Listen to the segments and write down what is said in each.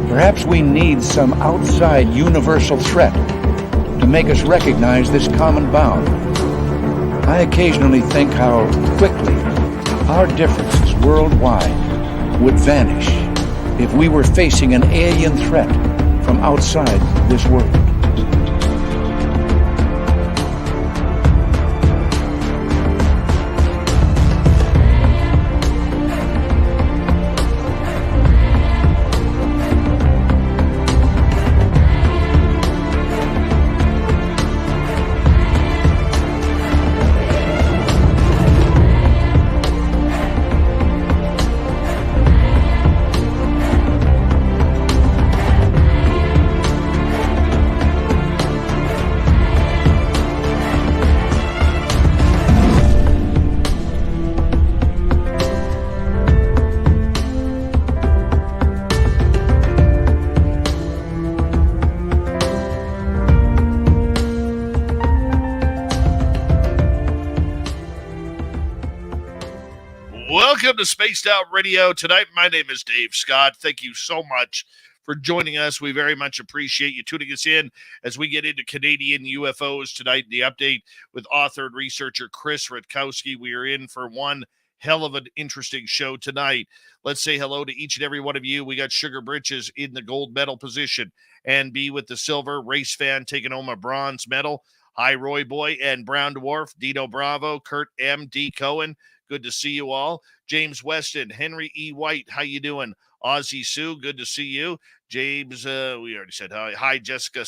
Perhaps we need some outside universal threat to make us recognize this common bound. I occasionally think how quickly our differences worldwide would vanish if we were facing an alien threat from outside this world. Welcome to Spaced Out Radio. Tonight, my name is Dave Scott. Thank you so much for joining us. We very much appreciate you tuning us in as we get into Canadian UFOs tonight. The update with author and researcher Chris Rutkowski. We are in for one hell of an interesting show tonight. Let's say hello to each and every one of you. We got Sugar Britches in the gold medal position, and B with the silver, Race Fan taking home a bronze medal. Hi, Roy Boy and Brown Dwarf, Dino Bravo, Kurt M. D. Cohen. Good to see you all. James Weston, Henry E. White, how you doing? Ozzie Sue, good to see you. James, we already said hi. Hi, Jessica.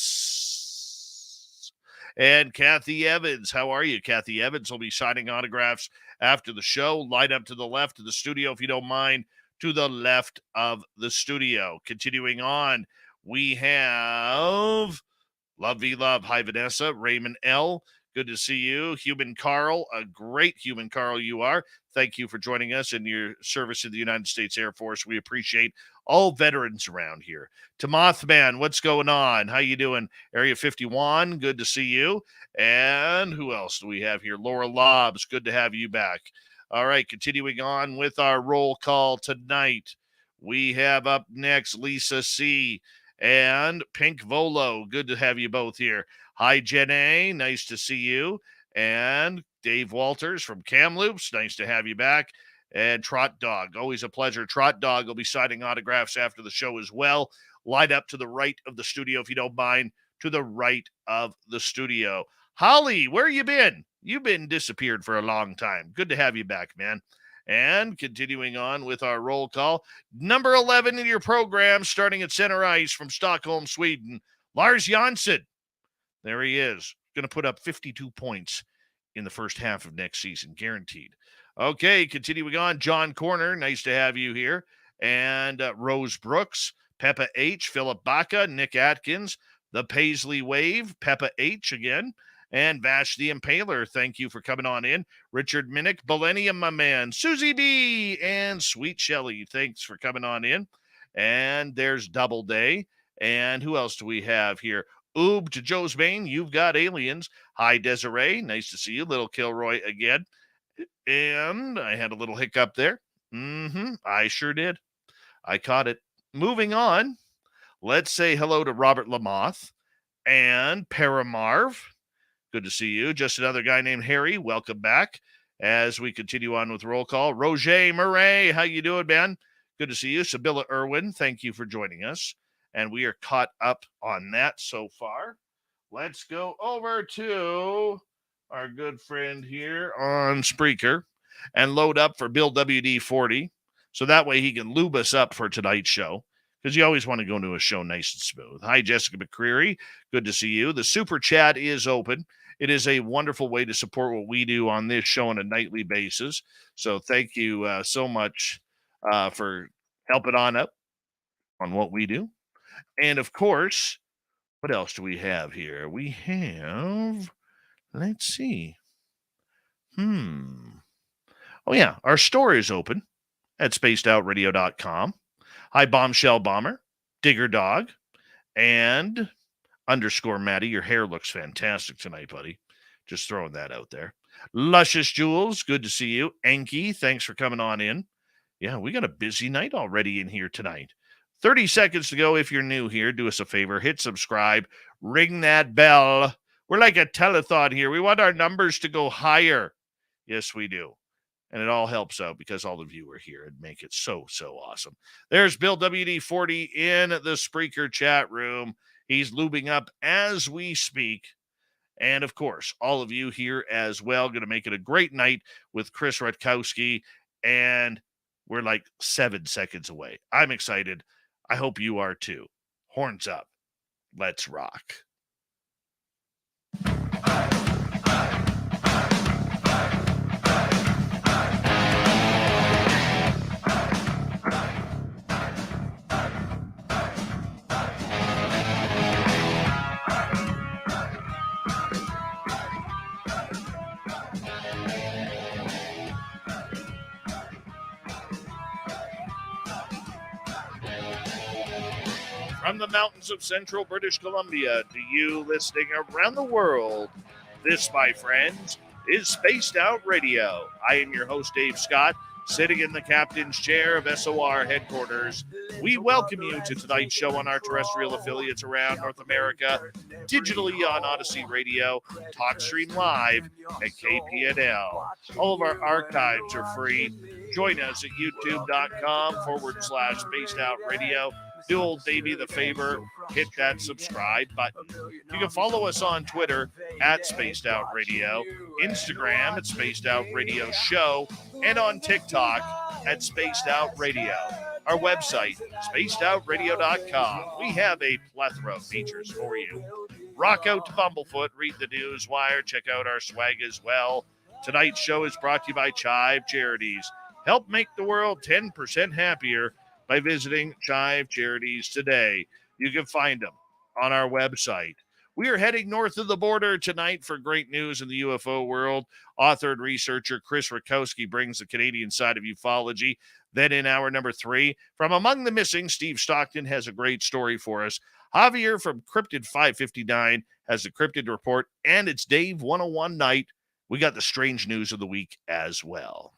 And Kathy Evans, how are you? Kathy Evans will be signing autographs after the show. Line up to the left of the studio, if you don't mind, to the left of the studio. Continuing on, we have Love V Love. Hi, Vanessa. Raymond L., good to see you. Human Carl, a great human Carl you are. Thank you for joining us in your service in the United States Air Force. We appreciate all veterans around here. To Mothman, what's going on? How you doing? Area 51, good to see you. And who else do we have here? Laura Lobbs, good to have you back. All right, continuing on with our roll call tonight. We have up next Lisa C. and Pink Volo. Good to have you both here. Hi, Jen A. Nice to see you. And Dave Walters from Kamloops. Nice to have you back. And Trot Dog. Always a pleasure. Trot Dog will be signing autographs after the show as well. Line up to the right of the studio, if you don't mind. To the right of the studio. Holly, where you been? You've been disappeared for a long time. Good to have you back, man. And continuing on with our roll call, number 11 in your program, starting at center ice from Stockholm, Sweden, Lars Jansson. There he is, going to put up 52 points in the first half of next season, guaranteed. Okay, continuing on, John Corner, nice to have you here. And Rose Brooks, Peppa H., Philip Baca, Nick Atkins, the Paisley Wave, Peppa H. again. And Vash the Impaler, thank you for coming on in. Richard Minnick, Millennium, my man. Susie B. and Sweet Shelley, thanks for coming on in. And there's Double Day. And who else do we have here? Oob to Joe's Bane, you've got aliens. Hi, Desiree, nice to see you. Little Kilroy again. And I had a little hiccup there. I sure did. I caught it. Moving on, let's say hello to Robert Lamoth and Paramarv. Good to see you. Just another guy named Harry. Welcome back as we continue on with roll call. Roger Murray, how you doing, man? Good to see you. Sibylla Irwin, thank you for joining us. And we are caught up on that so far. Let's go over to our good friend here on Spreaker and load up for Bill WD-40. So that way he can lube us up for tonight's show, because you always want to go into a show nice and smooth. Hi, Jessica McCreary. Good to see you. The super chat is open. It is a wonderful way to support what we do on this show on a nightly basis. So thank you so much for helping on up on what we do. And, of course, what else do we have here? We have, let's see. Oh, yeah, our store is open at spacedoutradio.com. Hi, Bombshell Bomber, Digger Dog, and _ Maddie. Your hair looks fantastic tonight, buddy. Just throwing that out there. Luscious Jules, good to see you. Enki, thanks for coming on in. Yeah, we got a busy night already in here tonight. 30 seconds to go. If you're new here, do us a favor, hit subscribe, ring that bell. We're like a telethon here. We want our numbers to go higher. Yes, we do. And it all helps out because all of you are here and make it so, so awesome. There's Bill WD40 in the Spreaker chat room. He's lubing up as we speak. And of course, all of you here as well. Going to make it a great night with Chris Rutkowski. And we're like 7 seconds away. I'm excited. I hope you are too. Horns up. Let's rock. From the mountains of central British Columbia to you listening around the world, this, my friends, is Spaced Out Radio. I am your host, Dave Scott, sitting in the captain's chair of SOR headquarters. We welcome you to tonight's show on our terrestrial affiliates around North America, digitally on Odyssey Radio, TalkStream Live, and KPNL. All of our archives are free. Join us at youtube.com/Spaced Out Radio. Do old Davey the favor, hit that subscribe button. You can follow us on Twitter at Spaced Out Radio, Instagram at Spaced Out Radio Show, and on TikTok at Spaced Out Radio. Our website, spacedoutradio.com. We have a plethora of features for you. Rock out to Bumblefoot, read the news wire, check out our swag as well. Tonight's show is brought to you by Chive Charities. Help make the world 10% happier by visiting Chive Charities today. You can find them on our website. We are heading north of the border tonight for great news in the UFO world. Author and researcher Chris Rutkowski brings the Canadian side of ufology. Then in hour number 3, from Among the Missing, Steve Stockton has a great story for us. Javier from Cryptid 559 has the Cryptid Report, and it's Dave 101 night. We got the strange news of the week as well.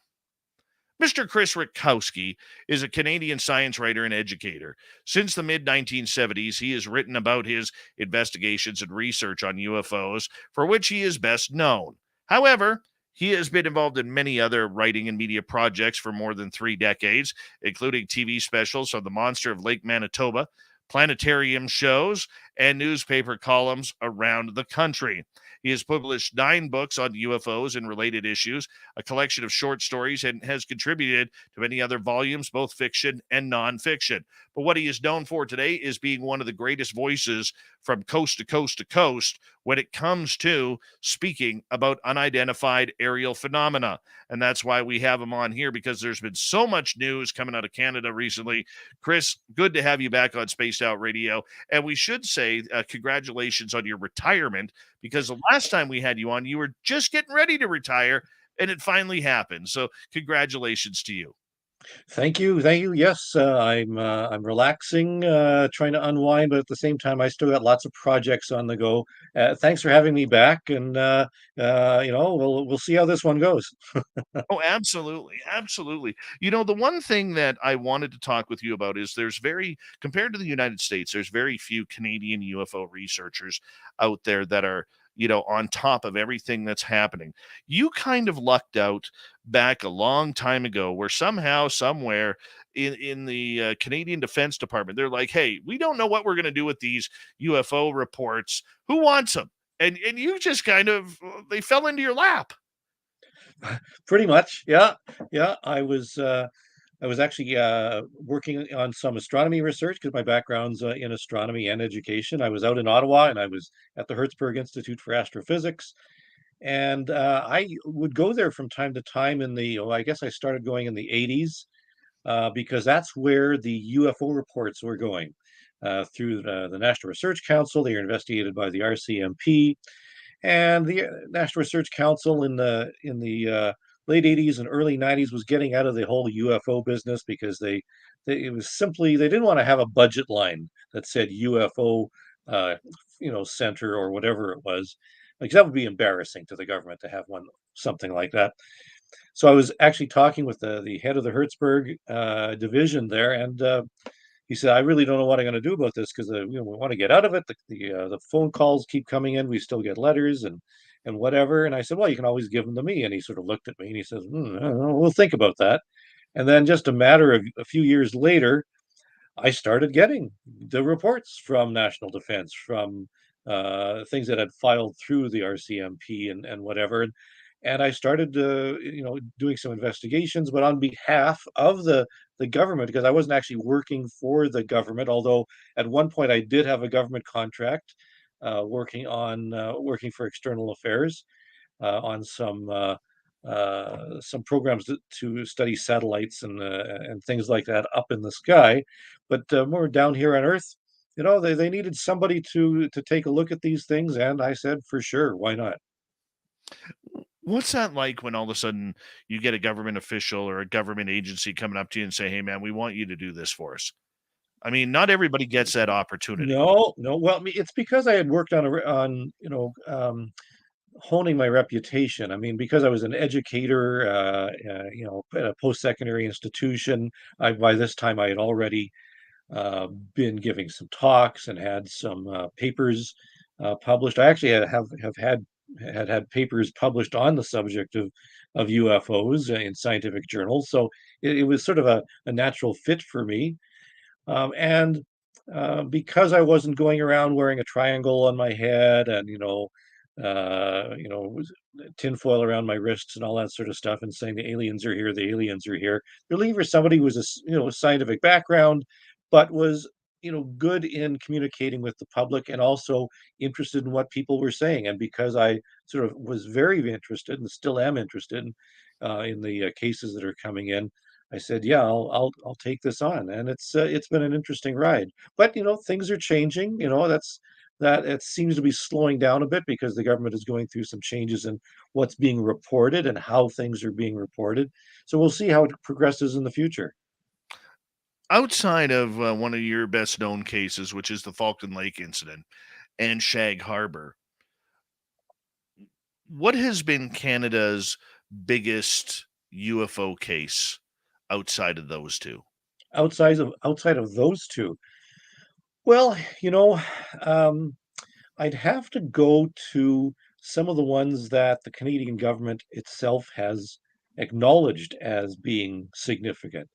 Mr. Chris Rutkowski is a Canadian science writer and educator. Since the mid-1970s, he has written about his investigations and research on UFOs, for which he is best known. However, he has been involved in many other writing and media projects for more than 3 decades, including TV specials on the Monster of Lake Manitoba, planetarium shows, and newspaper columns around the country. He has published 9 books on UFOs and related issues, a collection of short stories, and has contributed to many other volumes, both fiction and nonfiction. But what he is known for today is being one of the greatest voices from coast to coast to coast when it comes to speaking about unidentified aerial phenomena. And that's why we have him on here, because there's been so much news coming out of Canada recently. Chris, good to have you back on Spaced Out Radio. And we should say congratulations on your retirement, because the last time we had you on, you were just getting ready to retire, and it finally happened. So congratulations to you. Thank you. Yes, I'm relaxing, trying to unwind, but at the same time, I still got lots of projects on the go. Thanks for having me back, and we'll see how this one goes. Oh, absolutely. Absolutely. You know, the one thing that I wanted to talk with you about is compared to the United States, there's very few Canadian UFO researchers out there that are, on top of everything that's happening. You kind of lucked out back a long time ago where somehow, somewhere in the Canadian Defense Department, they're like, hey, we don't know what we're going to do with these UFO reports. Who wants them? And you just they fell into your lap. Pretty much, yeah. I was actually working on some astronomy research because my background's in astronomy and education. I was out in Ottawa, and I was at the Hertzberg Institute for Astrophysics. And I would go there from time to time I guess I started going in the 80s, because that's where the UFO reports were going. Through the National Research Council. They are investigated by the RCMP. And the National Research Council in the late 80s and early 90s was getting out of the whole UFO business because they didn't want to have a budget line that said UFO center or whatever it was. Like that would be embarrassing to the government to have something like that. So I was actually talking with the head of the Hertzberg division there, and he said, "I really don't know what I'm going to do about this because we want to get out of it. The phone calls keep coming in. We still get letters and whatever." And I said, "Well, you can always give them to me." And he sort of looked at me and he says, I don't know, "We'll think about that." And then just a matter of a few years later, I started getting the reports from National Defense, from things that had filed through the RCMP and whatever. And I started, doing some investigations, but on behalf of the government, because I wasn't actually working for the government, although at one point I did have a government contract working for external affairs on some programs to study satellites and things like that up in the sky. But more down here on Earth, they needed somebody to take a look at these things, and I said, for sure, why not? What's that like when all of a sudden you get a government official or a government agency coming up to you and say, "Hey, man, we want you to do this for us"? I mean, not everybody gets that opportunity. No, no. Well, I mean, it's because I had worked on honing my reputation. I mean, because I was an educator, at a post-secondary institution. By this time, I had already been giving some talks and had some papers published. I actually have had papers published on the subject of UFOs in scientific journals. So it was sort of a natural fit for me. And because I wasn't going around wearing a triangle on my head and tinfoil around my wrists and all that sort of stuff, and saying the aliens are here, the aliens are here. They're looking for somebody who was scientific background, but was good in communicating with the public and also interested in what people were saying. And because I sort of was very interested and still am interested in the cases that are coming in, I said, "Yeah, I'll take this on," and it's been an interesting ride. But things are changing. That it seems to be slowing down a bit because the government is going through some changes in what's being reported and how things are being reported. So we'll see how it progresses in the future. Outside of one of your best known cases, which is the Falcon Lake incident and Shag Harbor, what has been Canada's biggest UFO case outside of those two? Outside of those two, well, um, I'd have to go to some of the ones that the Canadian government itself has acknowledged as being significant.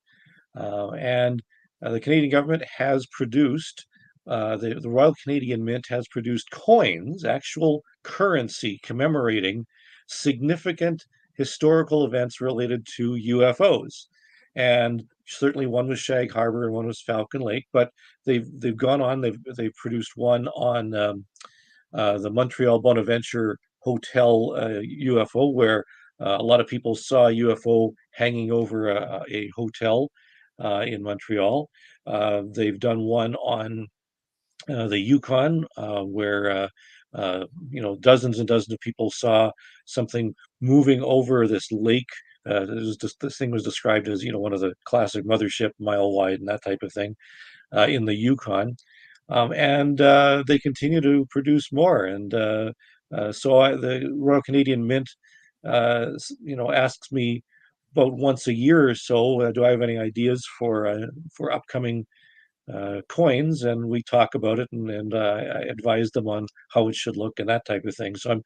And the Canadian government has produced, the Royal Canadian Mint has produced coins, actual currency commemorating significant historical events related to UFOs. And certainly one was Shag Harbor and one was Falcon Lake, but they've gone on, they've produced one on the Montreal Bonaventure Hotel UFO, where a lot of people saw a UFO hanging over a hotel in Montreal. They've done one on the Yukon, where dozens and dozens of people saw something moving over this lake. This thing was described as one of the classic mothership, mile wide, and that type of thing in the Yukon. And they continue to produce more. And the Royal Canadian Mint, asks me about once a year or so, do I have any ideas for upcoming coins? And we talk about it, and I advise them on how it should look and that type of thing. So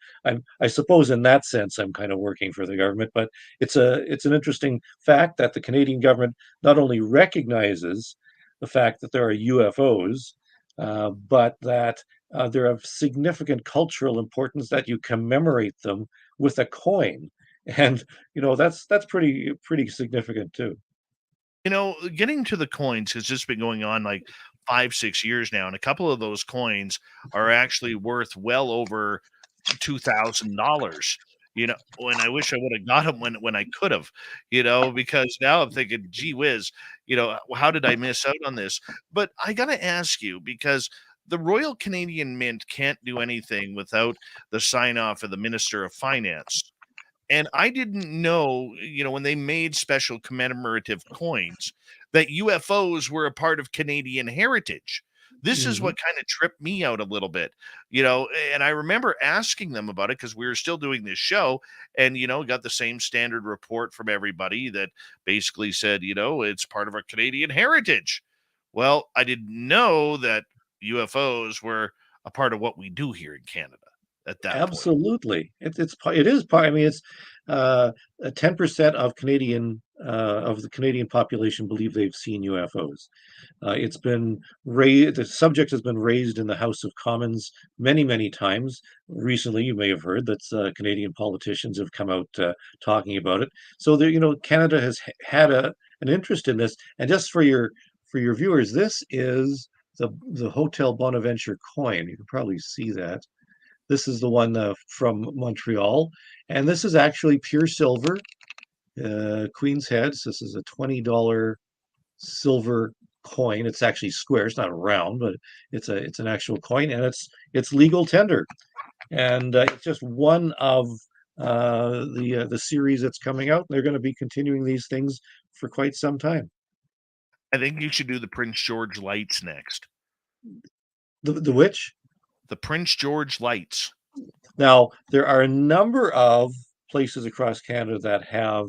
I suppose in that sense, I'm kind of working for the government. But it's an interesting fact that the Canadian government not only recognizes the fact that there are UFOs, but that they're of significant cultural importance, that you commemorate them with a coin. And that's pretty significant too. Getting to the coins has just been going on like 5, 6 years now, and a couple of those coins are actually worth well over $2,000. And I wish I would have got them when I could have. Because now I'm thinking, gee whiz, how did I miss out on this? But I got to ask you, because the Royal Canadian Mint can't do anything without the sign off of the Minister of Finance. And I didn't know, when they made special commemorative coins, that UFOs were a part of Canadian heritage. This is Hmm. what kind of tripped me out a little bit, and I remember asking them about it because we were still doing this show and, got the same standard report from everybody that basically said, it's part of our Canadian heritage. Well, I didn't know that UFOs were a part of what we do here in Canada at that point. Absolutely. It is part. I mean, it's 10% of the Canadian population believe they've seen UFOs. It's been raised. The subject has been raised in the House of Commons many, many times. Recently, you may have heard that Canadian politicians have come out talking about it. So there, Canada has had an interest in this. And just for your viewers, this is the Hotel Bonaventure coin. You can probably see that. This is the one from Montreal, and this is actually pure silver, Queen's Heads. This is a $20 silver coin. It's actually square. It's not round, but it's an actual coin, and it's legal tender. And it's just one of the series that's coming out. They're going to be continuing these things for quite some time. I think you should do the Prince George lights next. The which? The Prince George lights. Now, there are a number of places across Canada that have,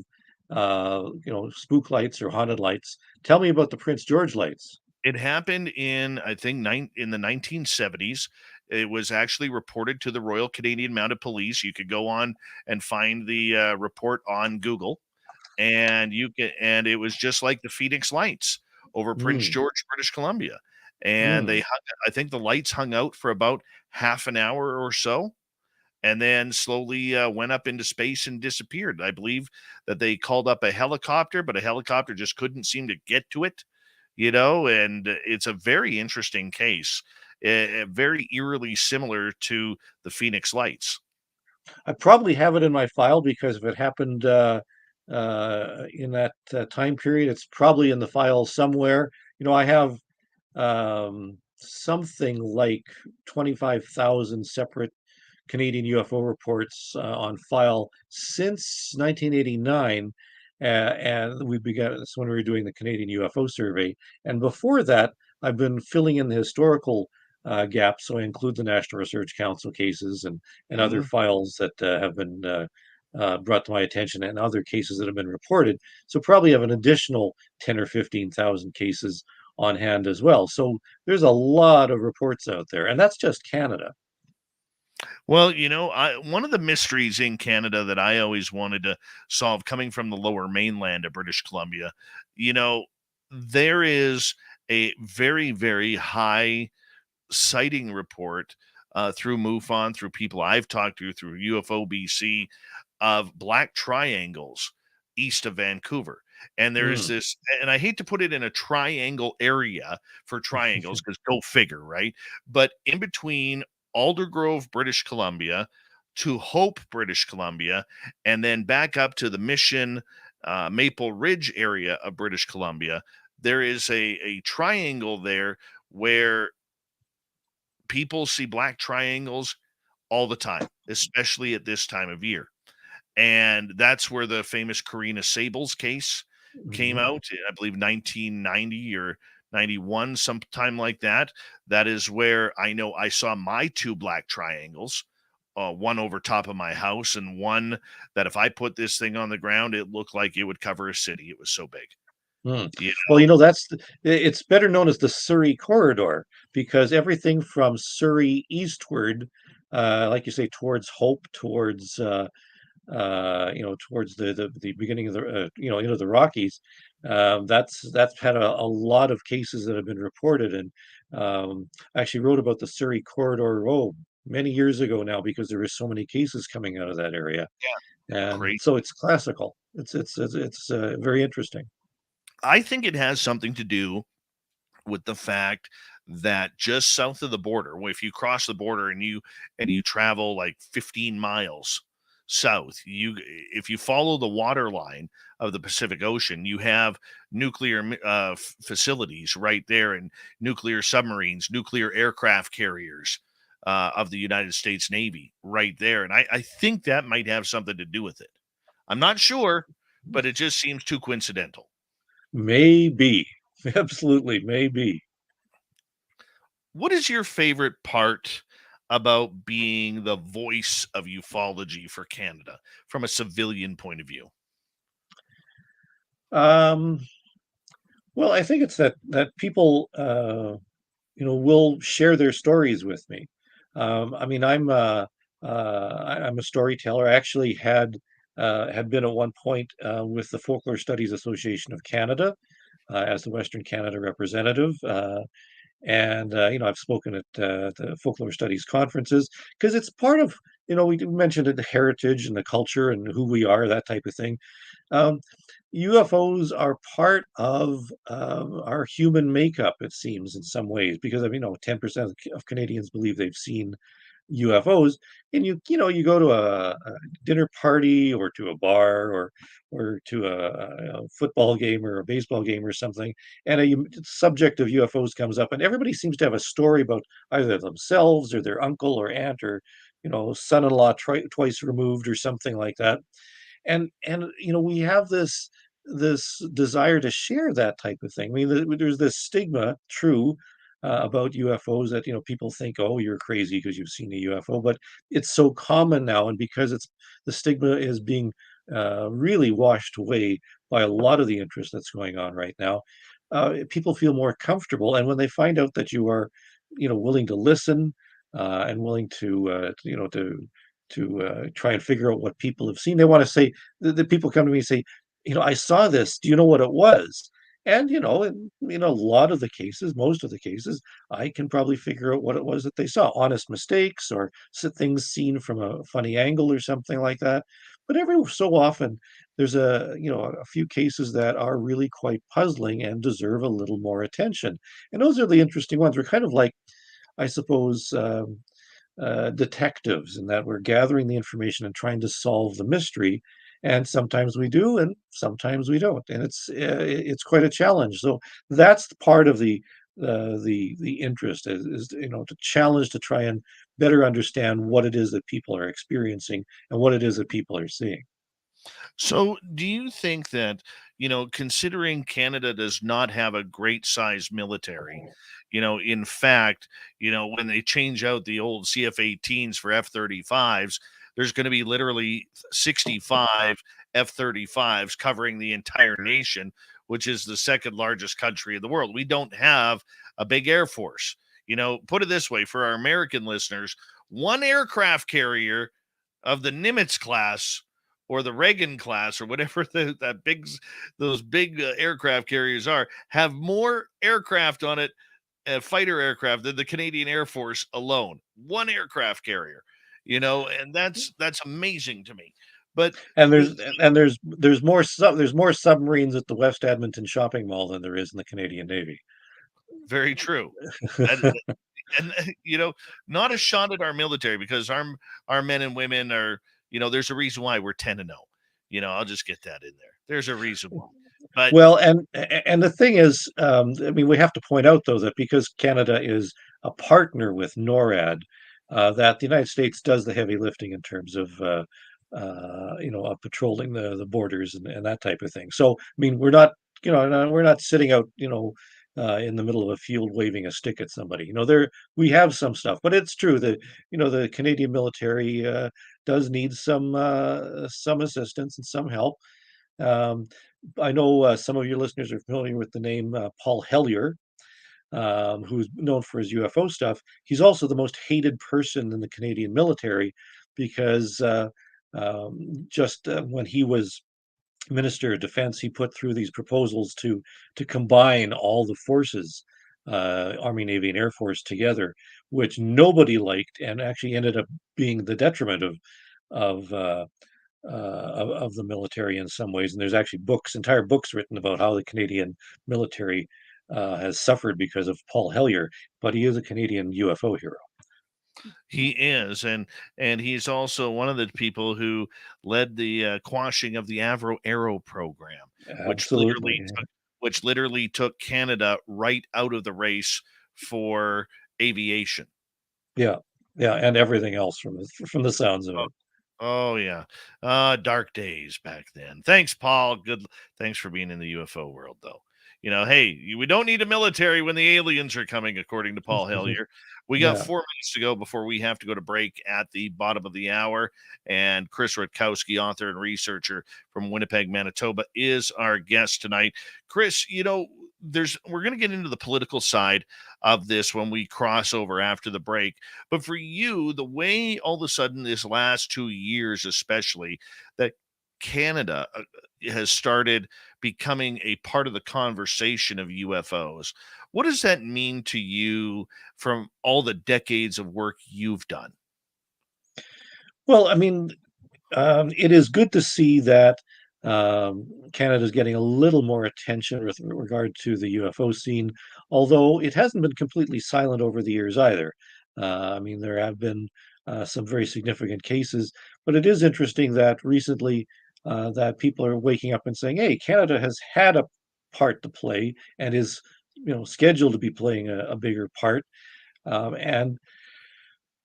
spook lights or haunted lights. Tell me about the Prince George lights. It happened in, I think, in the 1970s. It was actually reported to the Royal Canadian Mounted Police. You could go on and find the report on Google, and it was just like the Phoenix Lights over Prince Mm, George, British Columbia. And mm, I think the lights hung out for about half an hour or so, and then slowly went up into space and disappeared. I believe that they called up a helicopter, but a helicopter just couldn't seem to get to it, and it's a very interesting case, very eerily similar to the Phoenix Lights. I probably have it in my file because if it happened in that time period, it's probably in the file somewhere. I have something like 25,000 separate Canadian UFO reports on file since 1989. And we began, that's when we were doing the Canadian UFO survey. And before that, I've been filling in the historical gaps. So I include the National Research Council cases and other Mhm. files that have been brought to my attention and other cases that have been reported. So probably have an additional 10 or 15,000 cases on hand as well. So there's a lot of reports out there, and that's just Canada. Well, one of the mysteries in Canada that I always wanted to solve, coming from the lower mainland of British Columbia, you know, there is a very, very high sighting report through MUFON, through people I've talked to, through UFO BC, of black triangles east of Vancouver. And there's Mm. this, and I hate to put it in a triangle area for triangles because go figure, right? But in between Aldergrove, British Columbia, to Hope, British Columbia, and then back up to the Mission, Maple Ridge area of British Columbia, there is a triangle there where people see black triangles all the time, especially at this time of year. And that's where the famous Karina Sables case came Mhm. out, I believe 1990 or 91, sometime like that. That is where I know I saw my two black triangles, one over top of my house, and one that if I put this thing on the ground, it looked like it would cover a city. It was so big. Mm. You Well, it's better known as the Surrey Corridor because everything from Surrey eastward, like you say, towards Hope, towards the beginning of into the Rockies. That's had a lot of cases that have been reported, and I actually wrote about the Surrey Corridor many years ago now because there were so many cases coming out of that area, yeah, and crazy. so it's classical. It's very interesting. I think it has something to do with the fact that just south of the border, if you cross the border and you travel like 15 miles south, you if you follow the water line of the Pacific Ocean, you have nuclear facilities right there, and nuclear submarines, nuclear aircraft carriers of the United States Navy right there, and I think that might have something to do with it. I'm not sure, but it just seems too coincidental. Maybe, absolutely, maybe. What is your favorite part about being the voice of ufology for Canada from a civilian point of view? Um, well, I think it's that people will share their stories with me. I mean, I'm a storyteller. I actually had been at one point with the Folklore Studies Association of Canada as the Western Canada representative. And I've spoken at the folklore studies conferences because it's part of, we mentioned it, the heritage and the culture and who we are, that type of thing. um, UFOs are part of our human makeup, it seems, in some ways, because 10% of Canadians believe they've seen UFOs, and you go to a dinner party or to a bar or to a football game or a baseball game or something, and subject of UFOs comes up, and everybody seems to have a story about either themselves or their uncle or aunt or son-in-law twice removed or something like that. And we have this desire to share that type of thing. I mean, there's this stigma, true, about UFOs that people think, oh, you're crazy because you've seen a UFO, but it's so common now, and because the stigma is being really washed away by a lot of the interest that's going on right now. People feel more comfortable, and when they find out that you are, willing to listen and willing to try and figure out what people have seen. They want to say, the people come to me and say, I saw this. Do you know what it was? And in a lot of the cases, most of the cases, I can probably figure out what it was that they saw. Honest mistakes or things seen from a funny angle or something like that. But every so often, there's a few cases that are really quite puzzling and deserve a little more attention. And those are the interesting ones. We're kind of like, I suppose, detectives, and that we're gathering the information and trying to solve the mystery. And sometimes we do, and sometimes we don't, and it's quite a challenge. So that's the part of the interest is to challenge, to try and better understand what it is that people are experiencing and what it is that people are seeing. So, do you think that, considering Canada does not have a great sized military, in fact, when they change out the old CF 18s for F 35s, there's going to be literally 65 F 35s covering the entire nation, which is the second largest country in the world. We don't have a big Air Force. Put it this way for our American listeners, one aircraft carrier of the Nimitz class or the Reagan class or whatever those big aircraft carriers are, have more aircraft on it, fighter aircraft, than the Canadian Air Force alone. One aircraft carrier, and that's amazing to me. But And there's more submarines at the West Edmonton shopping mall than there is in the Canadian Navy. very true. That, and not a shot at our military, because our men and women are, there's a reason why we're 10-0. I'll just get that in there. There's a reason why. But Well, and the thing is, I mean, we have to point out though that because Canada is a partner with NORAD, that the United States does the heavy lifting in terms of of patrolling the borders and that type of thing. So, I mean, we're not sitting out, in the middle of a field waving a stick at somebody. There we have some stuff, but it's true that the Canadian military does need some assistance and some help. Um, I know some of your listeners are familiar with the name Paul Hellyer, who's known for his UFO stuff. He's also the most hated person in the Canadian military because just when he was Minister of Defense, he put through these proposals to combine all the forces, Army, Navy, and Air Force together, which nobody liked, and actually ended up being the detriment of uh, of the military in some ways. And there's actually entire books written about how the Canadian military has suffered because of Paul Hellyer, but he is a Canadian UFO hero. he is, and he's also one of the people who led the quashing of the Avro Arrow program, which Absolutely. literally took Canada right out of the race for aviation. Yeah. Yeah. And everything else from the sounds of Oh, it. oh yeah, dark days back then. Thanks, Paul. Thanks for being in the UFO world, though. hey, we don't need a military when the aliens are coming, according to Paul Hellyer. We got Yeah. 4 minutes to go before we have to go to break at the bottom of the hour. And Chris Rutkowski, author and researcher from Winnipeg, Manitoba, is our guest tonight. Chris, we're going to get into the political side of this when we cross over after the break. But for you, the way all of a sudden this last 2 years, especially, that Canada has started becoming a part of the conversation of UFOs. What does that mean to you from all the decades of work you've done? Well, I mean, it is good to see that Canada is getting a little more attention with regard to the UFO scene, although it hasn't been completely silent over the years either. I mean, there have been some very significant cases, but it is interesting that recently that people are waking up and saying, "Hey, Canada has had a part to play and is, scheduled to be playing a bigger part." And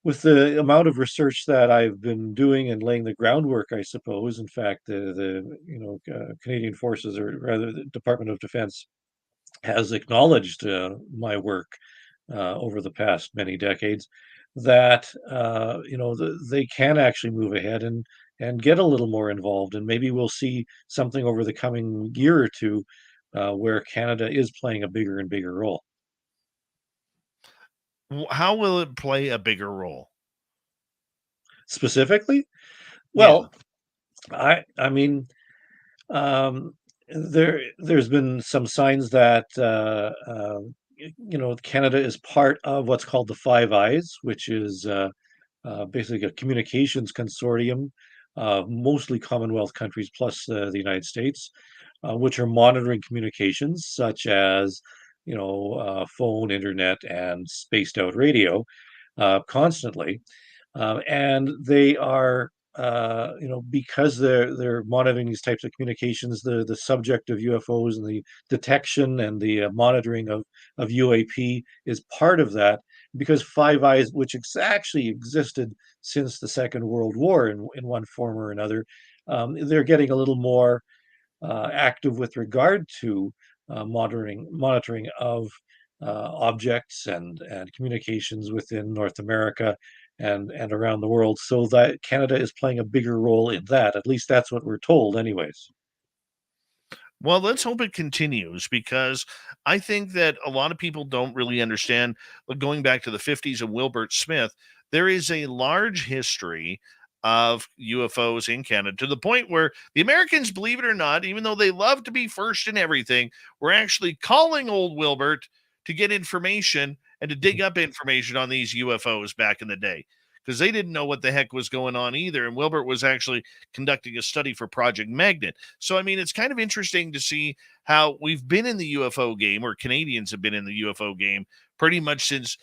with the amount of research that I've been doing and laying the groundwork, I suppose, in fact, the Canadian Forces, or rather the Department of Defense, has acknowledged my work over the past many decades, that they can actually move ahead and get a little more involved, and maybe we'll see something over the coming year or two where Canada is playing a bigger and bigger role. How will it play a bigger role? Specifically, Yeah. well, I mean, there's been some signs that Canada is part of what's called the Five Eyes, which is basically a communications consortium, mostly Commonwealth countries plus the United States, which are monitoring communications such as phone, internet, and spaced out radio constantly. And they are, because they're monitoring these types of communications, the subject of UFOs and the detection and the monitoring of UAP is part of that. Because Five Eyes, which actually existed since the Second World War in one form or another, they're getting a little more active with regard to monitoring of objects and communications within North America and around the world, so that Canada is playing a bigger role in that. At least that's what we're told, anyways. Well, let's hope it continues, because I think that a lot of people don't really understand. Going back to the 50s and Wilbert Smith, there is a large history of UFOs in Canada, to the point where the Americans, believe it or not, even though they love to be first in everything, were actually calling old Wilbert to get information and to dig up information on these UFOs back in the day, because they didn't know what the heck was going on either. And Wilbert was actually conducting a study for Project Magnet. So, I mean, it's kind of interesting to see how we've been in the UFO game, or Canadians have been in the UFO game, pretty much since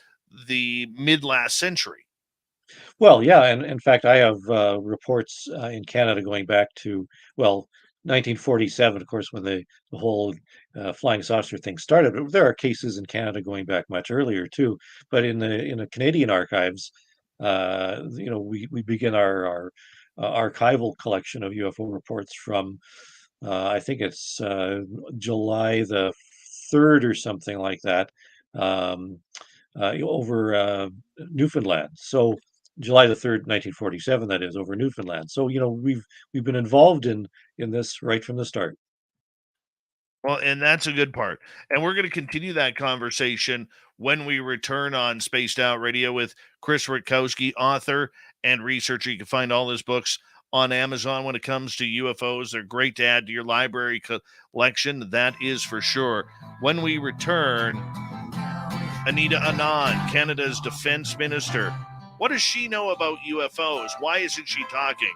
the mid last century. Well, yeah, and in fact, I have reports in Canada going back to, well, 1947, of course, when the whole flying saucer thing started. But there are cases in Canada going back much earlier too. But in the Canadian archives, we begin our archival collection of UFO reports from, I think it's July the 3rd or something like that. Um, over Newfoundland. So July the 3rd, 1947, that is, over Newfoundland. So, we've been involved in this right from the start. Well, and that's a good part. And we're going to continue that conversation when we return on Spaced Out Radio with Chris Rutkowski, author and researcher. You can find all his books on Amazon. When it comes to UFOs, they're great to add to your library collection. That is for sure. When we return, Anita Anand, Canada's defense minister. What does she know about UFOs? Why isn't she talking?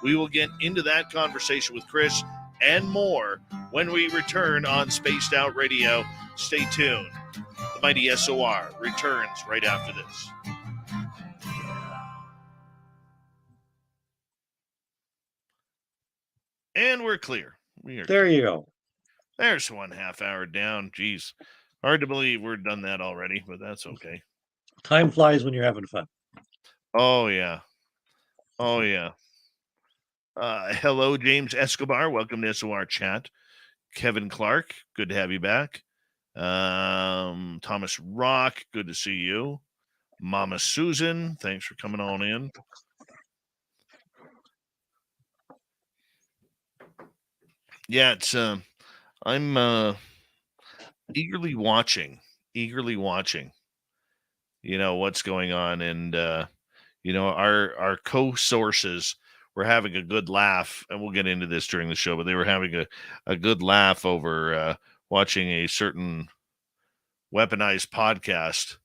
We will get into that conversation with Chris and more when we return on Spaced Out Radio. Stay tuned. The mighty SOR returns right after this. And we're clear. We are There clear. you go. There's 1/2 hour down. Geez. Hard to believe we're done that already, but that's okay. Time flies when you're having fun. Oh, yeah. Oh, yeah. Hello, James Escobar. Welcome to SOR Chat. Kevin Clark, good to have you back. Thomas Rock, good to see you. Mama Susan, thanks for coming on in. Yeah, it's I'm eagerly watching, what's going on, and our co-sources were having a good laugh, and we'll get into this during the show, but they were having a good laugh over watching a certain weaponized podcast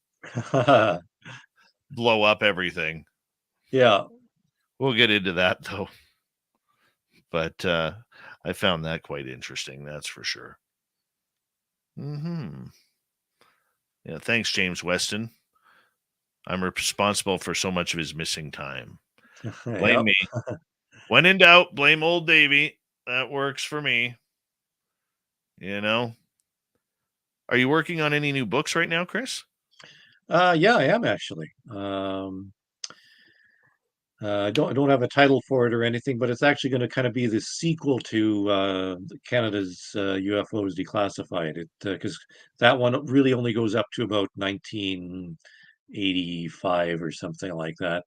blow up everything. Yeah. We'll get into that though. But I found that quite interesting, that's for sure. Yeah, thanks, James Weston. I'm responsible for so much of his missing time. Blame Yep. me. When in doubt, blame old Davy. That works for me. Are you working on any new books right now, Chris? Yeah, I am actually. I don't have a title for it or anything, but it's actually going to kind of be the sequel to Canada's UFOs Declassified. It because that one really only goes up to about 1985 or something like that.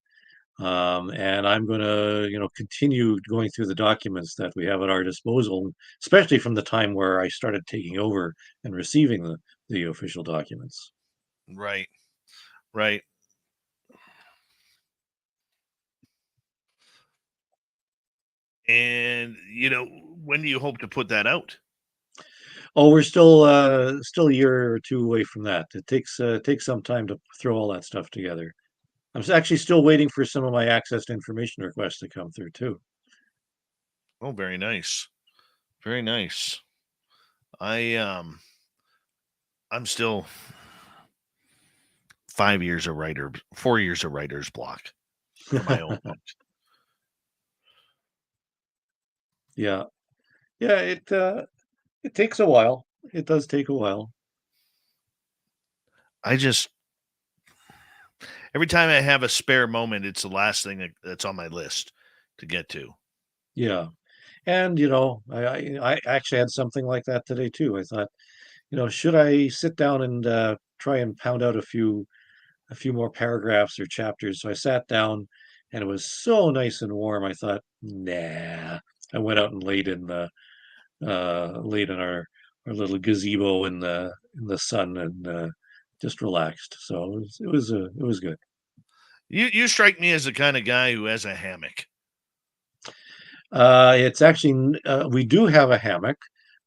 And I'm going to, continue going through the documents that we have at our disposal, especially from the time where I started taking over and receiving the official documents. Right. And when do you hope to put that out? Oh, we're still a year or two away from that. It takes some time to throw all that stuff together. I'm actually still waiting for some of my access to information requests to come through too. Oh, very nice. Very nice. I'm still 4 years of writer's block for my own book. Yeah. Yeah, it takes a while. It does take a while. Every time I have a spare moment, it's the last thing that's on my list to get to. Yeah. And I actually had something like that today too. I thought, should I sit down and try and pound out a few more paragraphs or chapters? So I sat down and it was so nice and warm. I thought, nah. I went out and laid in our little gazebo in the sun and just relaxed. So it was good. You strike me as the kind of guy who has a hammock. It's actually we do have a hammock.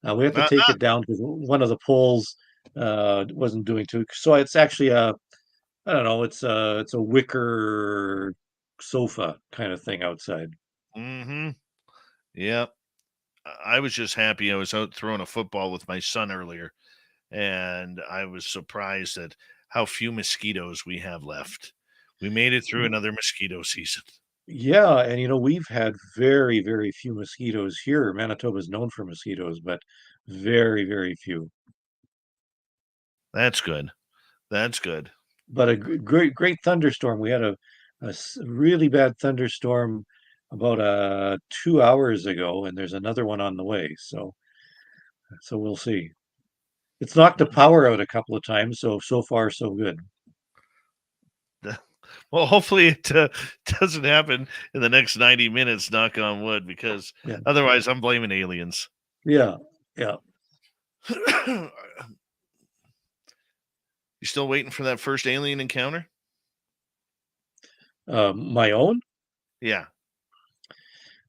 We have to take Uh, it down because one of the poles wasn't doing too. So it's actually I don't know. It's a wicker sofa kind of thing outside. mm-hmm. Yep. I was just happy I was out throwing a football with my son earlier, and I was surprised at how few mosquitoes we have left. We made it through another mosquito season. Yeah, and we've had very, very few mosquitoes here. Manitoba is known for mosquitoes, but very, very few. That's good. That's good. But a great thunderstorm. We had really bad thunderstorm about 2 hours ago, and there's another one on the way. So we'll see. It's knocked the power out a couple of times, so far so good. Well, hopefully it doesn't happen in the next 90 minutes, knock on wood, because Yeah, otherwise I'm blaming aliens. yeah, yeah. You still waiting for that first alien encounter? My own? Yeah.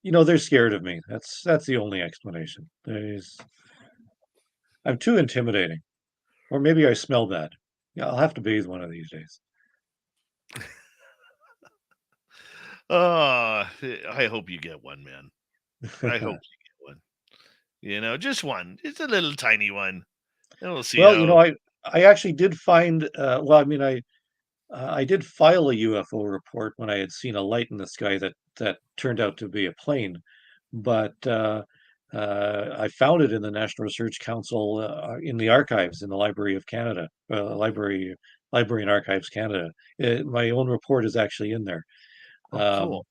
They're scared of me. That's the only explanation. I'm too intimidating. Or maybe I smell bad. Yeah, I'll have to bathe one of these days. I hope you get one, man. I hope you get one. Just one. It's a little tiny one. And we'll see Well, how. I actually did find. Well, I mean, I did file a UFO report when I had seen a light in the sky that turned out to be a plane, but I found it in the National Research Council in the archives in the Library of Canada, Library and Archives Canada. My own report is actually in there. Oh, cool.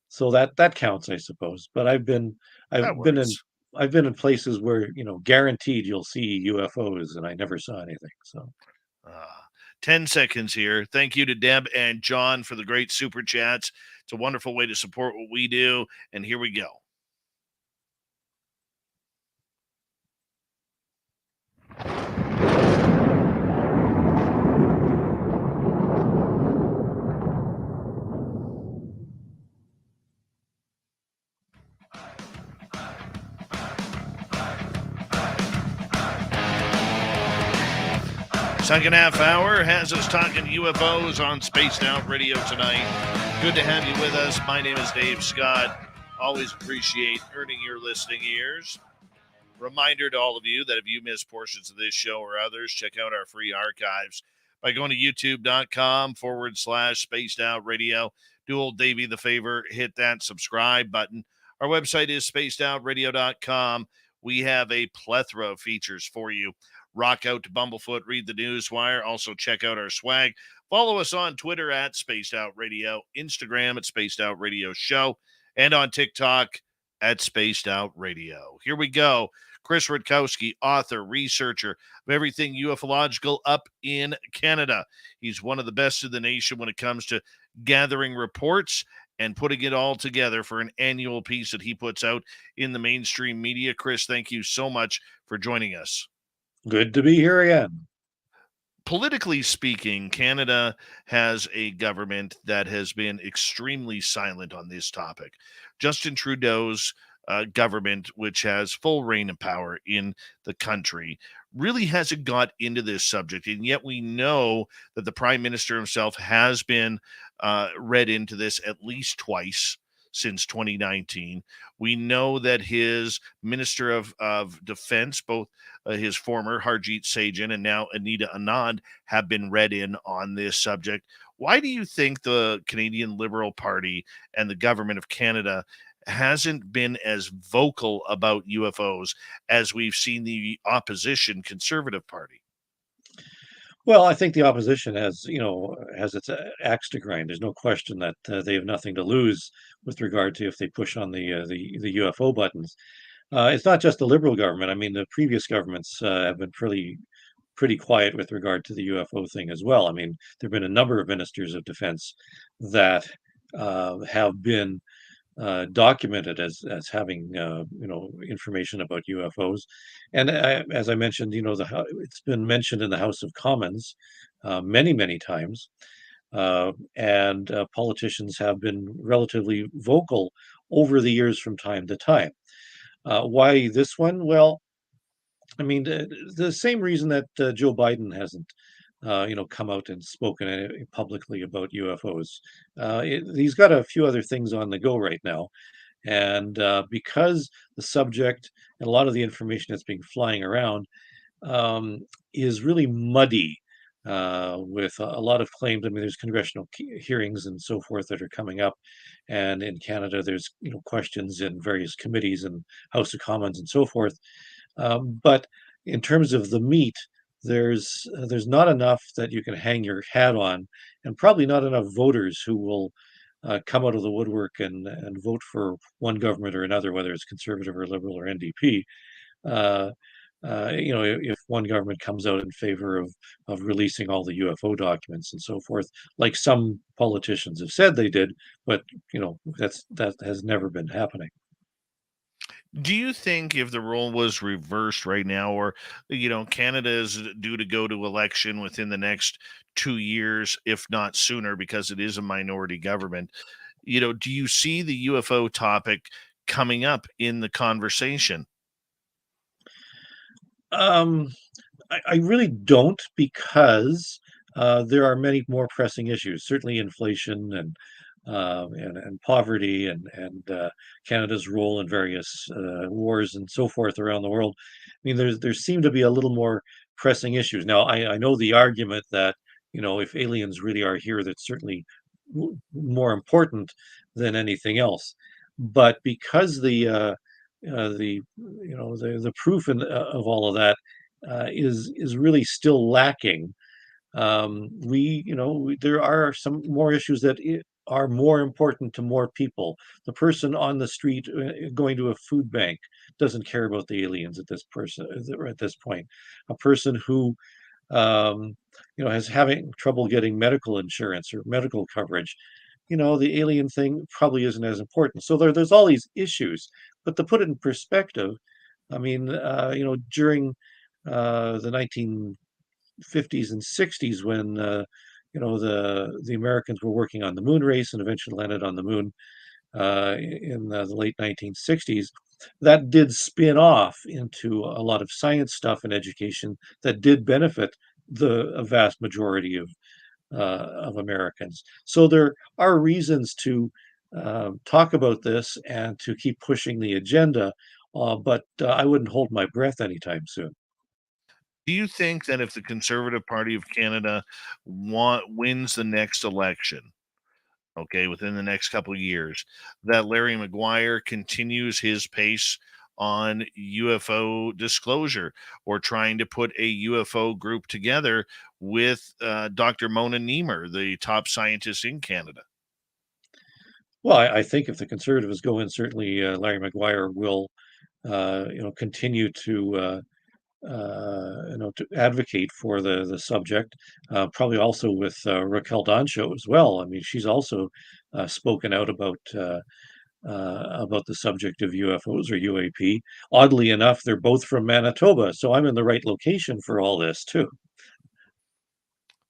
So that counts, I suppose. But That I've been in works. I've been in places where, guaranteed you'll see UFOs, and I never saw anything. So, Uh, 10 seconds here. Thank you to Deb and John for the great super chats. It's a wonderful way to support what we do. And here we go. Second half hour has us talking UFOs on Spaced Out Radio tonight. Good to have you with us. My name is Dave Scott. Always appreciate earning your listening ears. Reminder to all of you that if you miss portions of this show or others, check out our free archives by going to youtube.com/Spaced Out Radio. Do old Davey the favor, hit that subscribe button. Our website is spacedoutradio.com. We have a plethora of features for you. Rock out to Bumblefoot, read the Newswire. Also check out our swag. Follow us on Twitter at Spaced Out Radio, Instagram at Spaced Out Radio Show, and on TikTok at Spaced Out Radio. Here we go. Chris Rutkowski, author, researcher of everything ufological up in Canada. He's one of the best in the nation when it comes to gathering reports and putting it all together for an annual piece that he puts out in the mainstream media. Chris, thank you so much for joining us. good to be here again. Politically speaking, Canada has a government that has been extremely silent on this topic. Justin Trudeau's government, which has full reign of power in the country, really hasn't got into this subject. And yet we know that the Prime Minister himself has been read into this at least twice since 2019. We know that his Minister of Defense, both his former Harjit Sajjan and now Anita Anand, have been read in on this subject. Why do you think the Canadian Liberal Party and the government of Canada hasn't been as vocal about UFOs as we've seen the opposition Conservative Party? Well, I think the opposition has its axe to grind. There's no question that they have nothing to lose with regard to if they push on the UFO buttons. It's not just the Liberal government. I mean, the previous governments have been pretty quiet with regard to the UFO thing as well. I mean, there have been a number of ministers of defense that have been documented as having information about UFOs, and as I mentioned, it's been mentioned in the House of Commons many times, and politicians have been relatively vocal over the years from time to time. Why this one? Well, I mean, the same reason that Joe Biden hasn't, come out and spoken publicly about UFOs. He's got a few other things on the go right now, and because the subject and a lot of the information that's being flying around is really muddy. With a lot of claims. I mean, there's congressional hearings and so forth that are coming up, and in Canada, there's questions in various committees and House of Commons and so forth. But in terms of the meat, there's not enough that you can hang your hat on, and probably not enough voters who will come out of the woodwork and vote for one government or another, whether it's conservative or liberal or NDP. Uh, if one government comes out in favor of releasing all the UFO documents and so forth, like some politicians have said they did, but that has never been happening. Do you think if the role was reversed right now, or, Canada is due to go to election within the next 2 years, if not sooner, because it is a minority government, do you see the UFO topic coming up in the conversation? I really don't, because there are many more pressing issues. Certainly, inflation and poverty and Canada's role in various wars and so forth around the world. I mean, there seem to be a little more pressing issues. Now, I know the argument that if aliens really are here, that's certainly more important than anything else. But because the proof of all of that is really still lacking. There are some more issues that are more important to more people. The person on the street going to a food bank doesn't care about the aliens at this point. A person who is having trouble getting medical insurance or medical coverage, the alien thing probably isn't as important. So there's all these issues. But to put it in perspective, I mean, during the 1950s and 60s, when the Americans were working on the moon race and eventually landed on the moon in the late 1960s, that did spin off into a lot of science stuff and education that did benefit a vast majority of Americans. So there are reasons to talk about this and to keep pushing the agenda, but I wouldn't hold my breath anytime soon. Do you think that if the Conservative Party of Canada wins the next election, okay, within the next couple of years, that Larry Maguire continues his pace on UFO disclosure or trying to put a UFO group together with Dr. Mona Niemer, the top scientist in Canada? Well, I think if the Conservatives go in, certainly Larry Maguire will, continue to advocate for the subject. Probably also with Raquel Dancho as well. I mean, she's also spoken out about the subject of UFOs or UAP. Oddly enough, they're both from Manitoba, so I'm in the right location for all this too.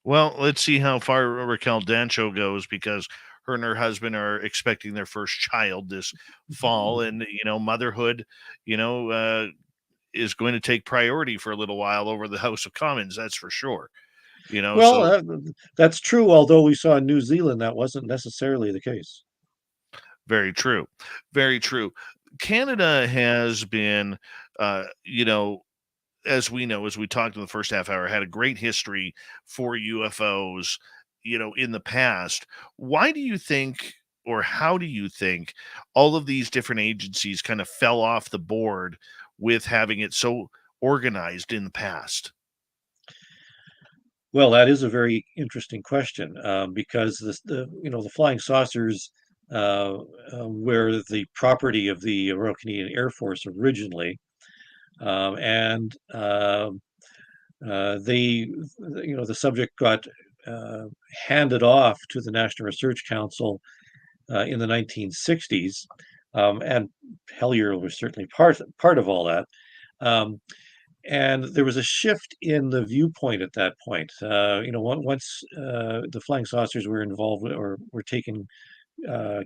Well, let's see how far Raquel Dancho goes because her and her husband are expecting their first child this fall, and motherhood, you know, uh, is going to take priority for a little while over the House of Commons. That's for sure. Well, So that's true. Although we saw in New Zealand that wasn't necessarily the case. very true, very true. Canada has been, uh, you know, as we know, as we talked in the first half hour, had a great history for UFOs, in the past. Why do you think, or how do you think, all of these different agencies kind of fell off the board with having it so organized in the past? Well, that is a very interesting question because the flying saucers were the property of the Royal Canadian Air Force originally, and the subject got uh, handed off to the National Research Council in the 1960s, and Hellier was certainly part of all that. Um, and there was a shift in the viewpoint at that point. Once the flying saucers were involved or were taken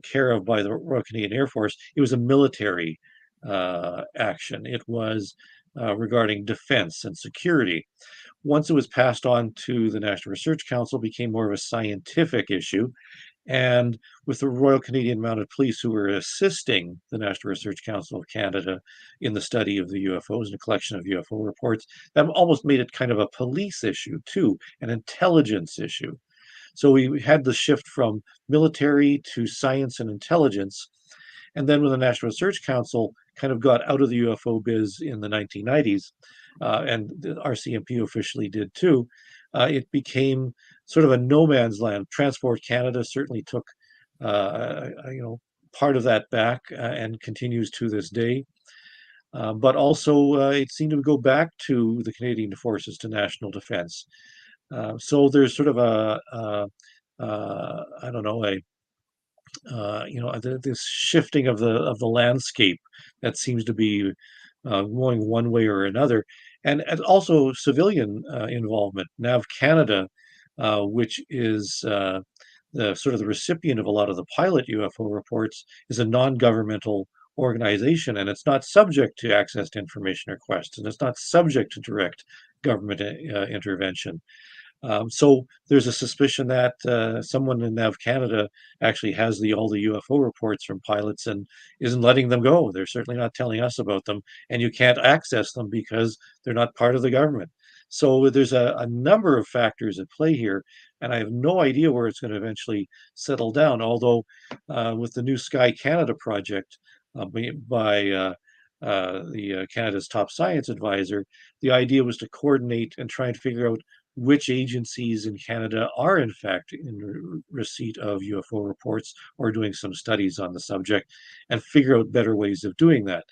care of by the Royal Canadian Air Force, it was a military action. It was regarding defense and security. Once it was passed on to the National Research Council, it became more of a scientific issue. And with the Royal Canadian Mounted Police, who were assisting the National Research Council of Canada in the study of the UFOs and the collection of UFO reports, that almost made it kind of a police issue, too, an intelligence issue. So we had the shift from military to science and intelligence. And then when the National Research Council kind of got out of the UFO biz in the 1990s, and the RCMP officially did too, it became sort of a no man's land. Transport Canada certainly took, part of that back and continues to this day. But also, it seemed to go back to the Canadian Forces to national defense. So there's sort of I don't know, this shifting of the landscape that seems to be going one way or another, and also civilian involvement. NAV Canada, which is the sort of the recipient of a lot of the pilot UFO reports, is a non-governmental organization, and it's not subject to access to information requests, and it's not subject to direct government intervention. So there's a suspicion that someone in NAV Canada actually has all the UFO reports from pilots and isn't letting them go. They're certainly not telling us about them, and you can't access them because they're not part of the government. So there's a number of factors at play here, and I have no idea where it's going to eventually settle down. Although with the new Sky Canada project by the Canada's top science advisor, the idea was to coordinate and try and figure out which agencies in Canada are in fact in receipt of UFO reports or doing some studies on the subject, and figure out better ways of doing that.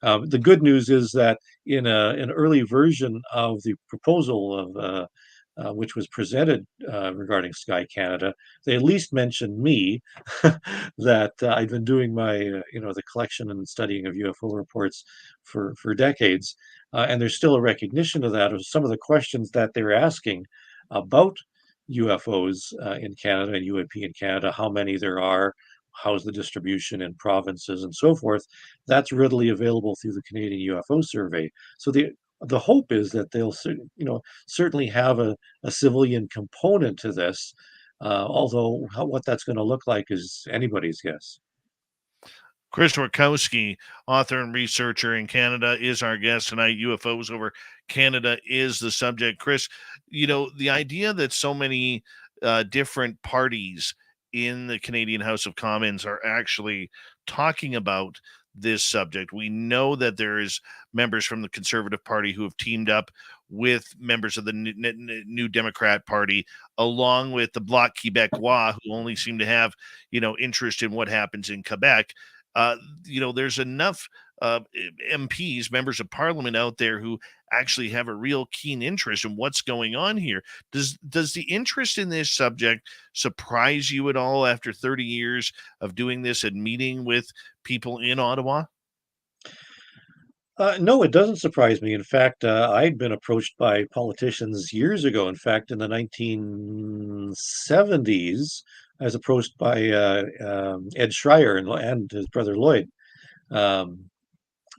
The good news is that in an early version of the proposal of which was presented regarding Sky Canada, they at least mentioned me, that I'd been doing my, the collection and studying of UFO reports for decades, and there's still a recognition of that, of some of the questions that they're asking about UFOs in Canada and UAP in Canada, how many there are, how's the distribution in provinces, and so forth. That's readily available through the Canadian UFO Survey. So the hope is that they'll certainly have a civilian component to this, although what that's going to look like is anybody's guess. Chris Rutkowski, author and researcher in Canada, is our guest tonight. UFOs over Canada is the subject. Chris, the idea that so many different parties in the Canadian House of Commons are actually talking about this subject. We know that there is members from the Conservative Party who have teamed up with members of the New Democrat Party, along with the Bloc Québécois, who only seem to have, interest in what happens in Quebec. There's enough MPs, members of parliament out there who actually have a real keen interest in what's going on here. Does the interest in this subject surprise you at all after 30 years of doing this and meeting with people in Ottawa? No, it doesn't surprise me. In fact, I'd been approached by politicians years ago. In fact, in the 1970s, I was approached by Ed Schreier and his brother Lloyd, um,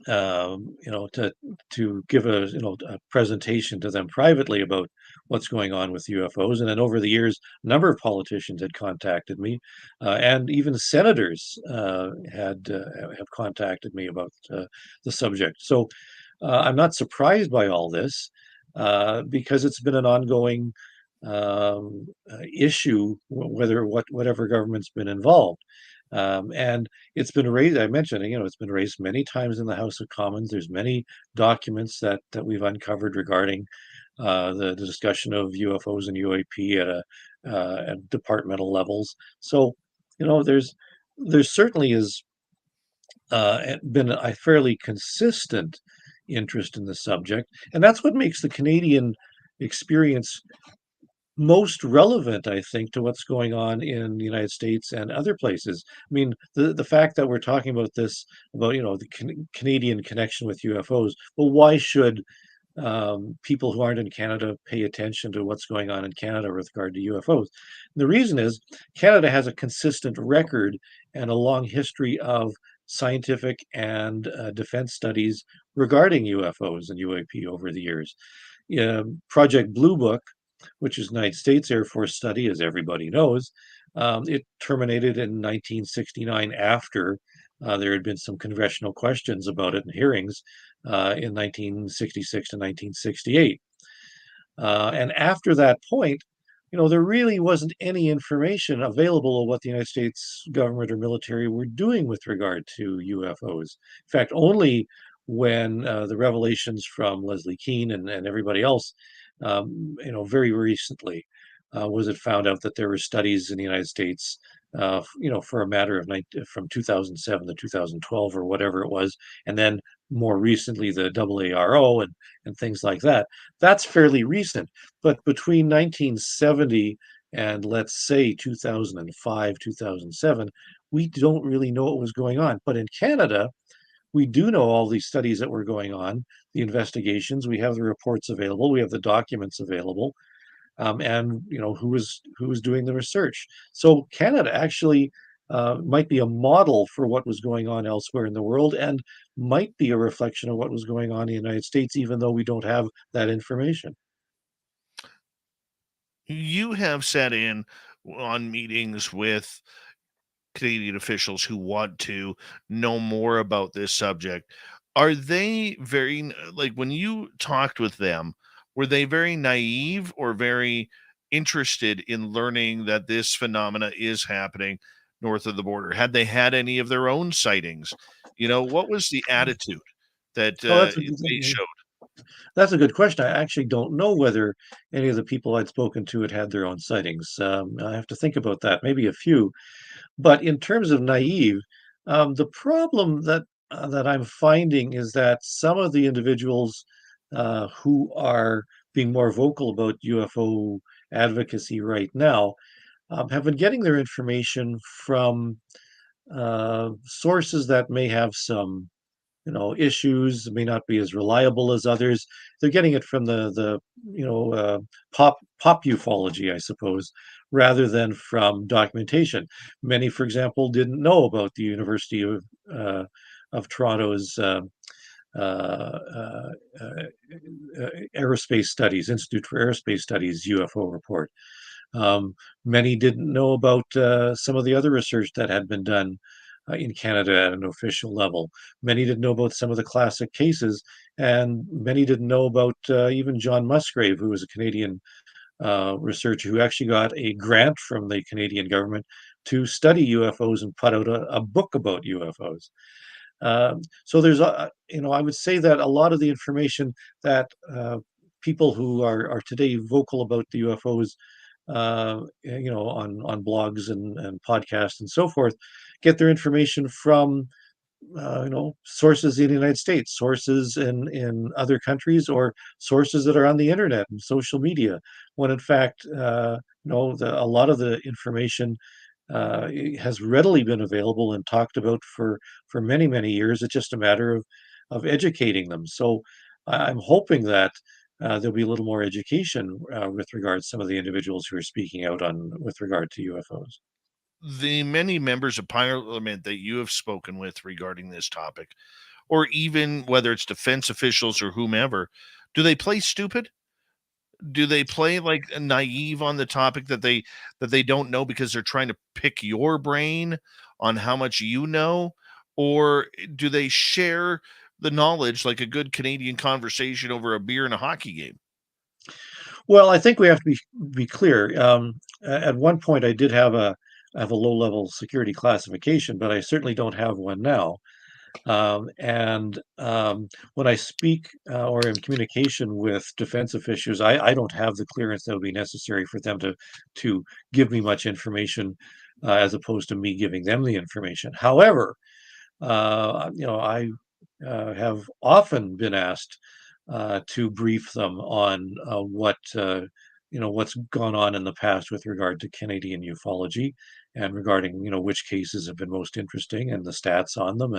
to give a presentation to them privately about what's going on with UFOs. And then over the years, a number of politicians had contacted me, and even senators have contacted me about the subject. So I'm not surprised by all this, because it's been an ongoing issue, whatever government's been involved. And it's been raised, I mentioned, it's been raised many times in the House of Commons. There's many documents that we've uncovered regarding the discussion of UFOs and UAP at departmental levels. So, there's certainly is been a fairly consistent interest in the subject, and that's what makes the Canadian experience most relevant, I think, to what's going on in the United States and other places. I mean, the fact that we're talking about this, about, the Canadian connection with UFOs, well, why should people who aren't in Canada pay attention to what's going on in Canada with regard to UFOs? The reason is Canada has a consistent record and a long history of scientific and defense studies regarding UFOs and UAP over the years. Project Blue Book, which is United States Air Force study, as everybody knows, it terminated in 1969 after there had been some congressional questions about it in hearings in 1966 to 1968. And after that point, there really wasn't any information available of what the United States government or military were doing with regard to UFOs. In fact, only when the revelations from Leslie Kean and everybody else, very recently, was it found out that there were studies in the United States, for a matter of from 2007 to 2012 or whatever it was, and then more recently the AARO and things like that. That's fairly recent, but between 1970 and let's say 2005, 2007, we don't really know what was going on. But in Canada, we do know all these studies that were going on, the investigations. We have the reports available. We have the documents available, and who was doing the research. So Canada actually might be a model for what was going on elsewhere in the world, and might be a reflection of what was going on in the United States, even though we don't have that information. You have sat in on meetings with Canadian officials who want to know more about this subject. Are they like when you talked with them, were they very naive or very interested in learning that this phenomena is happening north of the border? Had they had any of their own sightings? What was the attitude that Oh, that's a they showed? That's a good question. I actually don't know whether any of the people I'd spoken to had had their own sightings. I have to think about that. Maybe a few. But in terms of naive, the problem that I'm finding is that some of the individuals who are being more vocal about UFO advocacy right now have been getting their information from sources that may have some issues, may not be as reliable as others. They're getting it from the pop ufology, I suppose, rather than from documentation. Many, for example, didn't know about the University of Toronto's uh, uh, Aerospace Studies Institute for Aerospace Studies UFO report. Many didn't know about some of the other research that had been done in Canada at an official level. Many didn't know about some of the classic cases, and many didn't know about even John Musgrave, who was a Canadian researcher who actually got a grant from the Canadian government to study UFOs and put out a book about UFOs. So there's I would say that a lot of the information that people who are today vocal about the UFOs, on blogs and podcasts and so forth, get their information from sources in the United States, sources in other countries, or sources that are on the internet and social media. When in fact, a lot of the information has readily been available and talked about for many years. It's just a matter of educating them. So I'm hoping that there'll be a little more education with regards to some of the individuals who are speaking out on with regard to UFOs. The many members of parliament that you have spoken with regarding this topic, or even whether it's defense officials or whomever, do they play stupid? Do they play like naive on the topic that they don't know because they're trying to pick your brain on how much you know? Or do they share the knowledge like a good Canadian conversation over a beer and a hockey game? Well, I think we have to be clear. At one point, I have a low level security classification, but I certainly don't have one now. And when I speak or in communication with defense officials, I don't have the clearance that would be necessary for them to give me much information, as opposed to me giving them the information. However, I have often been asked to brief them on what's gone on in the past with regard to Canadian ufology, and regarding which cases have been most interesting and the stats on them,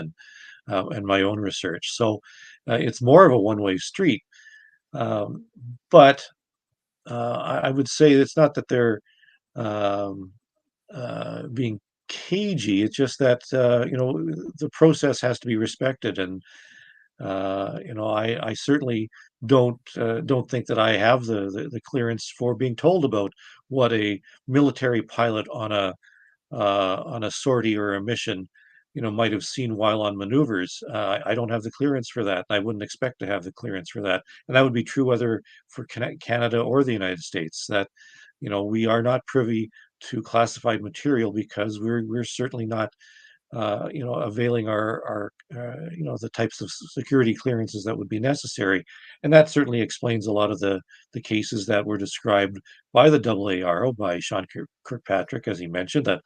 and my own research. So it's more of a one-way street. Um, but I would say it's not that they're um, being cagey. It's just that the process has to be respected, and I certainly don't think that I have the clearance for being told about what a military pilot on a sortie or a mission, might have seen while on maneuvers. I don't have the clearance for that. I wouldn't expect to have the clearance for that. And that would be true whether for Canada or the United States, that, we are not privy to classified material because we're certainly not, availing the types of security clearances that would be necessary. And that certainly explains a lot of the cases that were described by the AARO, by Sean Kirkpatrick, as he mentioned, that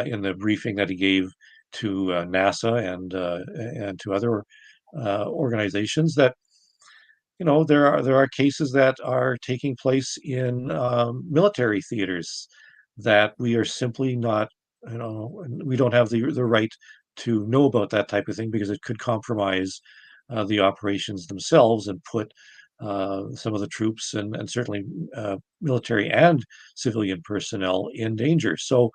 in the briefing that he gave to NASA and to other organizations, that there are cases that are taking place in military theaters that we are simply not, we don't have the right to know about that type of thing because it could compromise the operations themselves and put some of the troops and certainly military and civilian personnel in danger. So,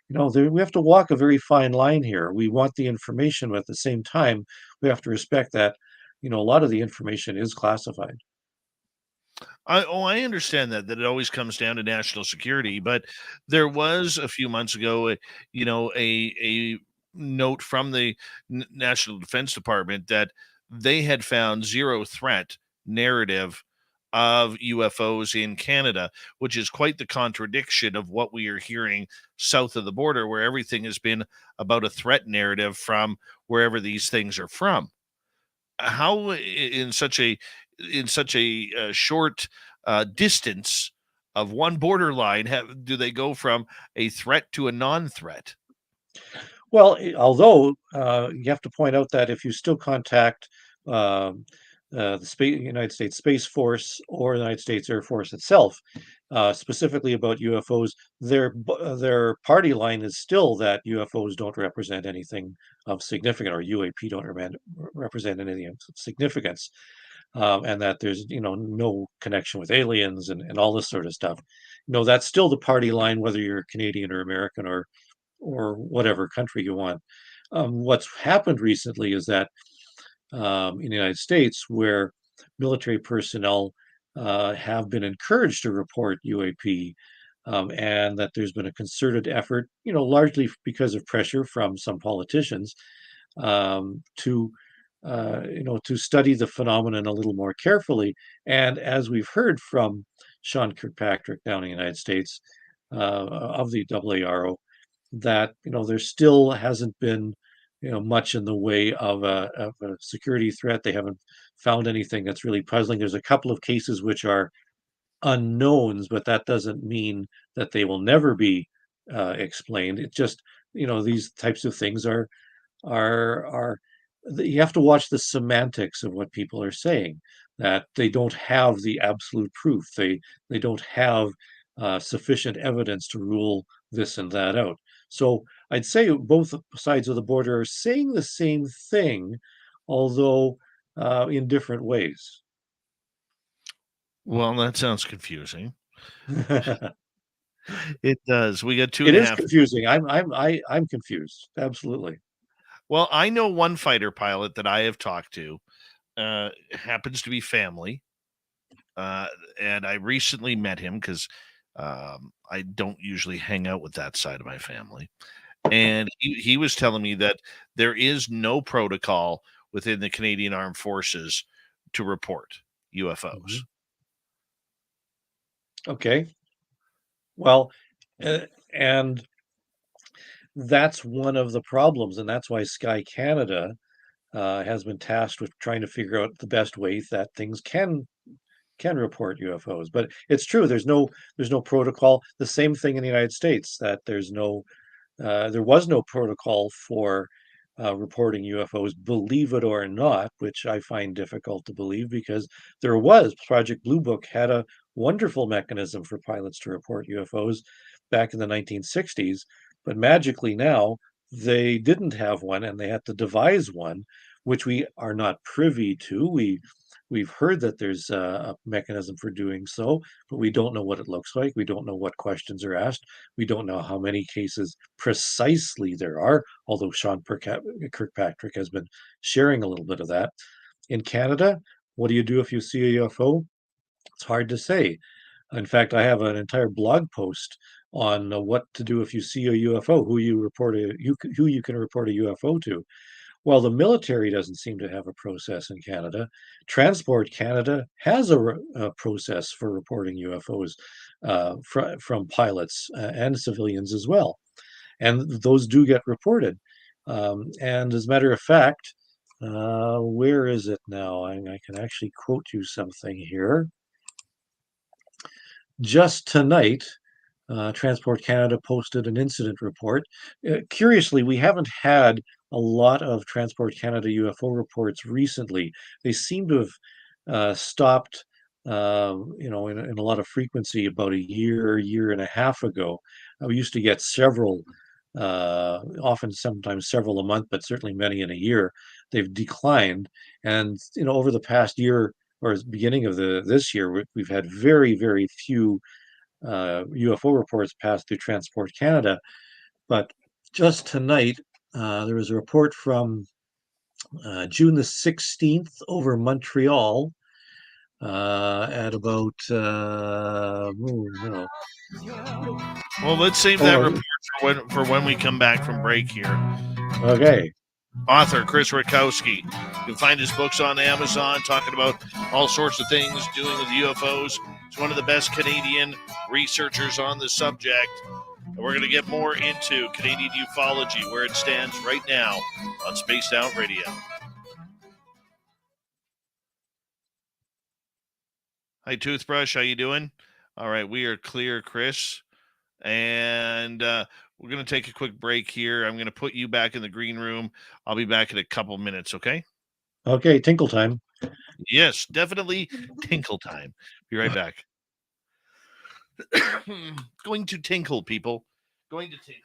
we have to walk a very fine line here. We want the information, but at the same time, we have to respect that, a lot of the information is classified. I understand that it always comes down to national security, but there was a few months ago, a note from the National Defense Department that they had found zero threat narrative of UFOs in Canada, which is quite the contradiction of what we are hearing south of the border, where everything has been about a threat narrative from wherever these things are from. How in such a in such a short distance of one borderline do they go from a threat to a non-threat? Well, although you have to point out that if you still contact um, United States Space Force or the United States Air Force itself, specifically about UFOs, their party line is still that UFOs don't represent anything of significance, or UAP don't represent anything of significance, and that there's no connection with aliens and all this sort of stuff. That's still the party line, whether you're Canadian or American or whatever country you want. What's happened recently is that in the United States, where military personnel have been encouraged to report UAP, and that there's been a concerted effort, largely because of pressure from some politicians, to study the phenomenon a little more carefully. And as we've heard from Sean Kirkpatrick down in the United States of the AARO, that there still hasn't been much in the way of a security threat. They haven't found anything that's really puzzling. There's a couple of cases which are unknowns, but that doesn't mean that they will never be explained. It just these types of things are you have to watch the semantics of what people are saying, that they don't have the absolute proof. They don't have sufficient evidence to rule this and that out. So I'd say both sides of the border are saying the same thing, although in different ways. Well, that sounds confusing. It It does. We got two and a is half. confusing. I'm confused. Absolutely. Well, I know one fighter pilot that I have talked to, happens to be family. And I recently met him because I don't usually hang out with that side of my family. And he was telling me that there is no protocol within the Canadian Armed Forces to report UFOs. Okay. Well, and that's one of the problems, and that's why Sky Canada has been tasked with trying to figure out the best ways that things can report UFOs. But it's true, there's no protocol. The same thing in the United States, that there was no protocol for reporting UFOs, believe it or not, which I find difficult to believe, because there was. Project Blue Book had a wonderful mechanism for pilots to report UFOs back in the 1960s, but magically now they didn't have one, and they had to devise one, which we are not privy to. We've heard that there's a mechanism for doing so, but we don't know what it looks like. We don't know what questions are asked. We don't know how many cases precisely there are, although Sean Kirkpatrick has been sharing a little bit of that. In Canada, what do you do if you see a UFO? It's hard to say. In fact, I have an entire blog post on what to do if you see a UFO, who you can report a UFO to. Well, the military doesn't seem to have a process in Canada. Transport Canada has a process for reporting UFOs from pilots and civilians as well. And those do get reported. And as a matter of fact, where is it now? I can actually quote you something here. Just tonight, Transport Canada posted an incident report. Curiously, we haven't had a lot of Transport Canada UFO reports recently. They seem to have stopped, in a lot of frequency about a year and a half ago. We used to get several, often sometimes several a month, but certainly many in a year. They've declined, and over the past year or beginning of this year, we've had very, very few UFO reports passed through Transport Canada. But just tonight, there was a report from June the 16th over Montreal at about, Well, let's save that report for when we come back from break here. Okay. Author Chris Rutkowski. You can find his books on Amazon, talking about all sorts of things dealing with UFOs. He's one of the best Canadian researchers on the subject. And we're going to get more into Canadian ufology, where it stands right now on Spaced Out Radio. Hi, Toothbrush. How you doing? All right, we are clear, Chris. And we're going to take a quick break here. I'm going to put you back in the green room. I'll be back in a couple minutes, okay? Okay, tinkle time. Yes, definitely tinkle time. Be right back. Going to tinkle, people. Going to tinkle.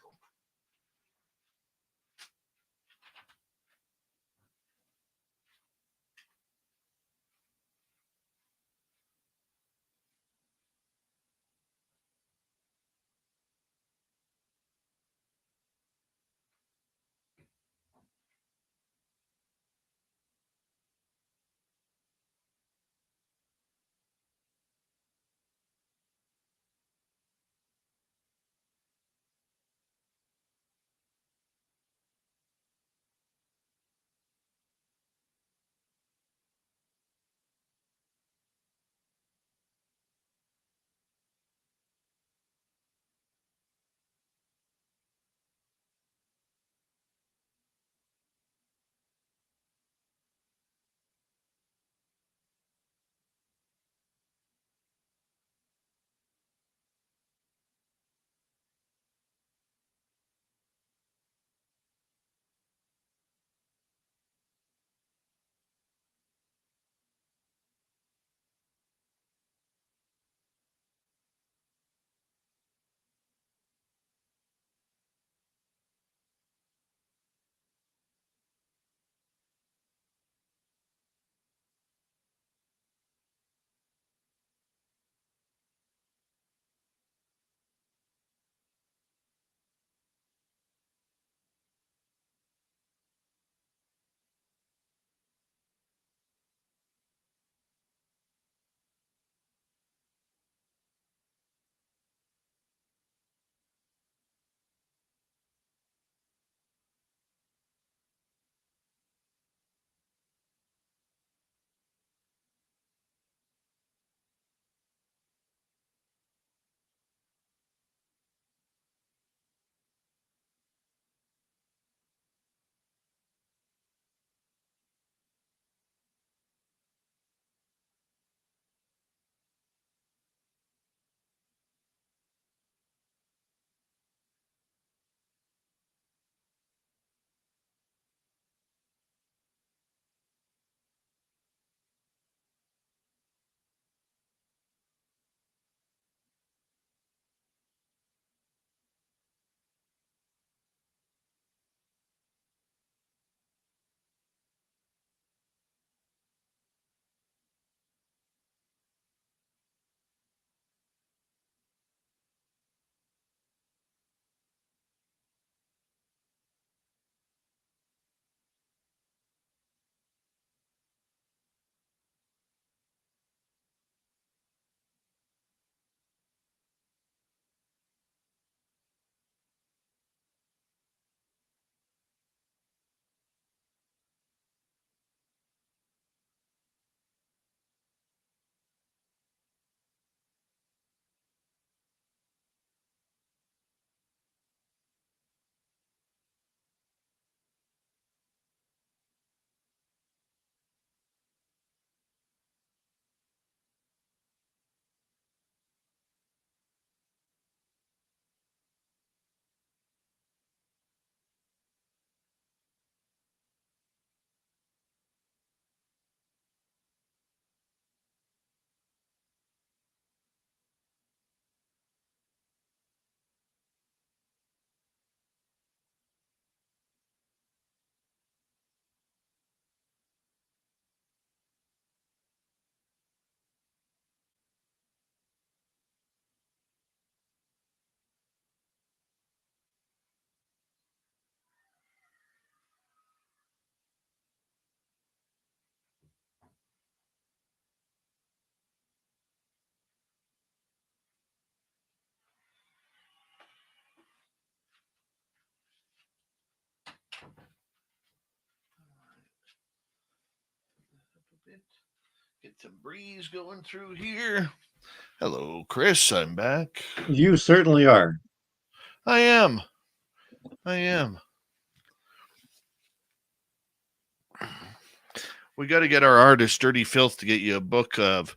Get some breeze going through here. Hello, Chris. I'm back. You certainly are. I am. I am. We got to get our artist Dirty Filth to get you a book of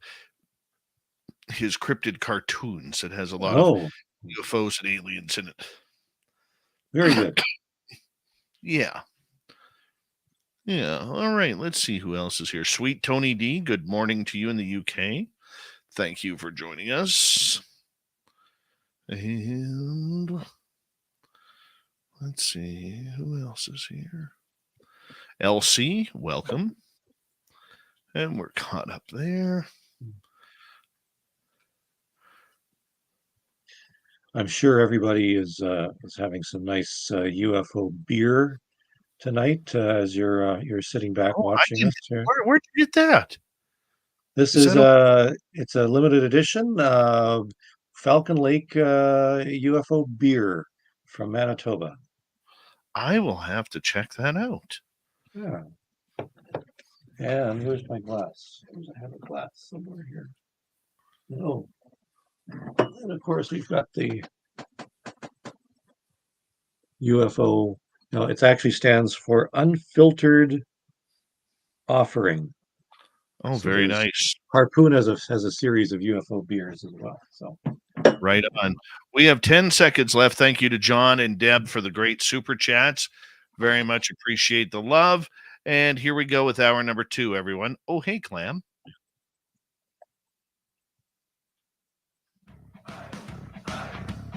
his cryptid cartoons that has a lot of Oh, UFOs and aliens in it. very good. Yeah. Yeah. All right. Let's see who else is here. Sweet Tony D. Good morning to you in the UK. Thank you for joining us. And let's see who else is here. LC, welcome. And we're caught up there. I'm sure everybody is having some nice UFO beer tonight as you're sitting back Oh, I watching didn't. us here. Where'd you get that? This Is is that a? it's a limited edition Falcon Lake UFO beer from Manitoba. I will have to check that out. Yeah. And where's my glass? I have a glass somewhere here. Oh, and of course we've got the UFO. No, it actually stands for unfiltered offering. Oh, So very there's nice. Harpoon has a series of UFO beers as well. So Right on. We have 10 seconds left. Thank you to John and Deb for the great super chats. Very much appreciate the love. And here we go with hour number 2, everyone. Oh, hey, Clam.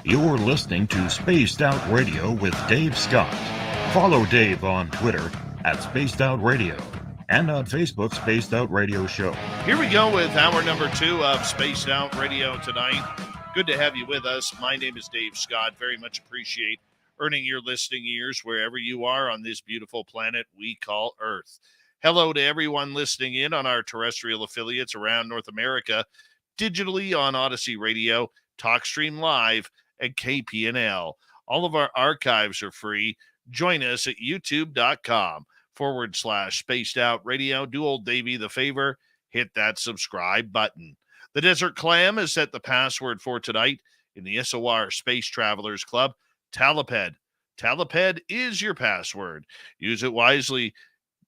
You're listening to Spaced Out Radio with Dave Scott. Follow Dave on Twitter at Spaced Out Radio and on Facebook, Spaced Out Radio Show. Here we go with hour number 2 of Spaced Out Radio tonight. Good to have you with us. My name is Dave Scott. Very much appreciate earning your listening ears wherever you are on this beautiful planet we call Earth. Hello to everyone listening in on our terrestrial affiliates around North America, digitally on Odyssey Radio, TalkStream Live, and KPNL. All of our archives are free. Join us at youtube.com/spaced out radio. Do old Davey the favor, hit that subscribe button. The Desert Clam has set the password for tonight in the SOR Space Travelers Club, Taliped. Taliped is your password. Use it wisely,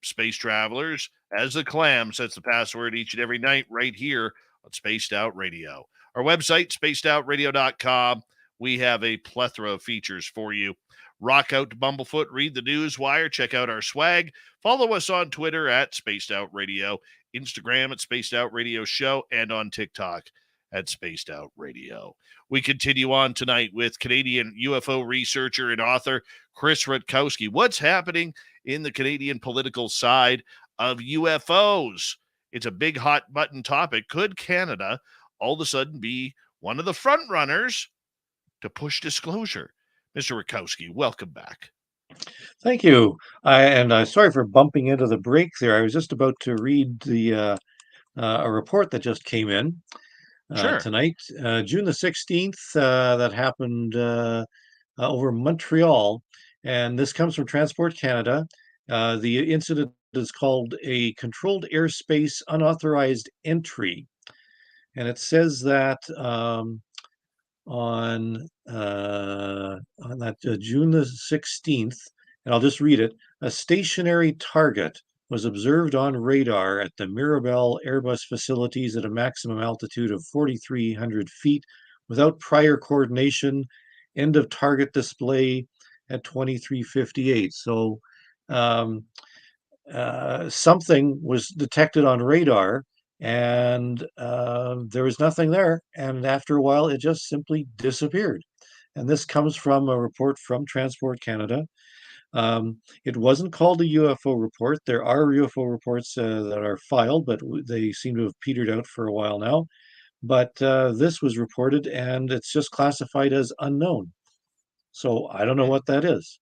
space travelers, as the Clam sets the password each and every night right here on Spaced Out Radio. Our website, spacedoutradio.com. We have a plethora of features for you. Rock out to Bumblefoot, read the news wire, check out our swag. Follow us on Twitter at Spaced Out Radio, Instagram at Spaced Out Radio Show, and on TikTok at Spaced Out Radio. We continue on tonight with Canadian UFO researcher and author Chris Rutkowski. What's happening in the Canadian political side of UFOs? It's a big hot button topic. Could Canada all of a sudden be one of the front runners to push disclosure? Mr. Rutkowski, welcome back. thank you. Sorry for bumping into the break there. I was just about to read a report that just came in Sure. tonight, June the 16th. That happened over Montreal, and this comes from Transport Canada. The incident is called a controlled airspace unauthorized entry, and it says that on that June the 16th, and I'll just read it. A stationary target was observed on radar at the Mirabel Airbus facilities at a maximum altitude of 4,300 feet without prior coordination. End of target display at 23:58. So something was detected on radar, and there was nothing there. And after a while, it just simply disappeared. And this comes from a report from Transport Canada. It wasn't called a UFO report. There are UFO reports that are filed, but they seem to have petered out for a while now. But this was reported, and it's just classified as unknown. So I don't know what that is.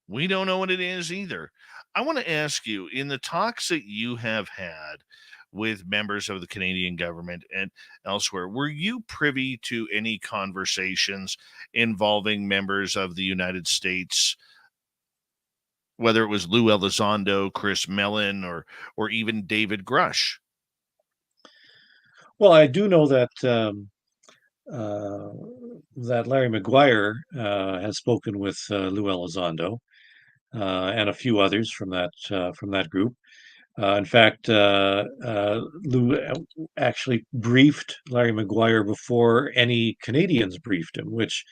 We don't know what it is either. I want to ask you, in the talks that you have had with members of the Canadian government and elsewhere, were you privy to any conversations involving members of the United States, whether it was Lou Elizondo, Chris Mellon, or even David Grush? Well, I do know that that Larry Maguire has spoken with Lou Elizondo and a few others from that group. In fact, Lou actually briefed Larry Maguire before any Canadians briefed him, which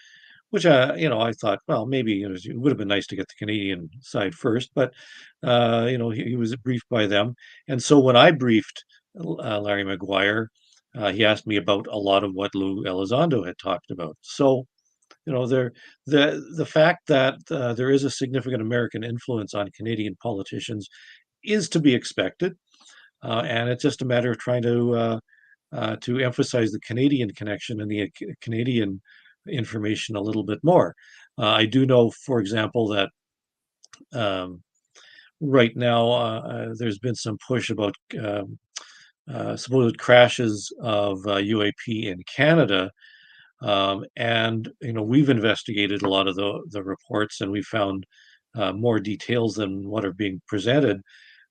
I thought, well, maybe it would have been nice to get the Canadian side first, but he was briefed by them, and so when I briefed Larry Maguire, he asked me about a lot of what Lou Elizondo had talked about. So the fact that there is a significant American influence on Canadian politicians is to be expected, and it's just a matter of trying to emphasize the Canadian connection and the Canadian information a little bit more. I do know, for example, that um, right now there's been some push about supposed crashes of UAP in Canada. And we've investigated a lot of the reports, and we found more details than what are being presented.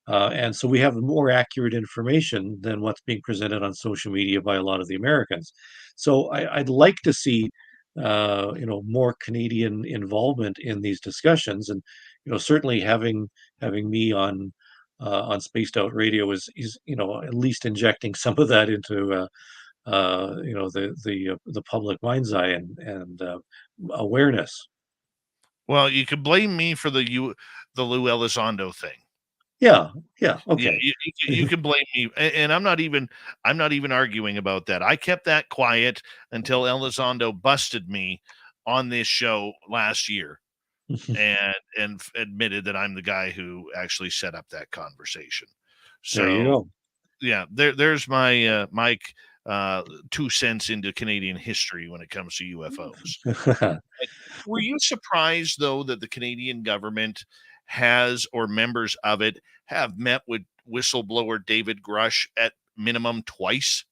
And so we have more accurate information than what's being presented on social media by a lot of the Americans. So I'd like to see, more Canadian involvement in these discussions, and certainly having me on Spaced Out Radio is at least injecting some of that into the public mind's eye and awareness. Well, you could blame me for the Lou Elizondo thing. Yeah, yeah, Yeah, okay. you can blame me, and I'm not even arguing about that. I kept that quiet until Elizondo busted me on this show last year, and admitted that I'm the guy who actually set up that conversation. There you So yeah, there's my 2 cents into Canadian history when it comes to UFOs. go. Were you surprised, though, that the Canadian government has, or members of it, have met with whistleblower David Grush at minimum twice?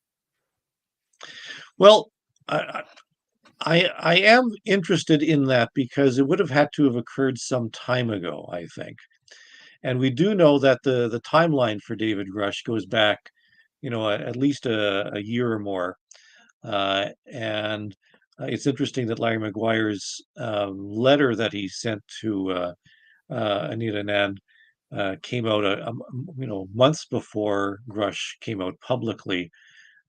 Well, I, I am interested in that because it would have had to have occurred some time ago, I think. And we do know that the timeline for David Grush goes back, at least a year or more. And it's interesting that Larry Maguire's letter that he sent to Anita Anand came out, months before Grush came out publicly,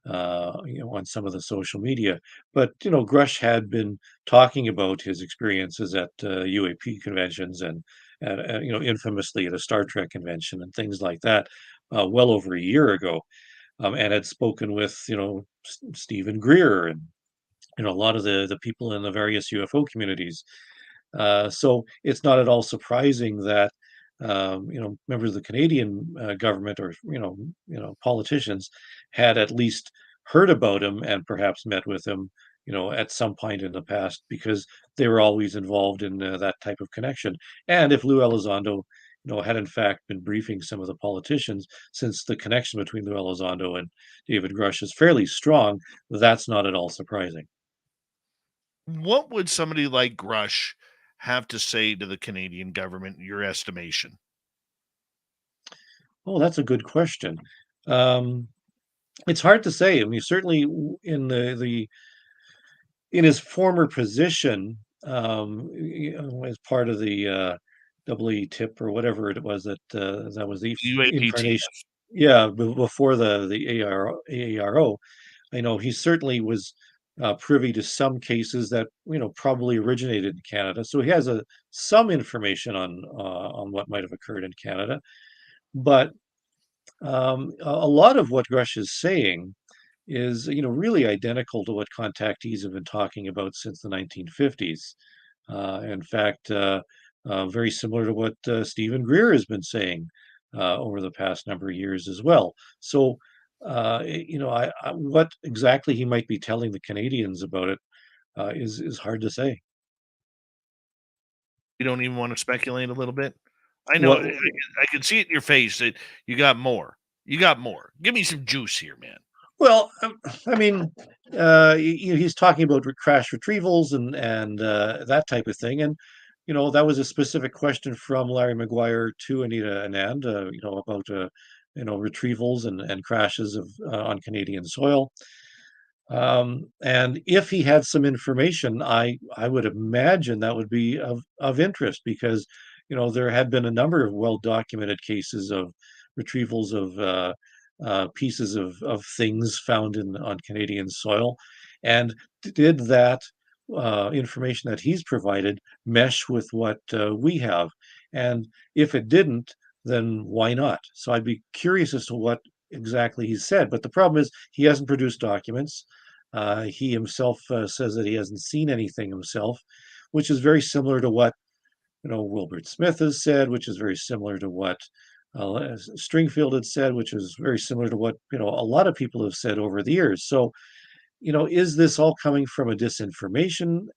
on some of the social media. But Grush had been talking about his experiences at UAP conventions and infamously at a Star Trek convention and things like that, well over a year ago, and had spoken with Stephen Greer and a lot of the people in the various UFO communities. So it's not at all surprising that members of the Canadian government or politicians had at least heard about him and perhaps met with him, at some point in the past because they were always involved in that type of connection. And if Lou Elizondo, had in fact been briefing some of the politicians, since the connection between Lou Elizondo and David Grush is fairly strong, that's not at all surprising. What would somebody like Grush have to say to the Canadian government, in your estimation? Oh, that's a good question. Um, it's hard to say. I mean, certainly in the in his former position, as part of the double E tip or whatever it was that was the incarnation. UAPTF. Yeah, before the AARO, I know he certainly was privy to some cases that probably originated in Canada, so he has some information on what might have occurred in Canada. But a lot of what Grush is saying is, really identical to what contactees have been talking about since the 1950s. In fact, very similar to what Stephen Greer has been saying over the past number of years as well. So, what exactly he might be telling the Canadians about it is hard to say. You don't even want to speculate a little bit? I know What I can see it in your face that you got more. You got more. Give me some juice here, man. Well, I mean, he's talking about crash retrievals and that type of thing, and that was a specific question from Larry Maguire to Anita Anand, about retrievals and crashes on Canadian soil. And if he had some information, I would imagine that would be of interest because there had been a number of well documented cases of retrievals of pieces of things found on Canadian soil, and did that information that he's provided mesh with what we have? And if it didn't, then why not? So I'd be curious as to what exactly he said. But the problem is he hasn't produced documents. He himself says that he hasn't seen anything himself, which is very similar to what Wilbert Smith has said, which is very similar to what Stringfield had said, which is very similar to what a lot of people have said over the years. So, is this all coming from a disinformation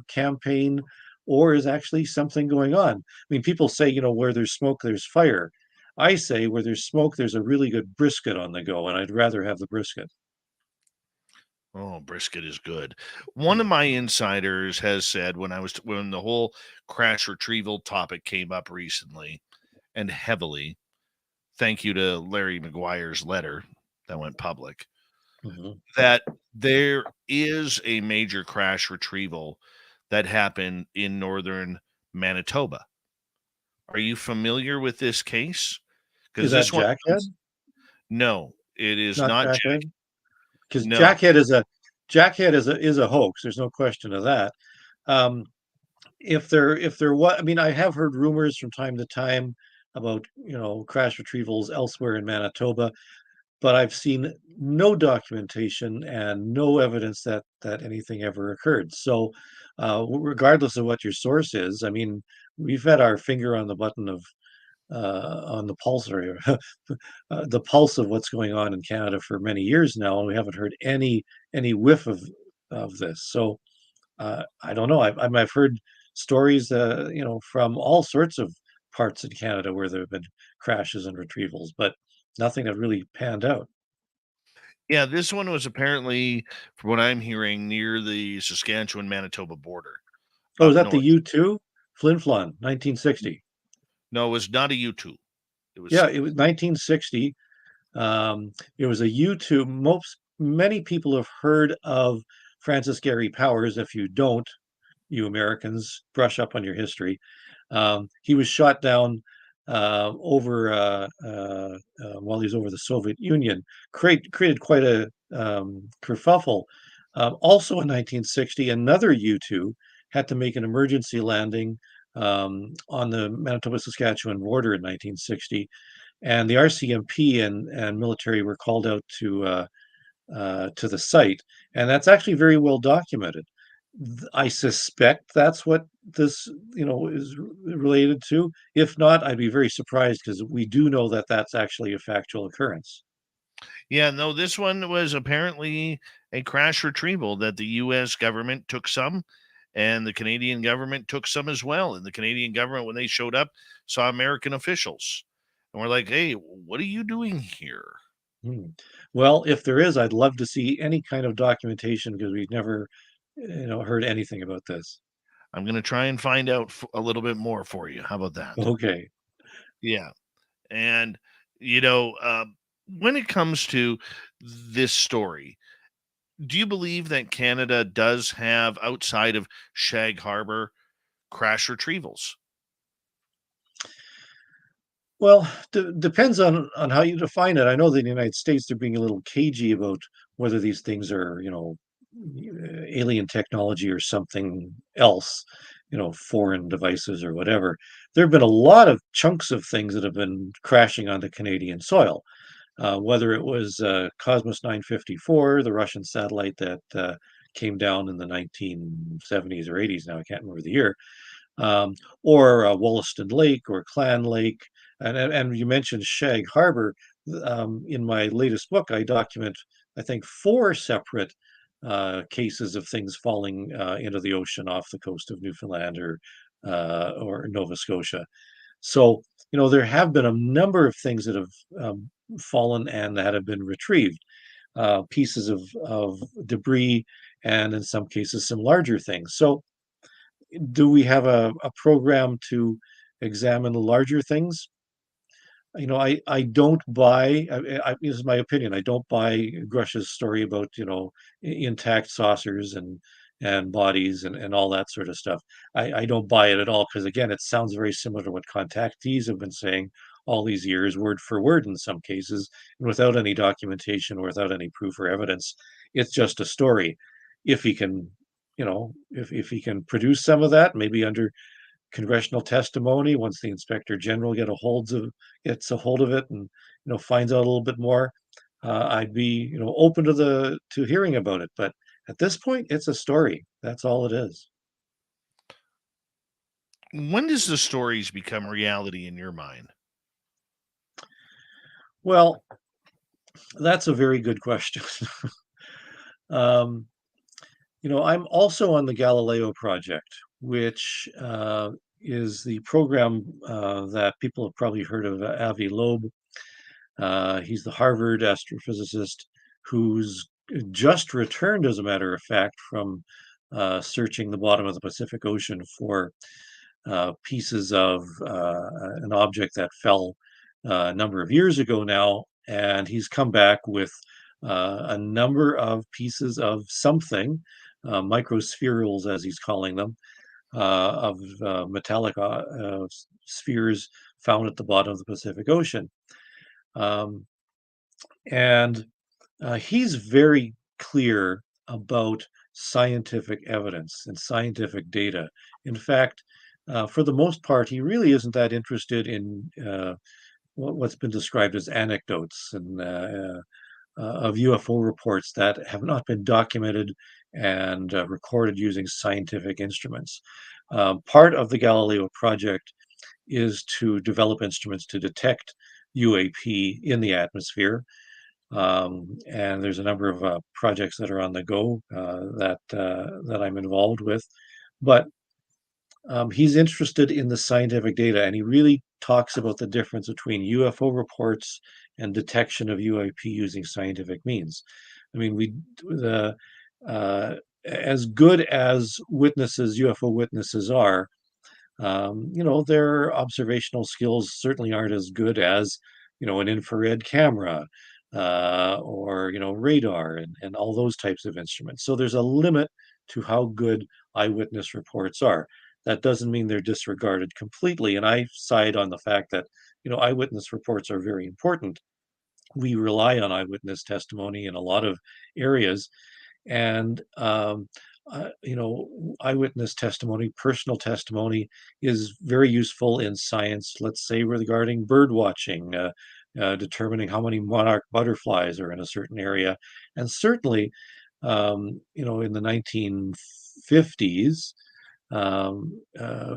campaign, or is actually something going on? I mean, people say, where there's smoke, there's fire. I say where there's smoke, there's a really good brisket on the go, and I'd rather have the brisket. Oh, brisket is good. One of my insiders has said when the whole crash retrieval topic came up recently and heavily, thank you to Larry McGuire's letter that went public, that there is a major crash retrieval that happened in northern Manitoba. Are you familiar with this case? Is that Jackhead? No, it is Not not Jackhead. Because No. Jackhead is a hoax. There's no question of that. If there was, I mean, I have heard rumors from time to time about crash retrievals elsewhere in Manitoba, but I've seen no documentation and no evidence that anything ever occurred. So, regardless of what your source is, I mean, we've had our finger on the button of on the pulse, or the pulse of what's going on in Canada for many years now, and we haven't heard any whiff of this. So I don't know. I've heard stories, from all sorts of parts in Canada where there have been crashes and retrievals, but nothing that really panned out. Yeah, this one was apparently, from what I'm hearing, near the Saskatchewan-Manitoba border, Oh, is up that the north. U2? Flin Flon, 1960. No, it was not a U2. Yeah, it was 1960. It was a U2. Many people have heard of Francis Gary Powers. If you don't, you Americans, brush up on your history. He was shot down while he was over the Soviet Union. Created quite a kerfuffle. Also in 1960, another U2 had to make an emergency landing on the Manitoba-Saskatchewan border in 1960, and the RCMP and military were called out to the site, and that's actually very well documented. I suspect that's what this, is related to. If not, I'd be very surprised, because we do know that that's actually a factual occurrence. Yeah, no, this one was apparently a crash retrieval that the U.S. government took some, and the Canadian government took some as well. And the Canadian government, when they showed up, saw American officials and were like, "Hey, what are you doing here?" Well, if there is, I'd love to see any kind of documentation, because we've never, heard anything about this. I'm going to try and find out a little bit more for you. How about that? Okay. Yeah. And, you know, when it comes to this story, do you believe that Canada does have, outside of Shag Harbor, crash retrievals? Well, depends on how you define it. I know that in the United States they're being a little cagey about whether these things are, alien technology or something else, foreign devices or whatever. There have been a lot of chunks of things that have been crashing onto Canadian soil, whether it was Cosmos 954, the Russian satellite that came down in the 1970s or 80s. Now I can't remember the year. Or Wollaston Lake or Clan Lake. And you mentioned Shag Harbor. In my latest book, I document, I think, 4 separate cases of things falling into the ocean off the coast of Newfoundland or Nova Scotia. So, there have been a number of things that have fallen and that have been retrieved, pieces of debris, and in some cases, some larger things. So, do we have a program to examine the larger things? I don't buy, this is my opinion, I don't buy Grush's story about, intact saucers and bodies and all that sort of stuff. I don't buy it at all, because again, it sounds very similar to what contactees have been saying all these years, word for word in some cases, and without any documentation or without any proof or evidence. It's just a story. If he can, if he can produce some of that, maybe under congressional testimony, once the inspector general gets a hold of it and finds out a little bit more, I'd be open to hearing about it. But at this point, it's a story. That's all it is. When does the stories become reality in your mind? Well, that's a very good question. um, I'm also on the Galileo project, which is the program that people have probably heard of, Avi Loeb. He's the Harvard astrophysicist who's just returned, as a matter of fact, from searching the bottom of the Pacific Ocean for pieces of an object that fell a number of years ago now. And he's come back with a number of pieces of something, microspherals, as he's calling them, of metallic spheres found at the bottom of the Pacific Ocean. And he's very clear about scientific evidence and scientific data. In fact, for the most part, he really isn't that interested in what's been described as anecdotes and of UFO reports that have not been documented and recorded using scientific instruments. Part of the Galileo project is to develop instruments to detect UAP in the atmosphere. And there's a number of projects that are on the go that I'm involved with. But he's interested in the scientific data, and he really talks about the difference between UFO reports and detection of UAP using scientific means. I mean, as good as UFO witnesses are, their observational skills certainly aren't as good as, an infrared camera or, radar and all those types of instruments. So there's a limit to how good eyewitness reports are. That doesn't mean they're disregarded completely. And I side on the fact that, eyewitness reports are very important. We rely on eyewitness testimony in a lot of areas. And, eyewitness testimony, personal testimony is very useful in science, let's say regarding bird watching, determining how many monarch butterflies are in a certain area. And certainly, in the 1950s,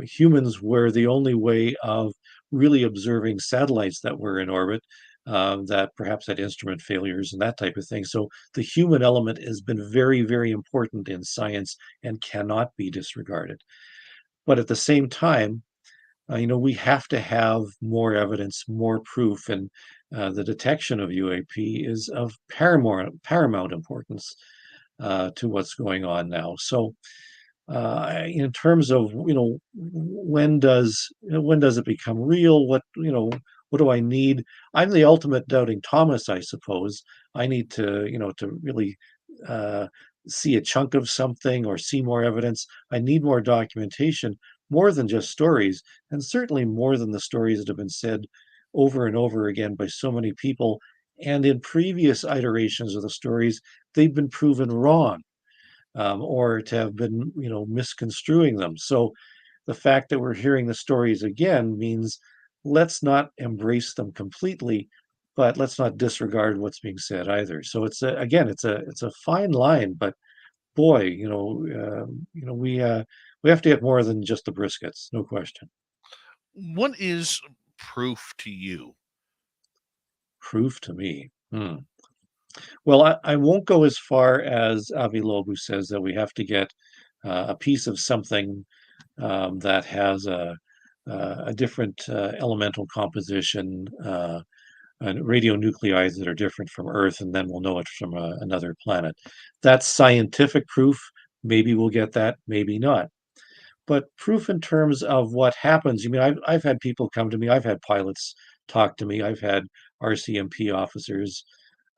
humans were the only way of really observing satellites that were in orbit, that perhaps had instrument failures and that type of thing. So the human element has been very, very important in science and cannot be disregarded. But at the same time, we have to have more evidence, more proof, and the detection of UAP is of paramount importance to what's going on now. So, in terms of when does it become real? What do I need? I'm the ultimate doubting Thomas, I suppose. I need to to really see a chunk of something or see more evidence. I need more documentation, more than just stories, and certainly more than the stories that have been said over and over again by so many people. And in previous iterations of the stories, they've been proven wrong, or to have been, misconstruing them. So the fact that we're hearing the stories again means let's not embrace them completely, but let's not disregard what's being said either. So it's a fine line, but boy, we have to get more than just the briskets, no question. What is proof to you? Proof to me. Well, I won't go as far as Avi Loeb, who says that we have to get a piece of something that has a different elemental composition and radionuclides that are different from Earth, and then we'll know it from another planet. That's scientific proof. Maybe we'll get that, maybe not. But proof in terms of what happens. I mean, I've had people come to me. I've had pilots talk to me. I've had RCMP officers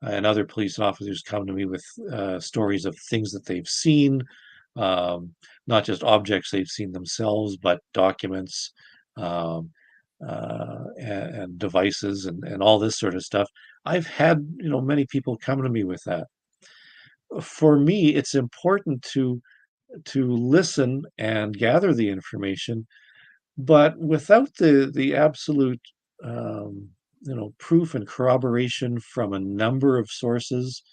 and other police officers come to me with stories of things that they've seen, not just objects they've seen themselves, but documents, and devices and all this sort of stuff. I've had, many people come to me with that. For me, it's important to listen and gather the information, but without the absolute proof and corroboration from a number of sources,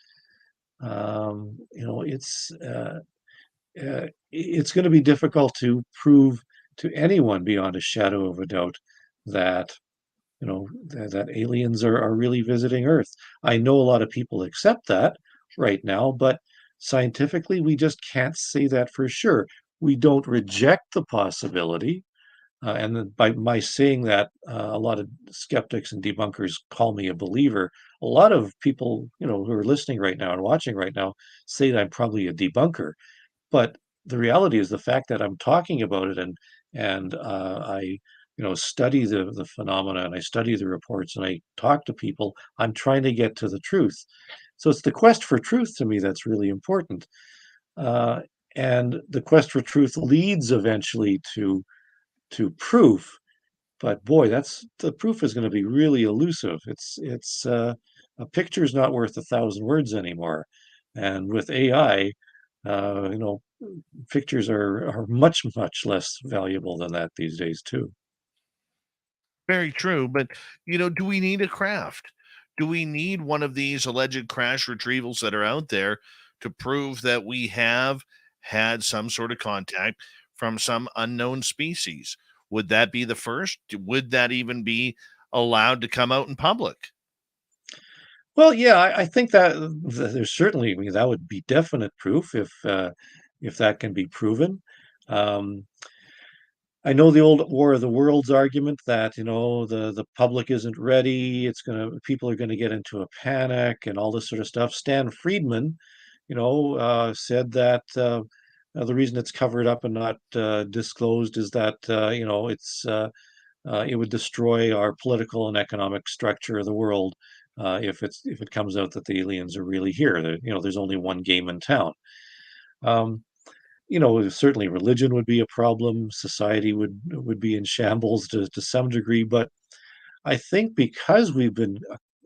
it's going to be difficult to prove to anyone beyond a shadow of a doubt that that aliens are really visiting Earth. I know a lot of people accept that right now, but scientifically, we just can't say that for sure. We don't reject the possibility. And then by my saying that, a lot of skeptics and debunkers call me a believer. A lot of people, who are listening right now and watching right now say that I'm probably a debunker. But the reality is the fact that I'm talking about it and I study the phenomena and I study the reports and I talk to people. I'm trying to get to the truth. So it's the quest for truth to me that's really important. Uh, and the quest for truth leads eventually to proof. But boy, that's the proof is going to be really elusive. It's a picture's not worth 1,000 words anymore, and with AI, uh, you know, pictures are much less valuable than that these days too. Very true. But, do we need a craft? Do we need one of these alleged crash retrievals that are out there to prove that we have had some sort of contact from some unknown species? Would that be the first? Would that even be allowed to come out in public? Well, yeah, I think that there's certainly, I mean, that would be definite proof if that can be proven. Um, I know the old War of the Worlds argument that, the public isn't ready, people are gonna get into a panic and all this sort of stuff. Stan Friedman, said that the reason it's covered up and not disclosed is that it would destroy our political and economic structure of the world if it comes out that the aliens are really here. There's only one game in town. Um, certainly religion would be a problem. Society would be in shambles to some degree. But I think because we've been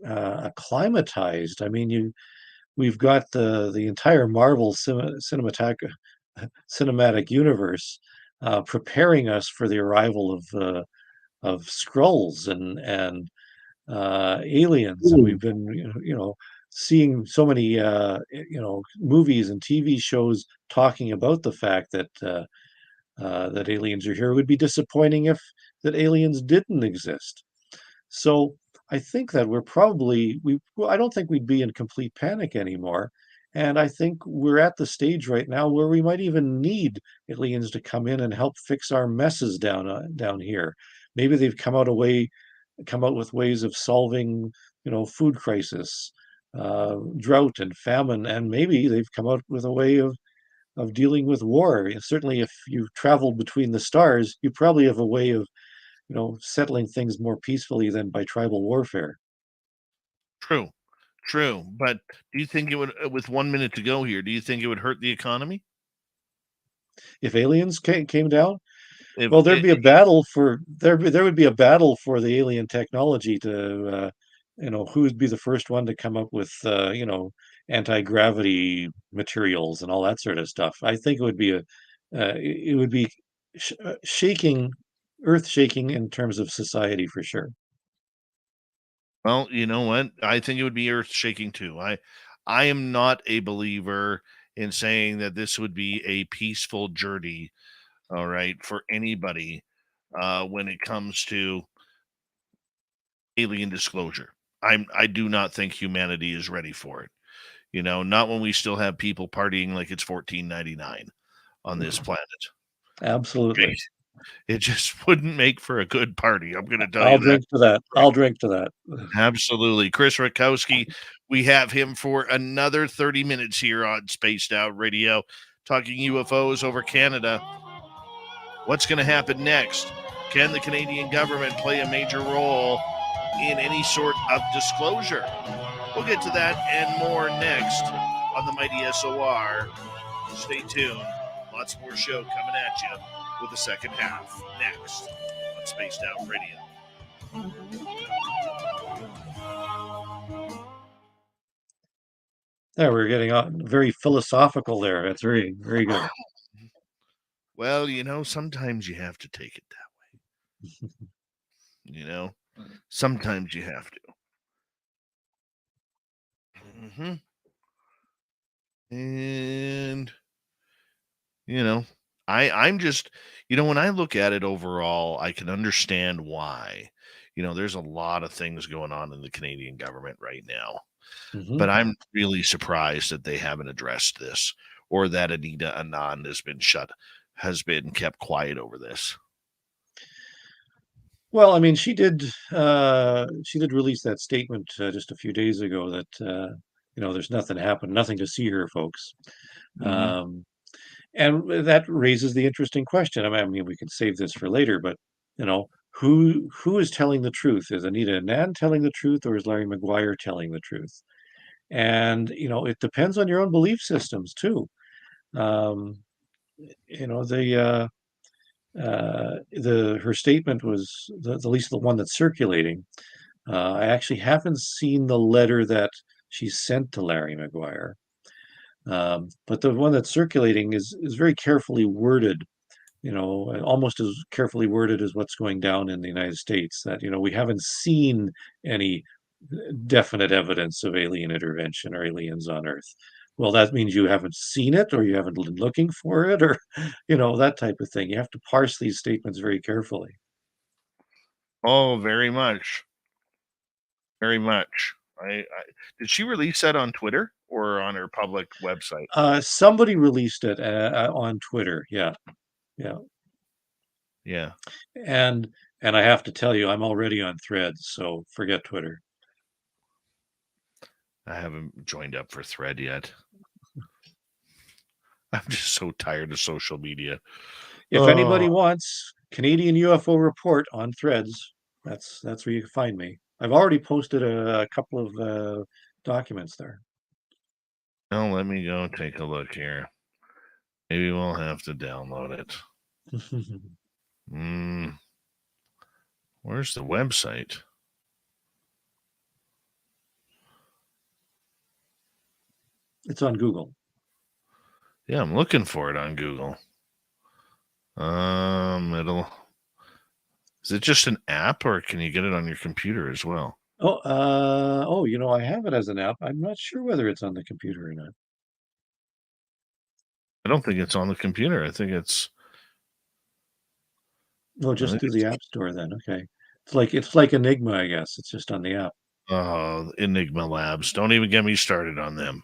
acclimatized, I mean, we've got the entire Marvel cinematic universe preparing us for the arrival of Skrulls and aliens, and we've been seeing so many movies and TV shows talking about the fact that aliens are here. It would be disappointing if that aliens didn't exist. So I think that I don't think we'd be in complete panic anymore. And I think we're at the stage right now where we might even need aliens to come in and help fix our messes down here. Maybe they've come out with ways of solving, food crisis, drought and famine, and maybe they've come out with a way of dealing with war. And certainly, if you've traveled between the stars, you probably have a way of, settling things more peacefully than by tribal warfare. True, true. But do you think it would, with 1 minute to go here, do you think it would hurt the economy? If aliens came down, If well, there'd it, be a battle for there would be a battle for the alien technology to, who would be the first one to come up with, anti-gravity materials and all that sort of stuff. I think it would be shaking, earth shaking in terms of society for sure. well, you know what? I think it would be earth shaking too. I am not a believer in saying that this would be a peaceful journey, all right, for anybody when it comes to alien disclosure. I do not think humanity is ready for it. Not when we still have people partying like it's 14.99 on this planet. Absolutely. It just wouldn't make for a good party. I'm going to tell I'll you that. drink to that. I'll drink to that. Absolutely. Chris Rutkowski, we have him for another 30 minutes here on Spaced Out Radio, talking UFOs over Canada. What's going to happen next? Can the Canadian government play a major role in any sort of disclosure? We'll get to that and more next on the Mighty SOR. Stay tuned. Lots more show coming at you with the second half next on Spaced Out Radio. Yeah, we're getting very philosophical there. That's very, very good. Well, sometimes you have to take it that way. Sometimes you have to. And I'm just, when I look at it overall, I can understand why. There's a lot of things going on in the Canadian government right now. But I'm really surprised that they haven't addressed this, or that Anita Anand has been kept quiet over this. Well, I mean, she did release that statement just a few days ago that there's nothing happened, nothing to see here, folks. Mhm. And that raises the interesting question. I mean, we can save this for later, but who is telling the truth? Is Anita Anand telling the truth, or is Larry Maguire telling the truth? And it depends on your own belief systems too. Um, her statement was at least the one that's circulating. I actually haven't seen the letter that she sent to Larry Maguire, but the one that's circulating is very carefully worded. Almost as carefully worded as what's going down in the United States. That we haven't seen any definite evidence of alien intervention or aliens on Earth. Well, that means you haven't seen it, or you haven't been looking for it, or that type of thing. You have to parse these statements very carefully. Oh, very much. Very much. Did she release that on Twitter or on her public website? Somebody released it on Twitter. Yeah. Yeah. And I have to tell you, I'm already on Threads, so forget Twitter. I haven't joined up for Thread yet. I'm just so tired of social media. If anybody wants Canadian UFO report on Threads, that's where you can find me. I've already posted a couple of documents there. Oh, let me go take a look here. Maybe we'll have to download it. Where's the website? It's on Google. Yeah, I'm looking for it on Google. Is it just an app, or can you get it on your computer as well? I have it as an app. I'm not sure whether it's on the computer or not. I don't think it's on the computer. I think it's. Oh, just through the App Store then. Okay. It's like Enigma, I guess. It's just on the app. Oh, Enigma Labs. Don't even get me started on them.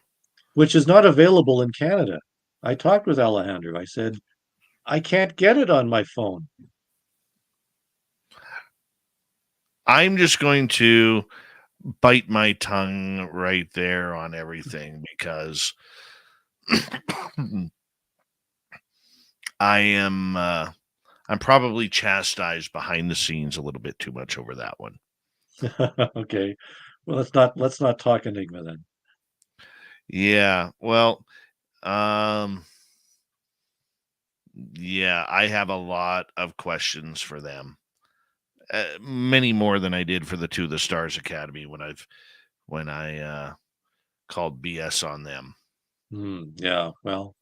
Which is not available in Canada. I talked with Alejandro. I said, I can't get it on my phone. I'm just going to bite my tongue right there on everything because I'm probably chastised behind the scenes a little bit too much over that one. Okay. Well, let's not talk Enigma then. Yeah. Well, yeah, I have a lot of questions for them. Many more than I did for the Stars Academy when I called BS on them. Yeah, well,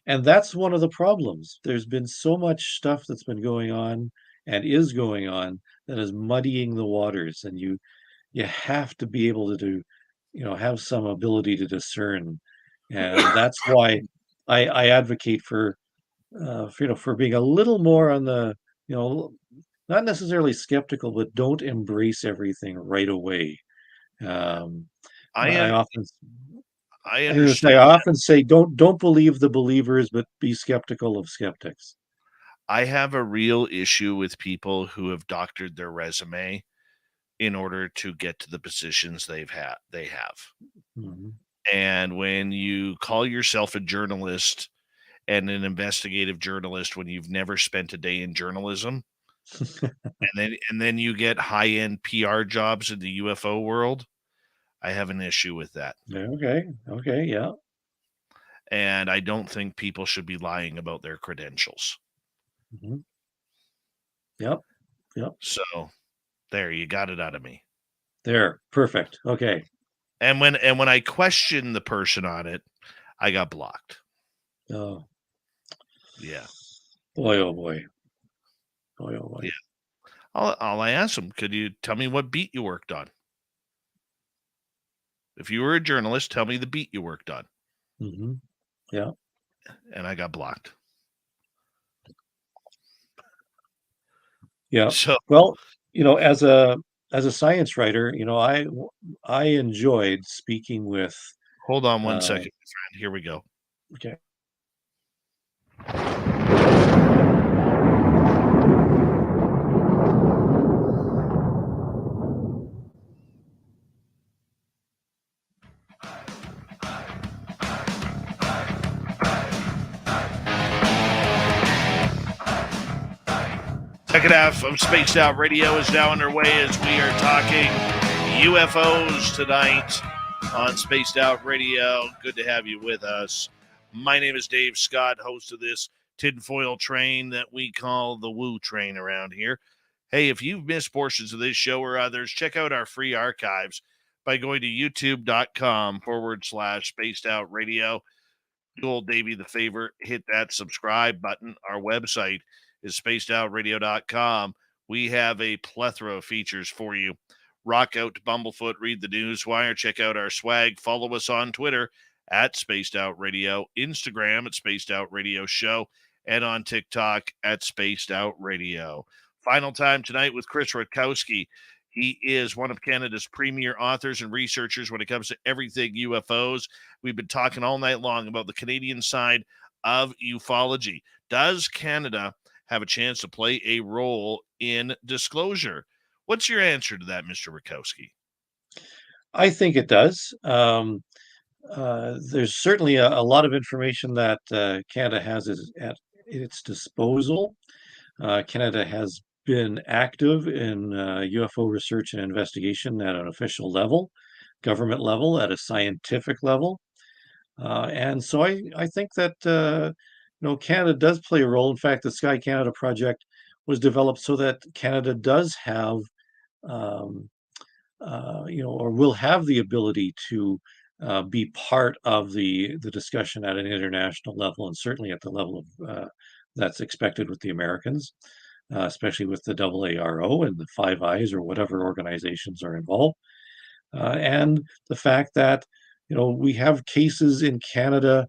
and that's one of the problems. There's been so much stuff that's been going on and is going on that is muddying the waters, and you have to be able to have some ability to discern, and that's why I advocate for being a little more on the not necessarily skeptical, but don't embrace everything right away. Um, I often I I was gonna say, understand. I often say, don't believe the believers, but be skeptical of skeptics. I have a real issue with people who have doctored their resume in order to get to the positions they have. Mhm. And when you call yourself a journalist and an investigative journalist when you've never spent a day in journalism, and then you get high-end PR jobs in the UFO world, I have an issue with that. Okay, yeah. And I don't think people should be lying about their credentials. Mhm. Yep. So There, you got it out of me. There, perfect. Okay. And when I questioned the person on it, I got blocked. Oh, Yeah. boy, oh boy. Boy, oh boy. Yeah. All I asked him, could you tell me what beat you worked on? If you were a journalist, tell me the beat you worked on. Mm-hmm. Yeah. And I got blocked. Yeah. So Well, as a science writer, I enjoyed speaking with. hold on one Uh, second, friend. Here we go. Okay. Second half of Spaced Out Radio is now underway as we are talking UFOs tonight on Spaced Out Radio. Good to have you with us. My name is Dave Scott, host of this tinfoil train that we call the Woo Train around here. Hey, if you've missed portions of this show or others, check out our free archives by going to youtube.com/Spaced Out Radio. Do old Davey the favor, hit that subscribe button. Our website is spacedoutradio.com. We have a plethora of features for you. Rock out to Bumblefoot, read the Newswire, check out our swag, follow us on Twitter at Spaced Out Radio, Instagram at Spaced Out Radio Show, and on TikTok at Spaced Out Radio. Final time tonight with Chris Rutkowski. He is one of Canada's premier authors and researchers when it comes to everything UFOs. We've been talking all night long about the Canadian side of ufology. Does Canada have a chance to play a role in disclosure? What's your answer to that, Mr. Rutkowski? I think it does. There's certainly a lot of information that Canada has at its disposal. Canada has been active in UFO research and investigation at an official level, government level, at a scientific level. And so I think that Canada does play a role. In fact, the Sky Canada project was developed so that Canada does have, um, or will have the ability to be part of the discussion at an international level, and certainly at the level of that's expected with the Americans, especially with the AARO and the Five Eyes or whatever organizations are involved, and the fact that we have cases in Canada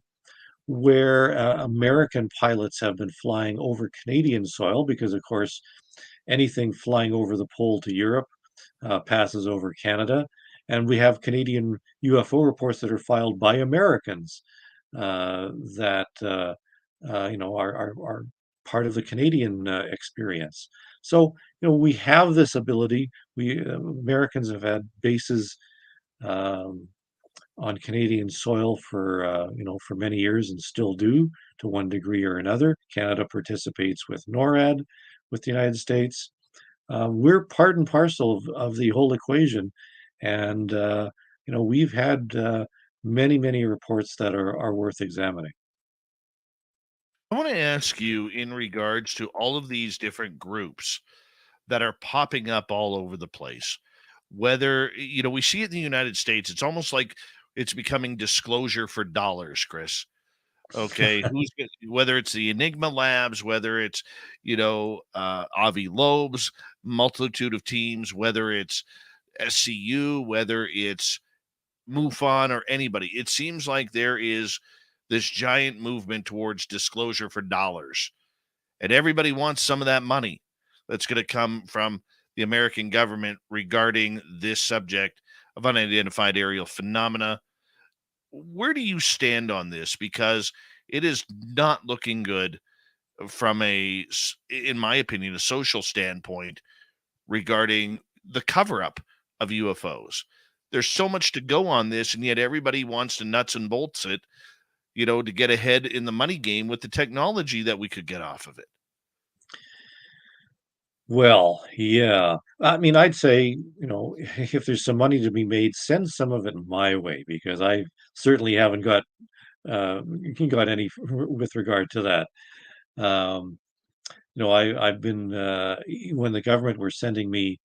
where American pilots have been flying over Canadian soil because, of course, anything flying over the pole to Europe passes over Canada. And we have Canadian UFO reports that are filed by Americans that are part of the Canadian experience. So we have this ability. We Americans have had bases um, on Canadian soil for many years and still do to one degree or another. Canada participates with NORAD, with the United States. We're part and parcel of the whole equation, and we've had many reports that are worth examining. I want to ask you in regards to all of these different groups that are popping up all over the place. Whether, we see it in the United States, it's almost like it's becoming disclosure for dollars, Chris. Okay, whether it's the Enigma Labs, whether it's Avi Loeb's multitude of teams, whether it's SCU, whether it's MUFON or anybody, it seems like there is this giant movement towards disclosure for dollars, and everybody wants some of that money that's going to come from the American government regarding this subject of unidentified aerial phenomena. Where do you stand on this? Because it is not looking good from in my opinion, a social standpoint regarding the cover up of UFOs. There's so much to go on this, and yet everybody wants to nuts and bolts it, to get ahead in the money game with the technology that we could get off of it. Well, yeah. I mean, I'd say, if there's some money to be made, send some of it my way because I certainly haven't got any with regard to that. I've been when the government were sending me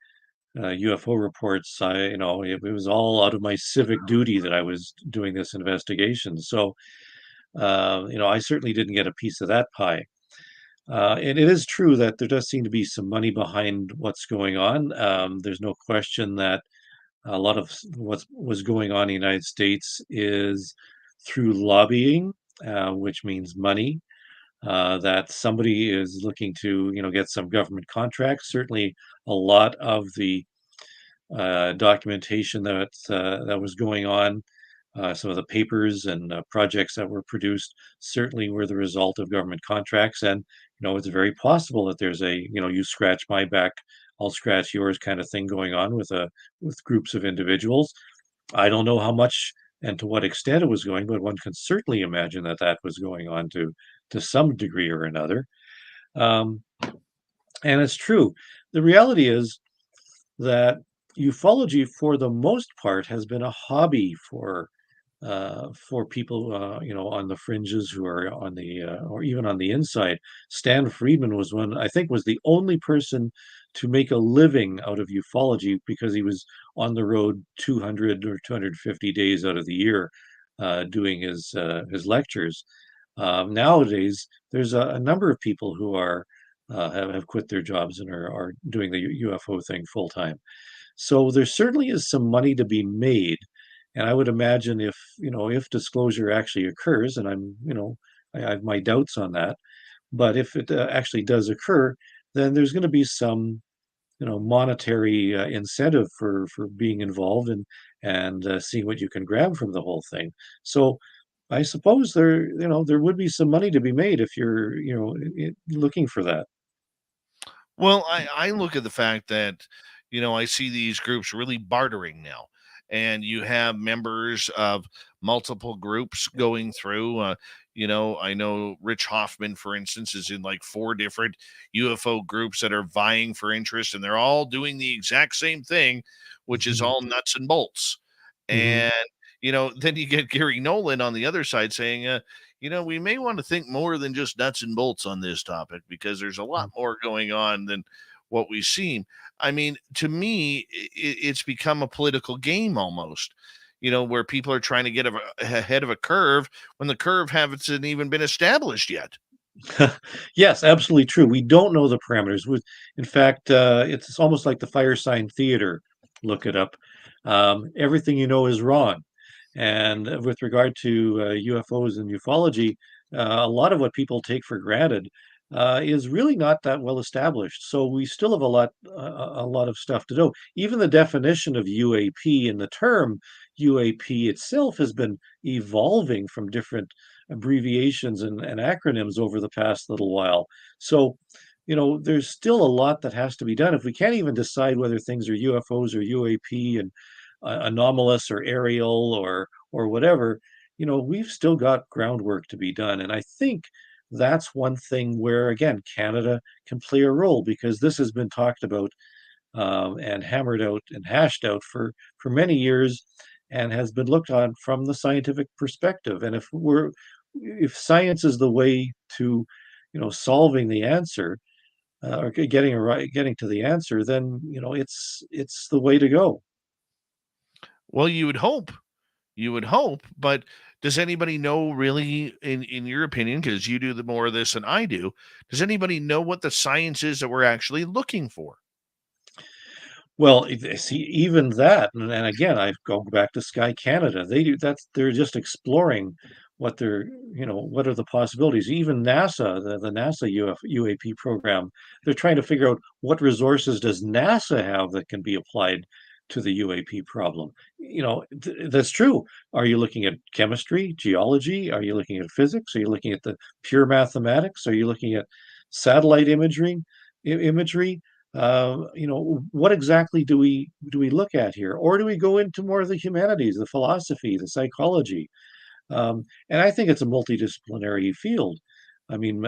UFO reports, it was all out of my civic duty that I was doing this investigation. So, I certainly didn't get a piece of that pie. And it is true that there does seem to be some money behind what's going on. There's no question that a lot of what was going on in the United States is through lobbying, which means money. That somebody is looking to, get some government contracts. Certainly, a lot of the documentation that was going on, some of the papers and projects that were produced certainly were the result of government contracts. And it's very possible that there's a you scratch my back, I'll scratch yours kind of thing going on with groups of individuals. I don't know how much and to what extent it was going, but one can certainly imagine that that was going on to some degree or another. Um, and it's true. The reality is that ufology, for the most part, has been a hobby for people, on the fringes who are on the or even on the inside. Stan Friedman was one, I think, was the only person to make a living out of ufology because he was on the road 200 or 250 days out of the year doing his lectures. Nowadays, there's a number of people who have quit their jobs and are doing the UFO thing full time. So there certainly is some money to be made. And I would imagine if disclosure actually occurs, and I have my doubts on that, but if it actually does occur, then there's going to be some, monetary incentive for being involved and seeing what you can grab from the whole thing. So I suppose there would be some money to be made if you're, looking for that. Well, I look at the fact that, I see these groups really bartering now. And you have members of multiple groups going through. I know Rich Hoffman, for instance, is in like 4 different UFO groups that are vying for interest, and they're all doing the exact same thing, which is Mhm. all nuts and bolts. Mhm. And, then you get Gary Nolan on the other side saying, we may want to think more than just nuts and bolts on this topic because there's a lot more going on than what we seem. I mean, to me, it's become a political game almost, where people are trying to get ahead of a curve when the curve hasn't even been established yet. Yes, absolutely true. We don't know the parameters. In fact, it's almost like the fire sign theater. Look it up. Everything you know is wrong. And with regard to UFOs and ufology, a lot of what people take for granted is really not that well established. So we still have a lot of stuff to do. Even the definition of UAP and the term UAP itself has been evolving from different abbreviations and acronyms over the past little while. So, there's still a lot that has to be done. If we can't even decide whether things are UFOs or UAP and anomalous or aerial or whatever, we've still got groundwork to be done. And I think that's one thing where, again, Canada can play a role because this has been talked about and hammered out and hashed out for many years and has been looked on from the scientific perspective. And if science is the way to, solving the answer or getting to the answer, then it's the way to go. Well, you would hope, but does anybody know really, in your opinion, because you do the more of this than I do, does anybody know what the science is that we're actually looking for? Well, see, even that, and again, I go back to Sky Canada. They're just exploring what are the possibilities. Even NASA, the NASA UAP program, they're trying to figure out what resources does NASA have that can be applied to the UAP problem. That's true. Are you looking at chemistry, geology? Are you looking at physics? Are you looking at the pure mathematics? Are you looking at satellite imagery? What exactly do we look at here, or do we go into more of the humanities, the philosophy, the psychology? And I think it's a multidisciplinary field. I mean,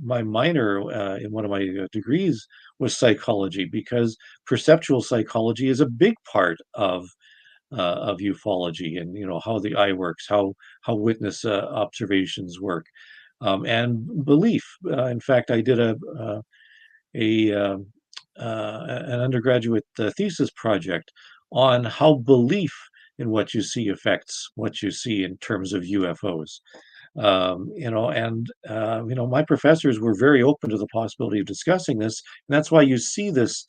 my minor in one of my degrees was psychology because perceptual psychology is a big part of ufology, and how the eye works, how witness observations work, and belief. In fact, I did a an undergraduate thesis project on how belief in what you see affects what you see in terms of UFOs. My professors were very open to the possibility of discussing this, and that's why you see this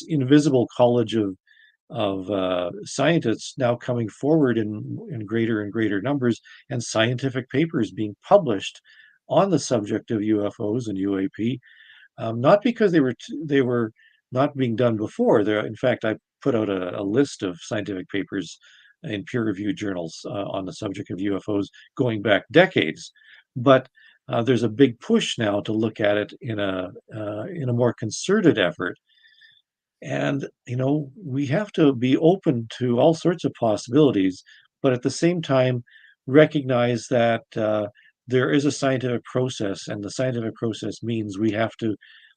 invisible college of scientists now coming forward in greater and greater numbers, and scientific papers being published on the subject of UFOs and UAP, not because they were not being done before. There, in fact, I put out a list of scientific papers in peer-reviewed journals on the subject of UFOs going back decades, but there's a big push now to look at it in a more concerted effort. And we have to be open to all sorts of possibilities, but at the same time recognize that there is a scientific process, and the scientific process means we have to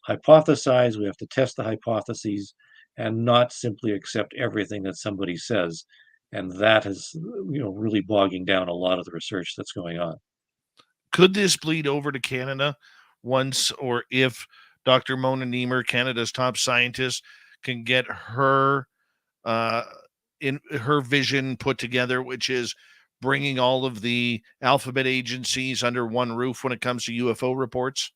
hypothesize, we have to test the hypotheses, and not simply accept everything that somebody says. And that is, really bogging down a lot of the research that's going on. Could this bleed over to Canada once or if Dr. Mona Nemer, Canada's top scientist, can get her in her vision put together, which is bringing all of the alphabet agencies under one roof when it comes to UFO reports?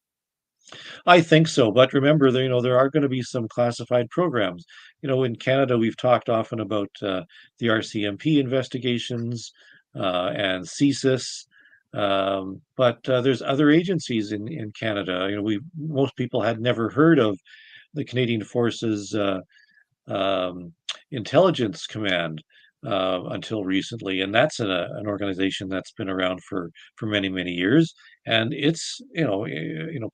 I think so, but remember, there are going to be some classified programs. In Canada, we've talked often about the RCMP investigations and CSIS, but there's other agencies in Canada. Most people had never heard of the Canadian Forces um, Intelligence Command until recently, and that's an organization that's been around for many many years, and it's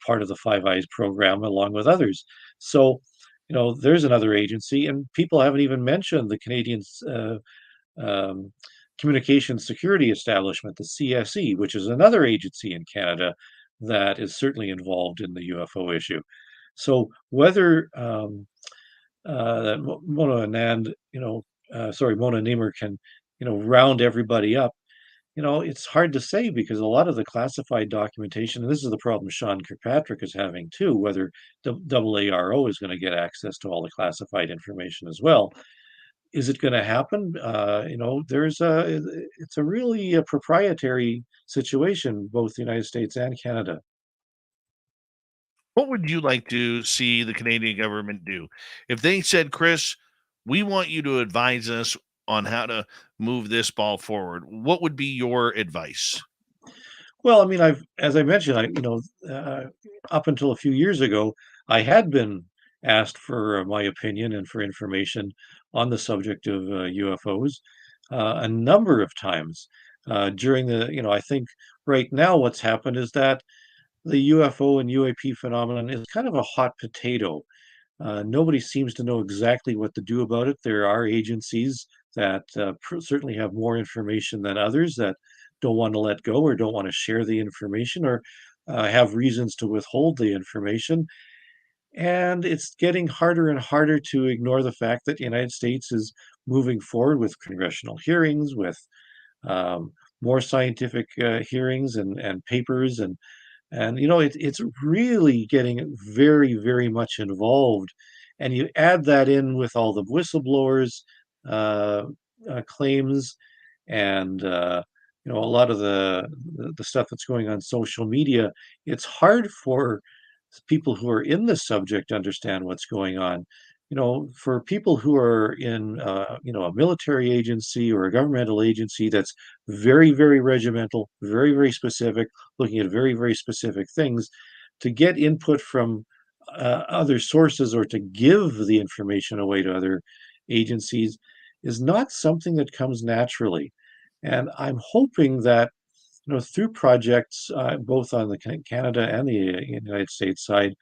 part of the Five Eyes program along with others. So there's another agency, and people haven't even mentioned the Canadian um, Communications Security Establishment, the CSE, which is another agency in Canada that is certainly involved in the UFO issue. So whether that Mona Nemer can, round everybody up. It's hard to say because a lot of the classified documentation, and this is the problem Sean Kirkpatrick is having too, whether AARO is going to get access to all the classified information as well. Is it going to happen? It's a really proprietary situation, both the United States and Canada. What would you like to see the Canadian government do? If they said, Chris, we want you to advise us on how to move this ball forward, what would be your advice? Well, I mean, as I mentioned, up until a few years ago, I had been asked for my opinion and for information on the subject of UFOs a number of times during I think right now what's happened is that the UFO and UAP phenomenon is kind of a hot potato. Nobody seems to know exactly what to do about it. There are agencies that certainly have more information than others that don't want to let go or don't want to share the information or have reasons to withhold the information. And it's getting harder and harder to ignore the fact that the United States is moving forward with congressional hearings, with um, more scientific hearings and papers and it's really getting very, very much involved. And you add that in with all the whistleblowers uh, claims and a lot of the stuff that's going on social media. It's hard for people who are in the subject to understand what's going on. For people who are in a military agency or a governmental agency that's very, very regimental, very, very specific, looking at very, very specific things, to get input from other sources or to give the information away to other agencies is not something that comes naturally. And I'm hoping that through projects both on the Canada and the United States side,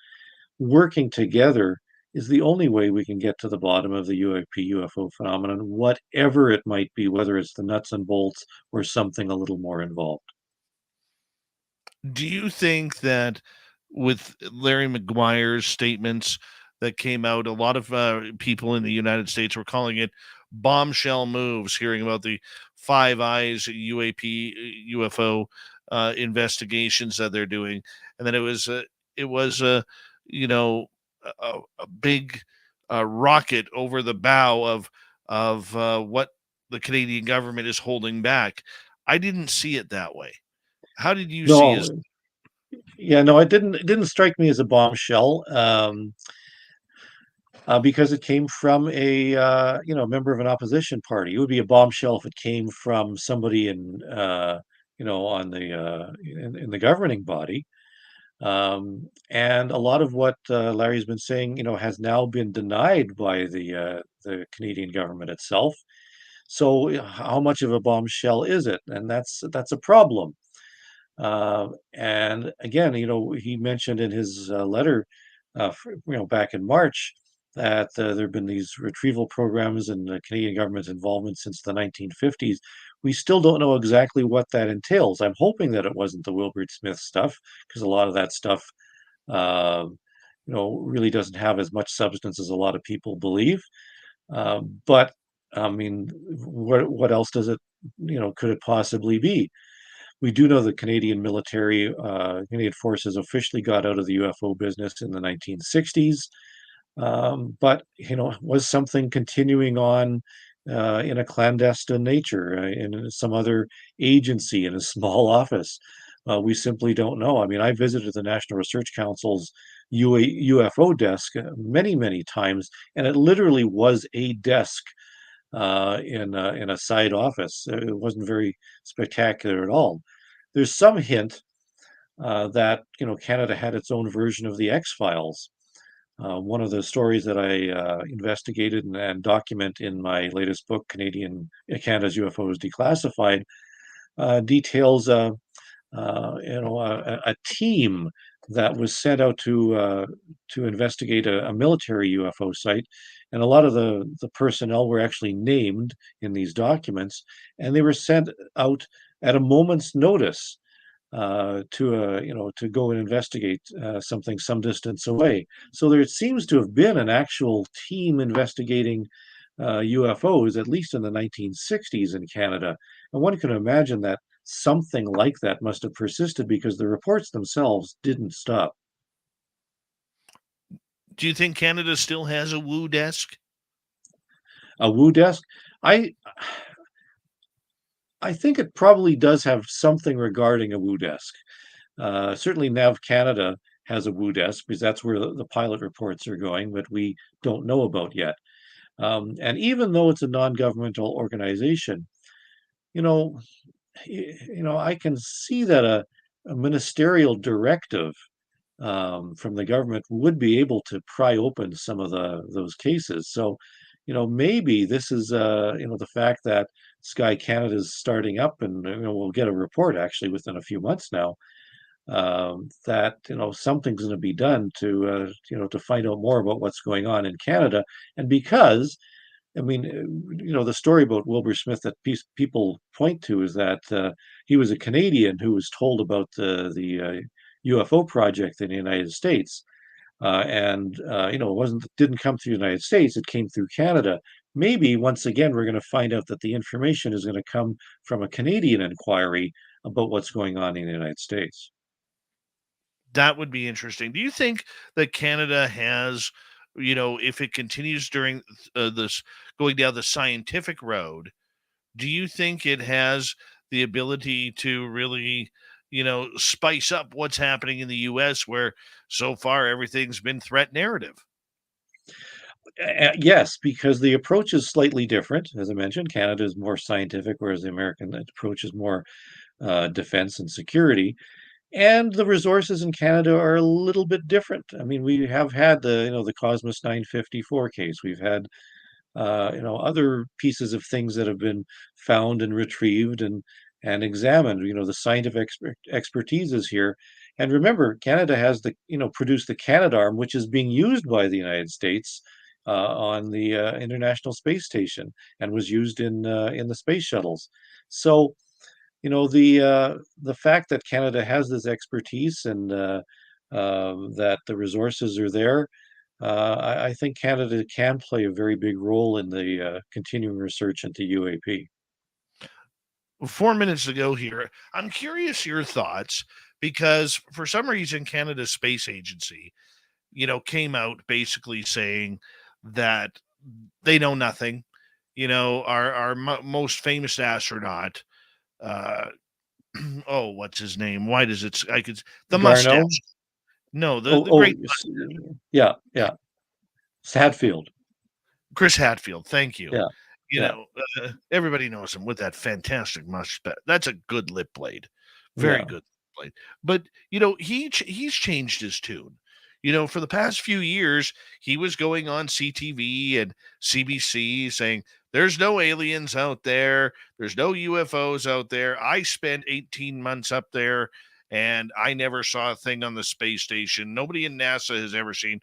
working together is the only way we can get to the bottom of the UAP UFO phenomenon, whatever it might be, whether it's the nuts and bolts or something a little more involved. Do you think that with Larry McGuire's statements that came out, a lot of people in the United States were calling it bombshell moves, hearing about the Five Eyes UAP UFO investigations that they're doing, and then it was you know a big rocket over the bow of what the Canadian government is holding back. I didn't see it that way. How did you see No, his? yeah, no, it didn't strike me as a bombshell. Because it came from a member of an opposition party. It would be a bombshell if it came from somebody on the in the governing body. And a lot of what Larry's been saying, has now been denied by the Canadian government itself. So how much of a bombshell is it? And that's a problem. And again, he mentioned in his letter, back in March, that there have been these retrieval programs and the Canadian government's involvement since the 1950s. We still don't know exactly what that entails. I'm hoping that it wasn't the Wilbur Smith stuff, because a lot of that stuff, uh, really doesn't have as much substance as a lot of people believe. But I mean, what else does it, could it possibly be? We do know the Canadian military, Canadian forces officially got out of the UFO business in the 1960s. But, was something continuing on in a clandestine nature, in some other agency, in a small office? We simply don't know. I mean, I visited the National Research Council's UFO desk many, many times, and it literally was a desk in a side office. It wasn't very spectacular at all. There's some hint that Canada had its own version of the X-Files. One of the stories that I investigated and document in my latest book, Canada's UFOs Declassified, details a team that was sent out to investigate a military UFO site, and a lot of the personnel were actually named in these documents, and they were sent out at a moment's notice to go and investigate something some distance away. So there seems to have been an actual team investigating UFOs, at least in the 1960s in Canada. And one can imagine that something like that must have persisted because the reports themselves didn't stop. Do you think Canada still has a Woo desk? A Woo desk? I I think it probably does have something regarding a Woo desk. Certainly Nav Canada has a Woo desk because that's where the pilot reports are going, but we don't know about yet. And even though it's a non-governmental organization, you know, I can see that a ministerial directive from the government would be able to pry open some of those cases. So, maybe this is the fact that Sky Canada is starting up, and we'll get a report actually within a few months now, that something's going to be done to find out more about what's going on in Canada, and because I mean, the story about Wilbur Smith that people point to is that he was a Canadian who was told about the UFO project in the United States, and it didn't come through the United States; it came through Canada. Maybe once again we're going to find out that the information is going to come from a Canadian inquiry about what's going on in the United States. That would be interesting. Do you think that Canada has, if it continues during this going down the scientific road, do you think it has the ability to really, spice up what's happening in the US where so far everything's been threat narrative? Yes, because the approach is slightly different. As I mentioned, Canada is more scientific, whereas the American approach is more defense and security. And the resources in Canada are a little bit different. I mean, we have had the Cosmos 954 case. We've had, other pieces of things that have been found and retrieved and examined. The scientific expertise is here. And remember, Canada has produced the Canadarm, which is being used by the United States on the International Space Station and was used in the space shuttles. So, the fact that Canada has this expertise and that the resources are there, I think Canada can play a very big role in the continuing research into UAP. 4 minutes ago here, I'm curious your thoughts because for some reason Canada's space agency came out basically saying that they know nothing. Our most famous astronaut, oh, what's his name? Why does it? The Garneau? mustache. No, the Oh, great yeah. Hadfield. Chris Hadfield. Thank you. Yeah. Everybody knows him with that fantastic mustache. That's a good lip blade. Very Yeah. good lip blade. But, he's changed his tune. For the past few years, he was going on CTV and CBC saying, there's no aliens out there. There's no UFOs out there. I spent 18 months up there, and I never saw a thing on the space station. Nobody in NASA has ever seen.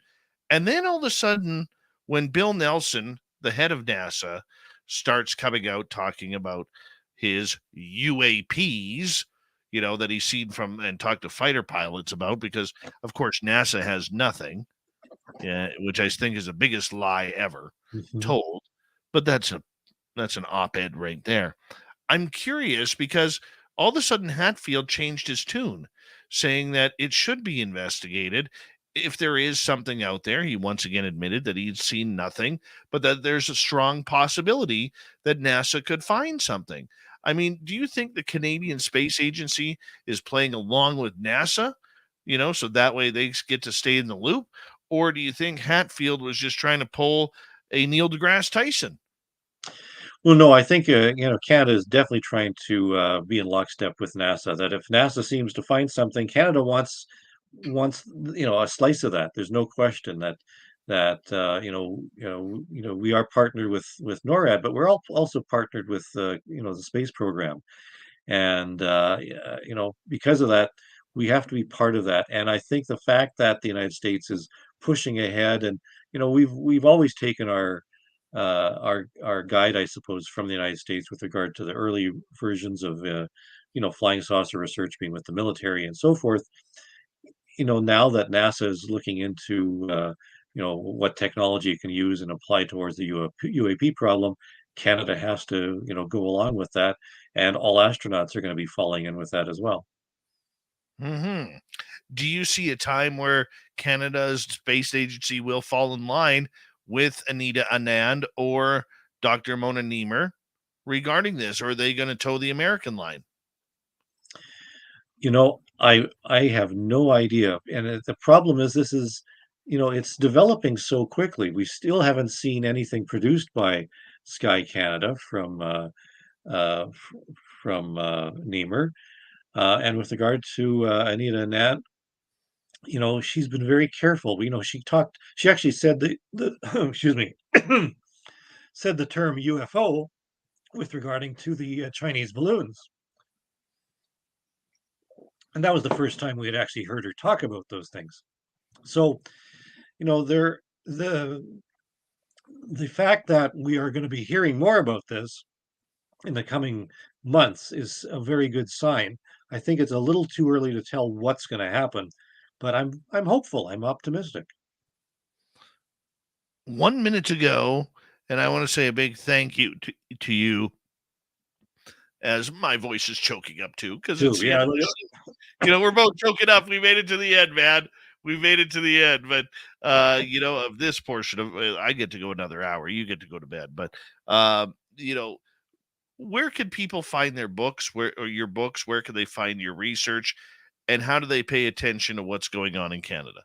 And then all of a sudden, when Bill Nelson, the head of NASA, starts coming out talking about his UAPs, that he's seen from and talked to fighter pilots about, because of course NASA has nothing, which I think is the biggest lie ever told. But that's an op-ed right there. I'm curious because all of a sudden Hatfield changed his tune, saying that it should be investigated. If there is something out there, he once again admitted that he'd seen nothing, but that there's a strong possibility that NASA could find something. I mean, do you think the Canadian Space Agency is playing along with NASA, so that way they get to stay in the loop? Or do you think Hatfield was just trying to pull a Neil deGrasse Tyson? Well, no, I think Canada is definitely trying to be in lockstep with NASA. That if NASA seems to find something, Canada wants a slice of that. There's no question that we are partnered with NORAD, but we're also partnered with the space program, and because of that, we have to be part of that. And I think the fact that the United States is pushing ahead, and we've always taken our guide, I suppose, from the United States with regard to the early versions of flying saucer research, being with the military and so forth. Now that NASA is looking into what technology it can use and apply towards the UAP problem, Canada has to go along with that, and all astronauts are going to be falling in with that as well. Do you see a time where Canada's space agency will fall in line with Anita Anand or Dr. Mona Nemer regarding this, or are they going to toe the American line? I have no idea, and the problem is this is it's developing so quickly. We still haven't seen anything produced by Sky Canada from Nemer, and with regard to Anita Anand, she's been very careful. She actually said the excuse me, said the term UFO with regarding to the Chinese balloons. And that was the first time we had actually heard her talk about those things. So, the fact that we are going to be hearing more about this in the coming months is a very good sign. I think it's a little too early to tell what's going to happen, but I'm hopeful. I'm optimistic. 1 minute to go, and I want to say a big thank you to you, as my voice is choking up too, because it's we're both choking up. We made it to the end, man. We made it to the end, but of this portion of I get to go another hour. You get to go to bed, but where can people find their books? Or your books? Where can they find your research? And how do they pay attention to what's going on in Canada?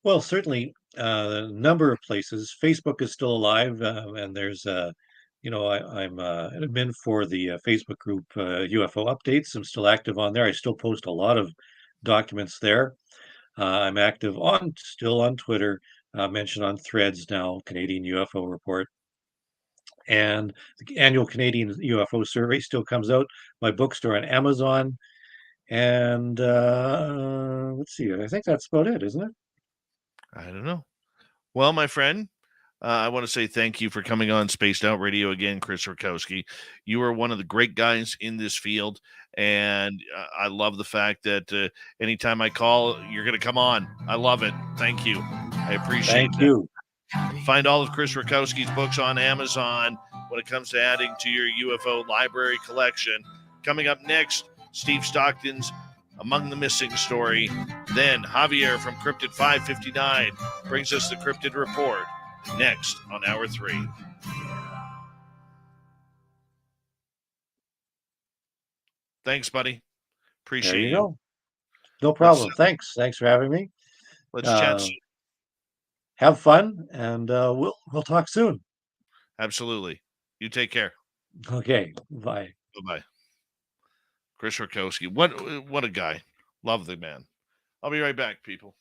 Well, certainly a number of places. Facebook is still alive, and there's I'm an admin for the Facebook group UFO Updates. I'm still active on there. I still post a lot of documents there. I'm active still on Twitter, mentioned on Threads now, Canadian UFO Report. And the annual Canadian UFO survey still comes out. My books are on Amazon. And let's see, I think that's about it, isn't it? I don't know. Well, my friend, I want to say thank you for coming on Spaced Out Radio again, Chris Rutkowski. You are one of the great guys in this field, and I love the fact that anytime I call, you're going to come on. I love it. Thank you. I appreciate it. Thank you. Find all of Chris Rutkowski's books on Amazon when it comes to adding to your UFO library collection. Coming up next, Steve Stockton's Among the Missing story. Then Javier from Cryptid 559 brings us the Cryptid Report next on Hour 3. Thanks, buddy. Appreciate There you you. go. No problem. Thanks for having me. Let's chat soon. Have fun, and we'll talk soon. Absolutely. You take care. Okay. Bye. Bye-bye. Chris Rutkowski. What a guy. Love the man. I'll be right back, people.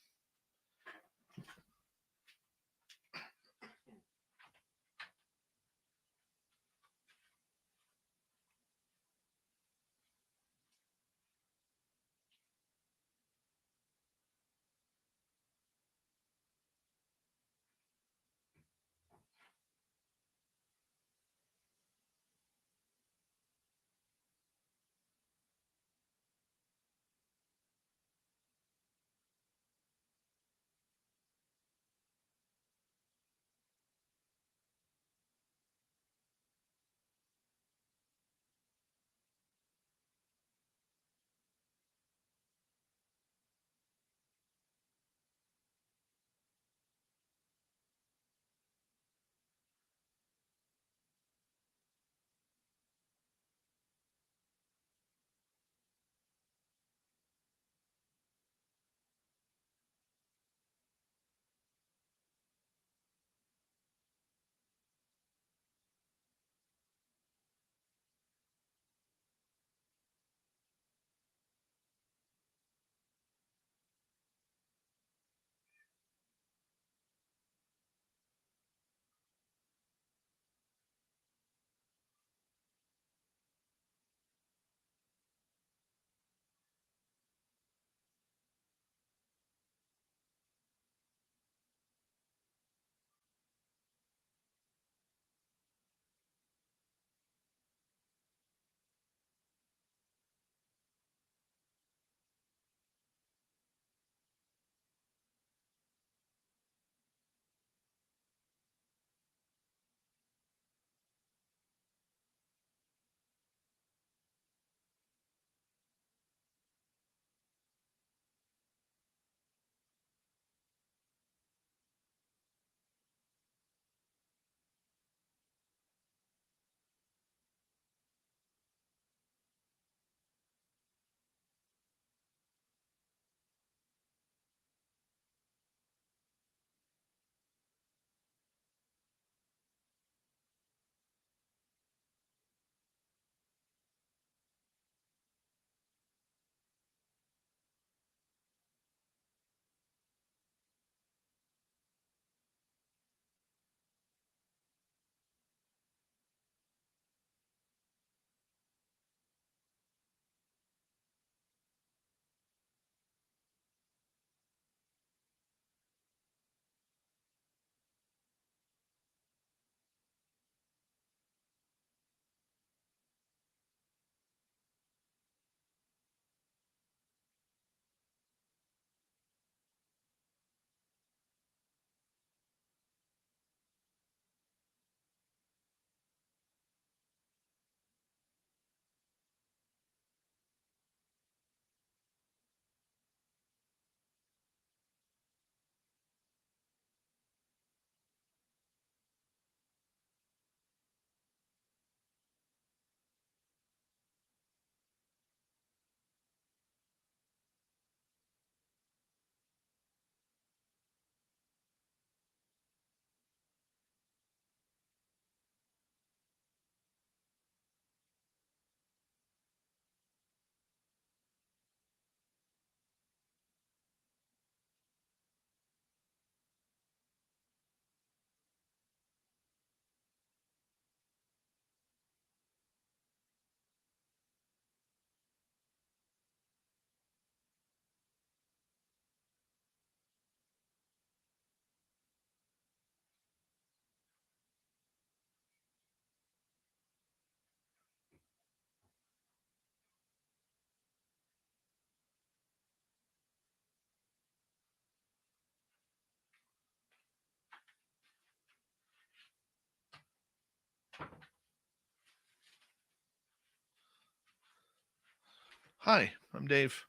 Hi, I'm Dave.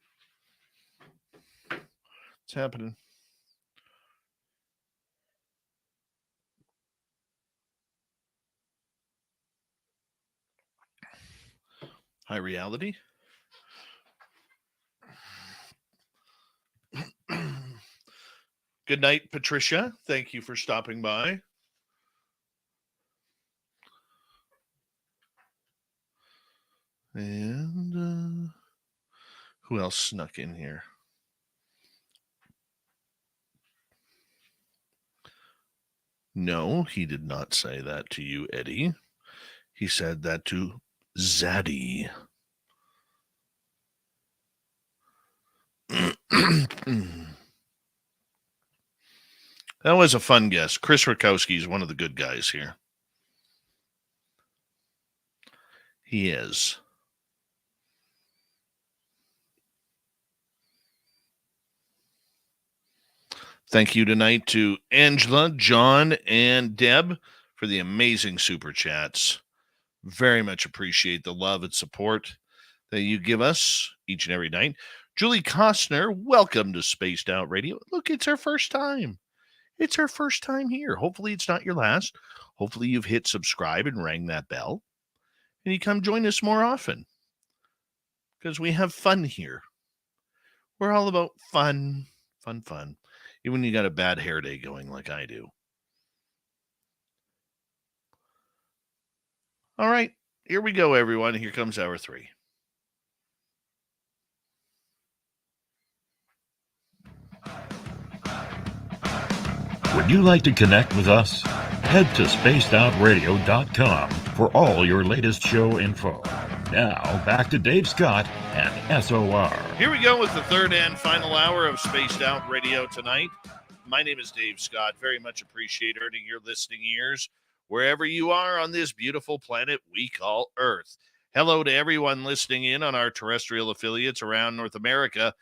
What's happening? High reality. Good night, Patricia. Thank you for stopping by. And who else snuck in here? No, he did not say that to you, Eddie. He said that to Zaddy. That was a fun guess. Chris Rutkowski is one of the good guys here. He is. Thank you tonight to Angela, John, and Deb for the amazing super chats. Very much appreciate the love and support that you give us each and every night. Julie Costner, welcome to Spaced Out Radio. Look, it's her first time. It's her first time here. Hopefully it's not your last. Hopefully you've hit subscribe and rang that bell. And you come join us more often. Because we have fun here. We're all about fun. Fun. Even when you got a bad hair day going like I do. All right. Here we go, everyone. Here comes hour 3. Would you like to connect with us? Head to spacedoutradio.com for all your latest show info. Now, back to Dave Scott and SOR. Here we go with the third and final hour of Spaced Out Radio tonight. My name is Dave Scott. Very much appreciate earning your listening ears wherever you are on this beautiful planet we call Earth. Hello to everyone listening in on our terrestrial affiliates around North America,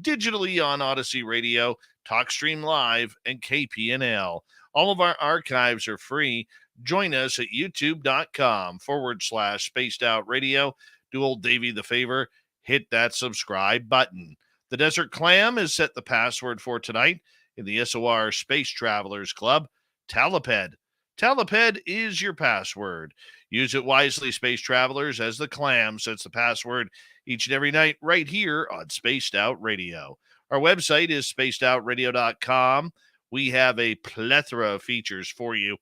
digitally on Odyssey Radio, TalkStream Live, and KPNL. All of our archives are free. Join us at youtube.com/Spaced Out Radio. Do old Davey the favor, hit that subscribe button. The Desert Clam has set the password for tonight in the SOR Space Travelers Club, Taliped. Taliped is your password. Use it wisely, Space Travelers, as the Clam sets the password each and every night right here on Spaced Out Radio. Our website is spacedoutradio.com. We have a plethora of features for you.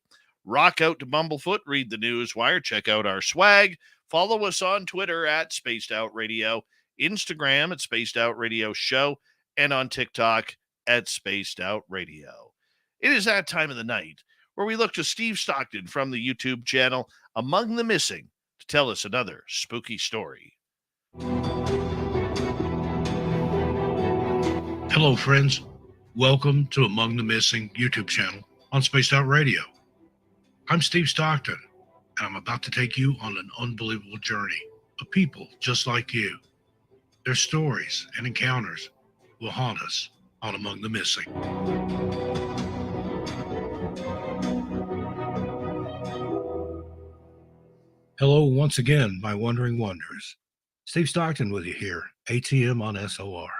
Rock out to Bumblefoot, read the news wire, check out our swag. Follow us on Twitter at Spaced Out Radio, Instagram at Spaced Out Radio Show, and on TikTok at Spaced Out Radio. It is that time of the night where we look to Steve Stockton from the YouTube channel Among the Missing to tell us another spooky story. Hello, friends. Welcome to Among the Missing YouTube channel on Spaced Out Radio. I'm Steve Stockton, and I'm about to take you on an unbelievable journey of people just like you. Their stories and encounters will haunt us on Among the Missing. Hello once again, my wandering wonders. Steve Stockton with you here, ATM on SOR.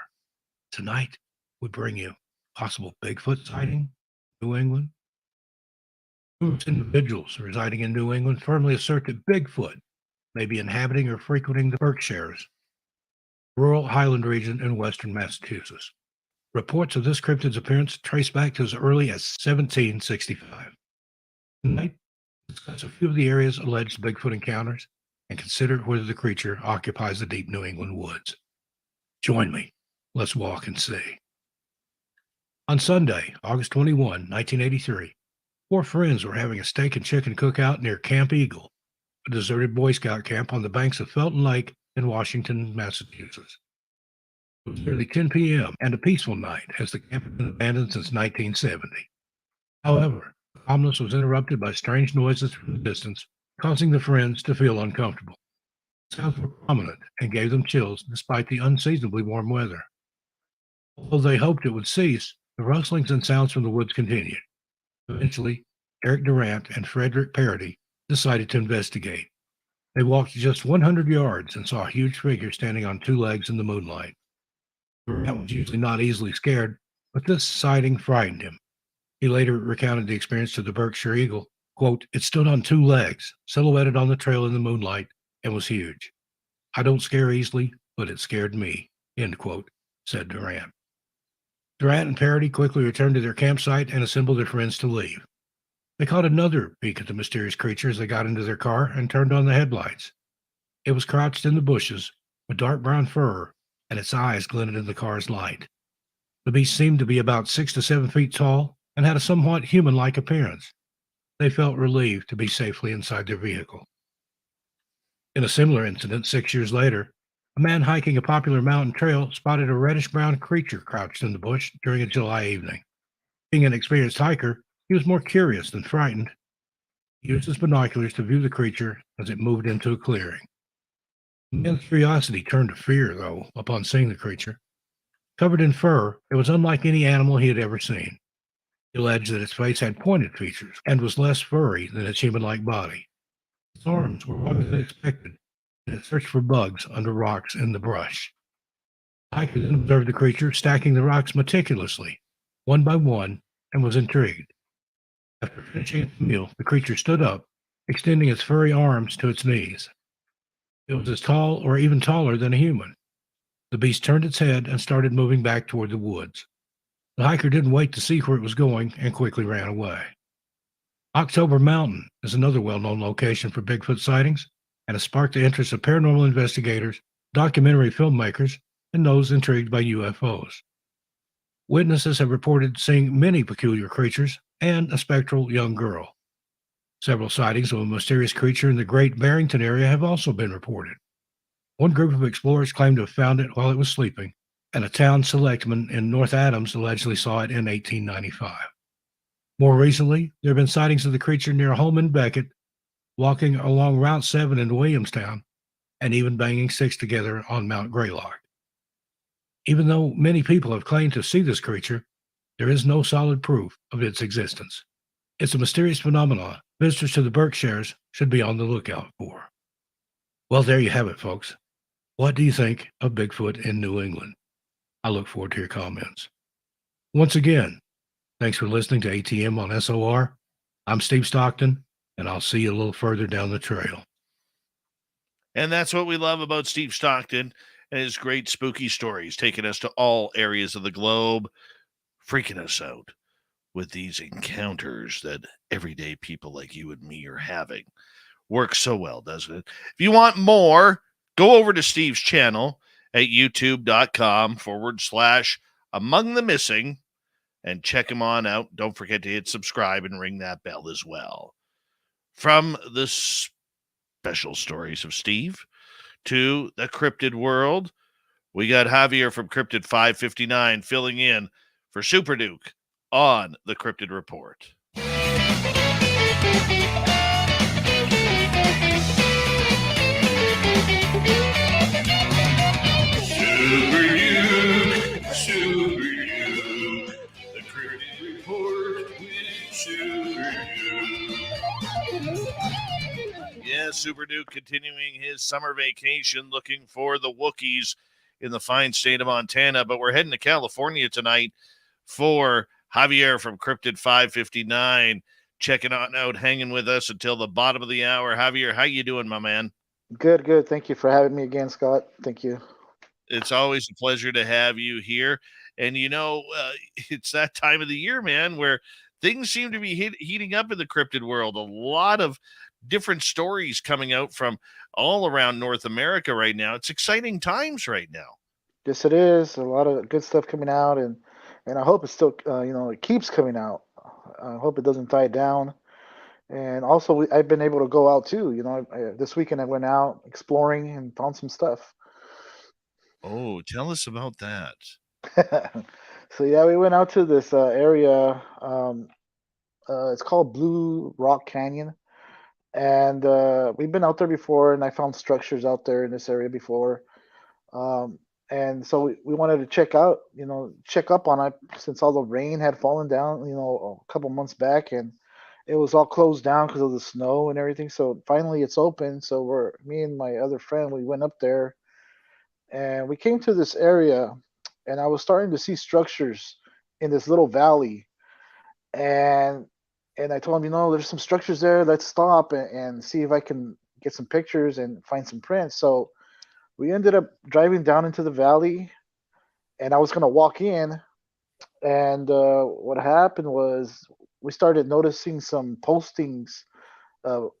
Tonight, we bring you possible Bigfoot sighting in New England. Numerous individuals residing in New England firmly assert that Bigfoot may be inhabiting or frequenting the Berkshires, rural Highland region in western Massachusetts. Reports of this cryptid's appearance trace back to as early as 1765. Tonight, we'll discuss a few of the area's alleged Bigfoot encounters and consider whether the creature occupies the deep New England woods. Join me. Let's walk and see. On Sunday, August 21, 1983, 4 friends were having a steak and chicken cookout near Camp Eagle, a deserted Boy Scout camp on the banks of Felton Lake in Washington, Massachusetts. It was nearly 10 p.m. and a peaceful night as the camp had been abandoned since 1970. However, the calmness was interrupted by strange noises from the distance, causing the friends to feel uncomfortable. Sounds were prominent and gave them chills despite the unseasonably warm weather. Although they hoped it would cease, the rustlings and sounds from the woods continued. Eventually, Eric Durant and Frederick Parody decided to investigate. They walked just 100 yards and saw a huge figure standing on 2 legs in the moonlight. Durant was usually not easily scared, but this sighting frightened him. He later recounted the experience to the Berkshire Eagle. Quote, "It stood on two legs, silhouetted on the trail in the moonlight, and was huge. I don't scare easily, but it scared me," end quote, said Durant. Durant and Parody quickly returned to their campsite and assembled their friends to leave. They caught another peek at the mysterious creature as they got into their car and turned on the headlights. It was crouched in the bushes with dark brown fur, and its eyes glinted in the car's light. The beast seemed to be about 6 to 7 feet tall and had a somewhat human-like appearance. They felt relieved to be safely inside their vehicle. In a similar incident 6 years later, a man hiking a popular mountain trail spotted a reddish-brown creature crouched in the bush during a July evening. Being an experienced hiker, he was more curious than frightened. He used his binoculars to view the creature as it moved into a clearing. The man's curiosity turned to fear, though, upon seeing the creature. Covered in fur, it was unlike any animal he had ever seen. He alleged that its face had pointed features and was less furry than its human-like body. Its arms were longer than expected, and it searched for bugs under rocks in the brush. The hiker then observed the creature stacking the rocks meticulously, one by one, and was intrigued. After finishing its meal, the creature stood up, extending its furry arms to its knees. It was as tall or even taller than a human. The beast turned its head and started moving back toward the woods. The hiker didn't wait to see where it was going and quickly ran away. October Mountain is another well-known location for Bigfoot sightings and has sparked the interest of paranormal investigators, documentary filmmakers, and those intrigued by UFOs. Witnesses have reported seeing many peculiar creatures and a spectral young girl. Several sightings of a mysterious creature in the Great Barrington area have also been reported. One group of explorers claimed to have found it while it was sleeping, and a town selectman in North Adams allegedly saw it in 1895. More recently, there have been sightings of the creature near Holman Beckett, walking along Route 7 in Williamstown, and even banging sticks together on Mount Greylock. Even though many people have claimed to see this creature, there is no solid proof of its existence. It's a mysterious phenomenon visitors to the Berkshires should be on the lookout for. Well, there you have it, folks. What do you think of Bigfoot in New England? I look forward to your comments. Once again, thanks for listening to ATM on SOR. I'm Steve Stockton, and I'll see you a little further down the trail. And that's what we love about Steve Stockton and his great spooky stories, taking us to all areas of the globe, freaking us out with these encounters that everyday people like you and me are having. Works so well, doesn't it? If you want more, go over to Steve's channel at youtube.com/Among the Missing and check him on out. Don't forget to hit subscribe and ring that bell as well. From the special stories of Steve to the cryptid world, we got Javier from Cryptid 559 filling in for Super Duke on the Cryptid Report. Super Duke, the Cryptid Report with Super Duke. Yeah, Super Duke continuing his summer vacation, looking for the Wookiees in the fine state of Montana. But we're heading to California tonight for Javier from Cryptid 559, checking on out, hanging with us until the bottom of the hour. Javier, how you doing, my man? Good, good. Thank you for having me again, Scott. Thank you. It's always a pleasure to have you here. And, it's that time of the year, man, where things seem to be heating up in the cryptid world. A lot of different stories coming out from all around North America right now. It's exciting times right now. Yes, it is. A lot of good stuff coming out, and I hope it still, it keeps coming out. I hope it doesn't die down. And also, I've been able to go out too. This weekend I went out exploring and found some stuff. Oh, tell us about that. So yeah, we went out to this area. It's called Blue Rock Canyon, and we've been out there before, and I found structures out there in this area before. And so we wanted to check up on it since all the rain had fallen down, a couple months back, and it was all closed down because of the snow and everything. So finally it's open. So me and my other friend, we went up there, and we came to this area, and I was starting to see structures in this little valley, and I told him, there's some structures there. Let's stop and see if I can get some pictures and find some prints. So we ended up driving down into the valley, and I was gonna walk in, and what happened was we started noticing some postings of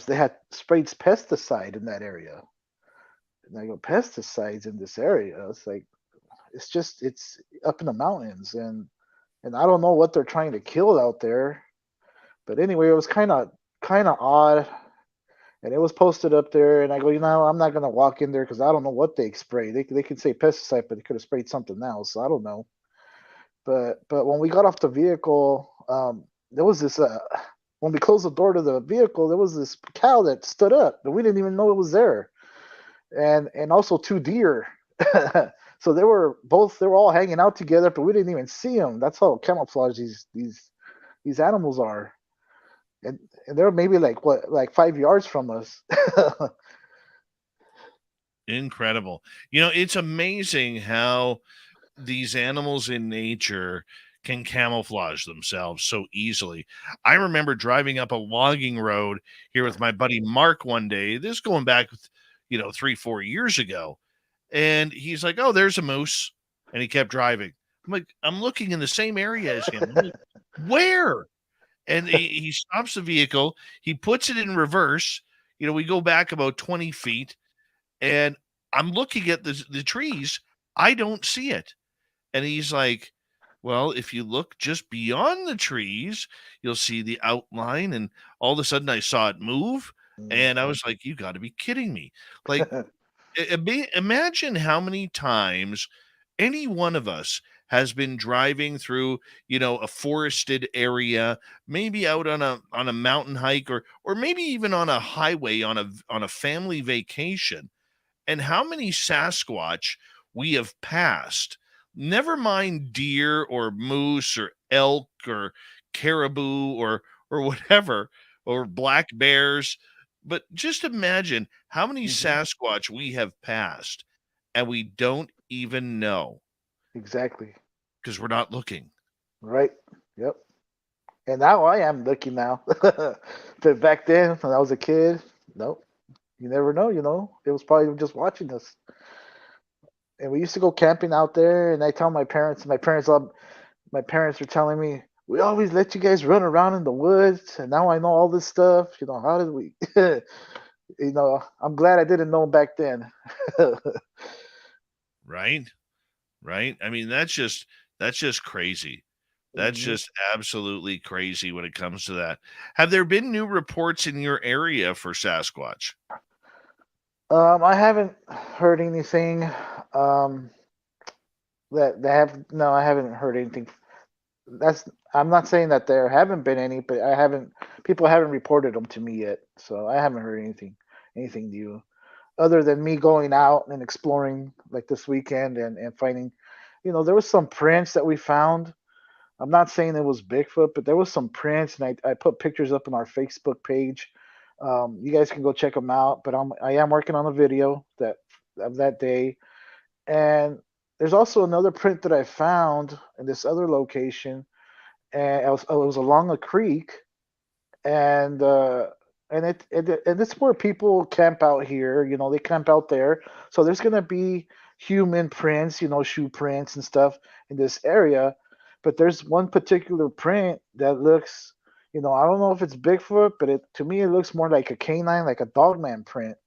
they had sprayed pesticide in that area. And I go, pesticides in this area? It's like it's up in the mountains, and I don't know what they're trying to kill out there. But anyway, it was kind of odd, and it was posted up there. And I go, I'm not gonna walk in there because I don't know what they sprayed. They could say pesticide, but they could have sprayed something else. So I don't know. But when we got off the vehicle, there was this. When we closed the door to the vehicle, there was this cow that stood up, and we didn't even know it was there, and also two deer. So they were all hanging out together, but we didn't even see them. That's how camouflage these animals are, and they're maybe like 5 yards from us. Incredible. It's amazing how these animals in nature can camouflage themselves so easily. I remember driving up a logging road here with my buddy Mark one day. This is going back, 3-4 years ago. And he's like, "Oh, there's a moose." And he kept driving. I'm like, I'm looking in the same area as him. I'm like, where? And he stops the vehicle. He puts it in reverse. We go back about 20 feet, and I'm looking at the trees. I don't see it. And he's like, "Well, if you look just beyond the trees, you'll see the outline." And all of a sudden I saw it move. And I was like, "You got to be kidding me." Like, imagine how many times any one of us has been driving through, a forested area, maybe out on a mountain hike, or maybe even on a highway on a family vacation, and how many Sasquatch we have passed. Never mind deer or moose or elk or caribou or whatever, or black bears. But just imagine how many Sasquatch we have passed and we don't even know Exactly. because we're not looking. Right. Yep. And now I am looking now. But back then, when I was a kid, nope. You never know. It was probably just watching us. And we used to go camping out there, and I tell my parents. My parents are telling me, we always let you guys run around in the woods, and now I know all this stuff. How did we? I'm glad I didn't know back then. Right. I mean, that's just crazy. That's just absolutely crazy when it comes to that. Have there been new reports in your area for Sasquatch? I haven't heard anything. That they have no, I haven't heard anything. I'm not saying that there haven't been any, but people haven't reported them to me yet, so I haven't heard anything new, other than me going out and exploring like this weekend and finding, there was some prints that we found. I'm not saying it was Bigfoot, but there was some prints, and I put pictures up on our Facebook page. You guys can go check them out, but I am working on a video of that day. And there's also another print that I found in this other location, and it was along a creek, and it's where people camp out here. They camp out there, so there's gonna be human prints, shoe prints and stuff in this area. But there's one particular print that looks, I don't know if it's Bigfoot, but to me it looks more like a canine, like a dogman print.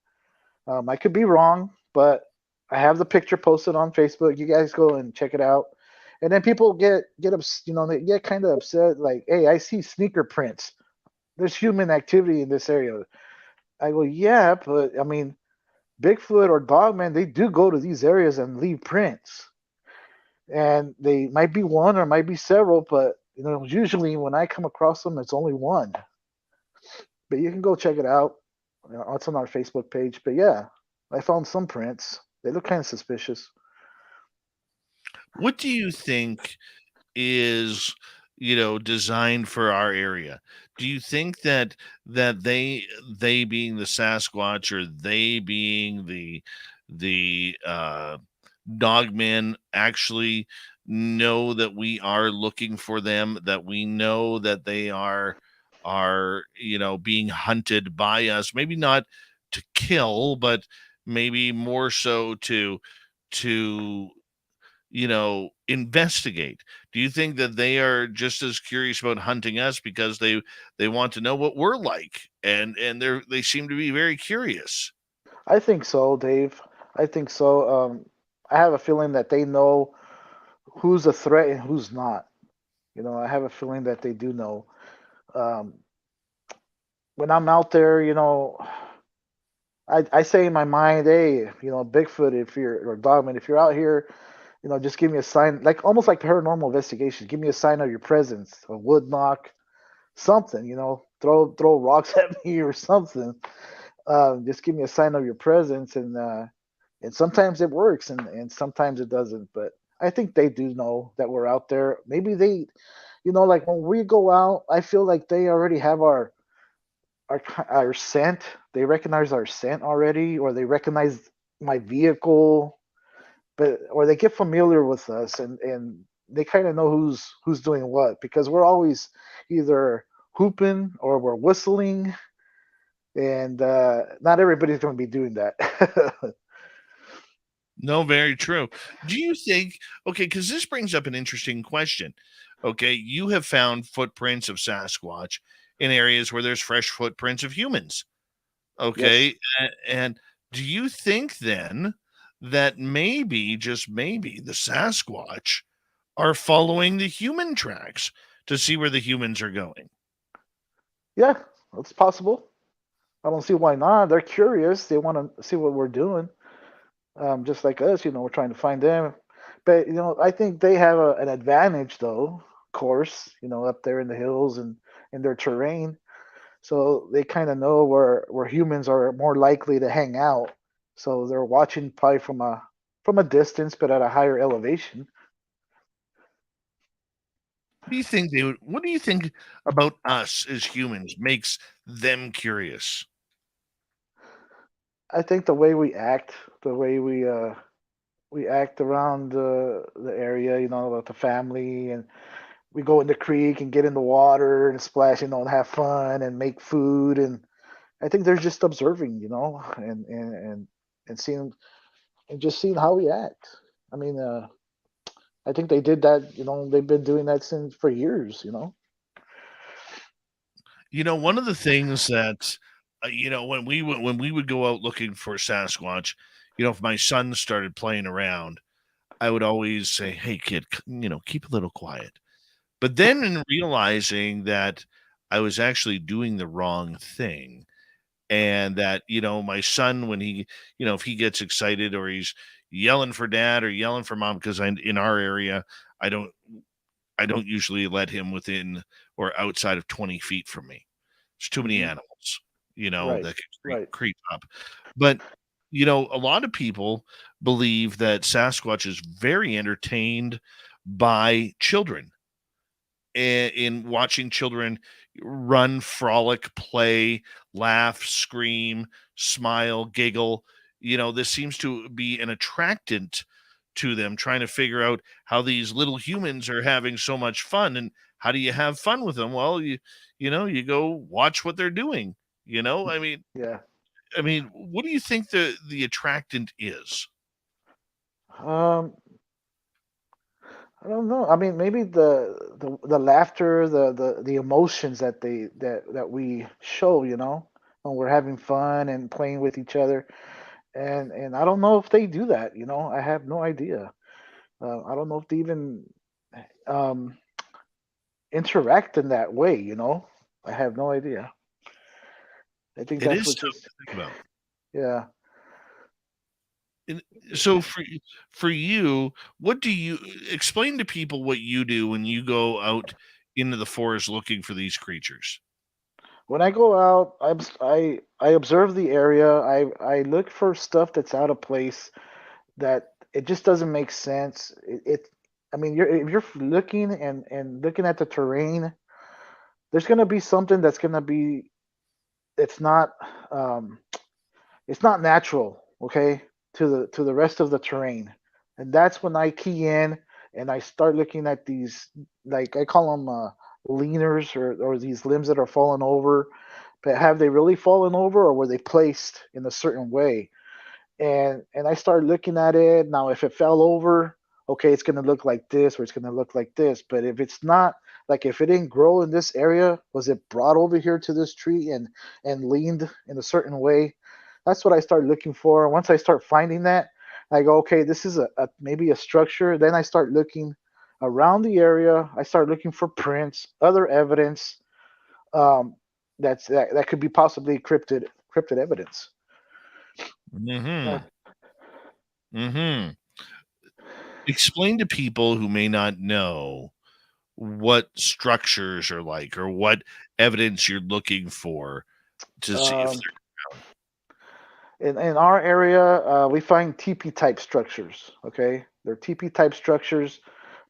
I could be wrong, but I have the picture posted on Facebook. You guys go and check it out. And then people get they get kind of upset, like, "Hey, I see sneaker prints. There's human activity in this area." I go, "Yeah, but I mean, Bigfoot or Dogman, they do go to these areas and leave prints. And they might be one or might be several, but usually when I come across them, it's only one." But you can go check it out. It's on our Facebook page. But yeah, I found some prints. They look kind of suspicious. What do you think is, designed for our area? Do you think that they being the Sasquatch, or they being the dogmen, actually know that we are looking for them, that we know that they are being hunted by us, maybe not to kill, but maybe more so to investigate. Do you think that they are just as curious about hunting us because they want to know what we're like, and they seem to be very curious? I think so, Dave. I think so. I have a feeling that they know who's a threat and who's not. I have a feeling that they do know. Um, when I'm out there, I say in my mind, hey, Bigfoot, if you're or Dogman, if you're out here, just give me a sign, like almost like paranormal investigation. Give me a sign of your presence, a wood knock, something. Throw rocks at me or something. Just give me a sign of your presence, and sometimes it works, and sometimes it doesn't. But I think they do know that we're out there. Maybe they, like when we go out, I feel like they already have our scent. They recognize our scent already, or they recognize my vehicle, or they get familiar with us, and they kind of know who's doing what, because we're always either hooping or we're whistling, and not everybody's going to be doing that. No, very true. Do you think, okay, because this brings up an interesting question. Okay, you have found footprints of Sasquatch in areas where there's fresh footprints of humans. Yes. Okay, and do you think then that maybe, just maybe, the Sasquatch are following the human tracks to see where the humans are going? Yeah, it's possible. I don't see why not. They're curious. They want to see what we're doing, just like us. We're trying to find them. But I think they have an advantage, though. Of course, up there in the hills and in their terrain, so they kind of know where humans are more likely to hang out. So they're watching probably from a distance, but at a higher elevation. Do you think they would, what do you think about us as humans makes them curious? I think the way we act, the way we act around the area, with the family, and we go in the creek and get in the water and splash, and have fun and make food, and I think they're just observing, and seeing and just seeing how we act. I mean, I think they did that. They've been doing that since for years. One of the things that when we would go out looking for Sasquatch, if my son started playing around, I would always say, "Hey, kid, keep a little quiet." But then in realizing that I was actually doing the wrong thing, and that my son, when he, if he gets excited or he's yelling for dad or yelling for mom, because in our area, I don't I don't usually let him within or outside of 20 feet from me. There's too many Hmm. animals, Right, that can right. creep up. But, a lot of people believe that Sasquatch is very entertained by children, in watching children run, frolic, play, laugh, scream, smile, giggle. This seems to be an attractant to them, trying to figure out how these little humans are having so much fun. And how do you have fun with them? Well, you go watch what they're doing. I mean, Yeah. what do you think the attractant is? Um, I don't know. I mean, maybe the laughter, the emotions that we show, when we're having fun and playing with each other, and I don't know if they do that. I have no idea. I don't know if they even um, interact in that way. I have no idea. I think It that's is what something just, to think about. yeah. And so for you, what do you explain to people what you do when you go out into the forest looking for these creatures? When I go out, I observe the area. I look for stuff that's out of place, that it just doesn't make sense. I mean, if you're looking and looking at the terrain, there's gonna be something that's gonna be it's not um, it's not natural, okay, to the rest of the terrain, and that's when I key in and I start looking at these, like I call them leaners, or these limbs that are falling over. But have they really fallen over, or were they placed in a certain way? And I started looking at it. Now, if it fell over, okay, it's gonna look like this, or it's gonna look like this. But if it's not, like if it didn't grow in this area, was it brought over here to this tree and leaned in a certain way? That's what I started looking for. Once I start finding that, I go, okay, this is a maybe a structure. Then I start looking around the area. I start looking for prints, other evidence, um, that could be possibly cryptid evidence. Mm-hmm. Uh, Mm-hmm. Explain to people who may not know what structures are like, or what evidence you're looking for to see if um, in our area, we find TP type structures. Okay, they're TP type structures,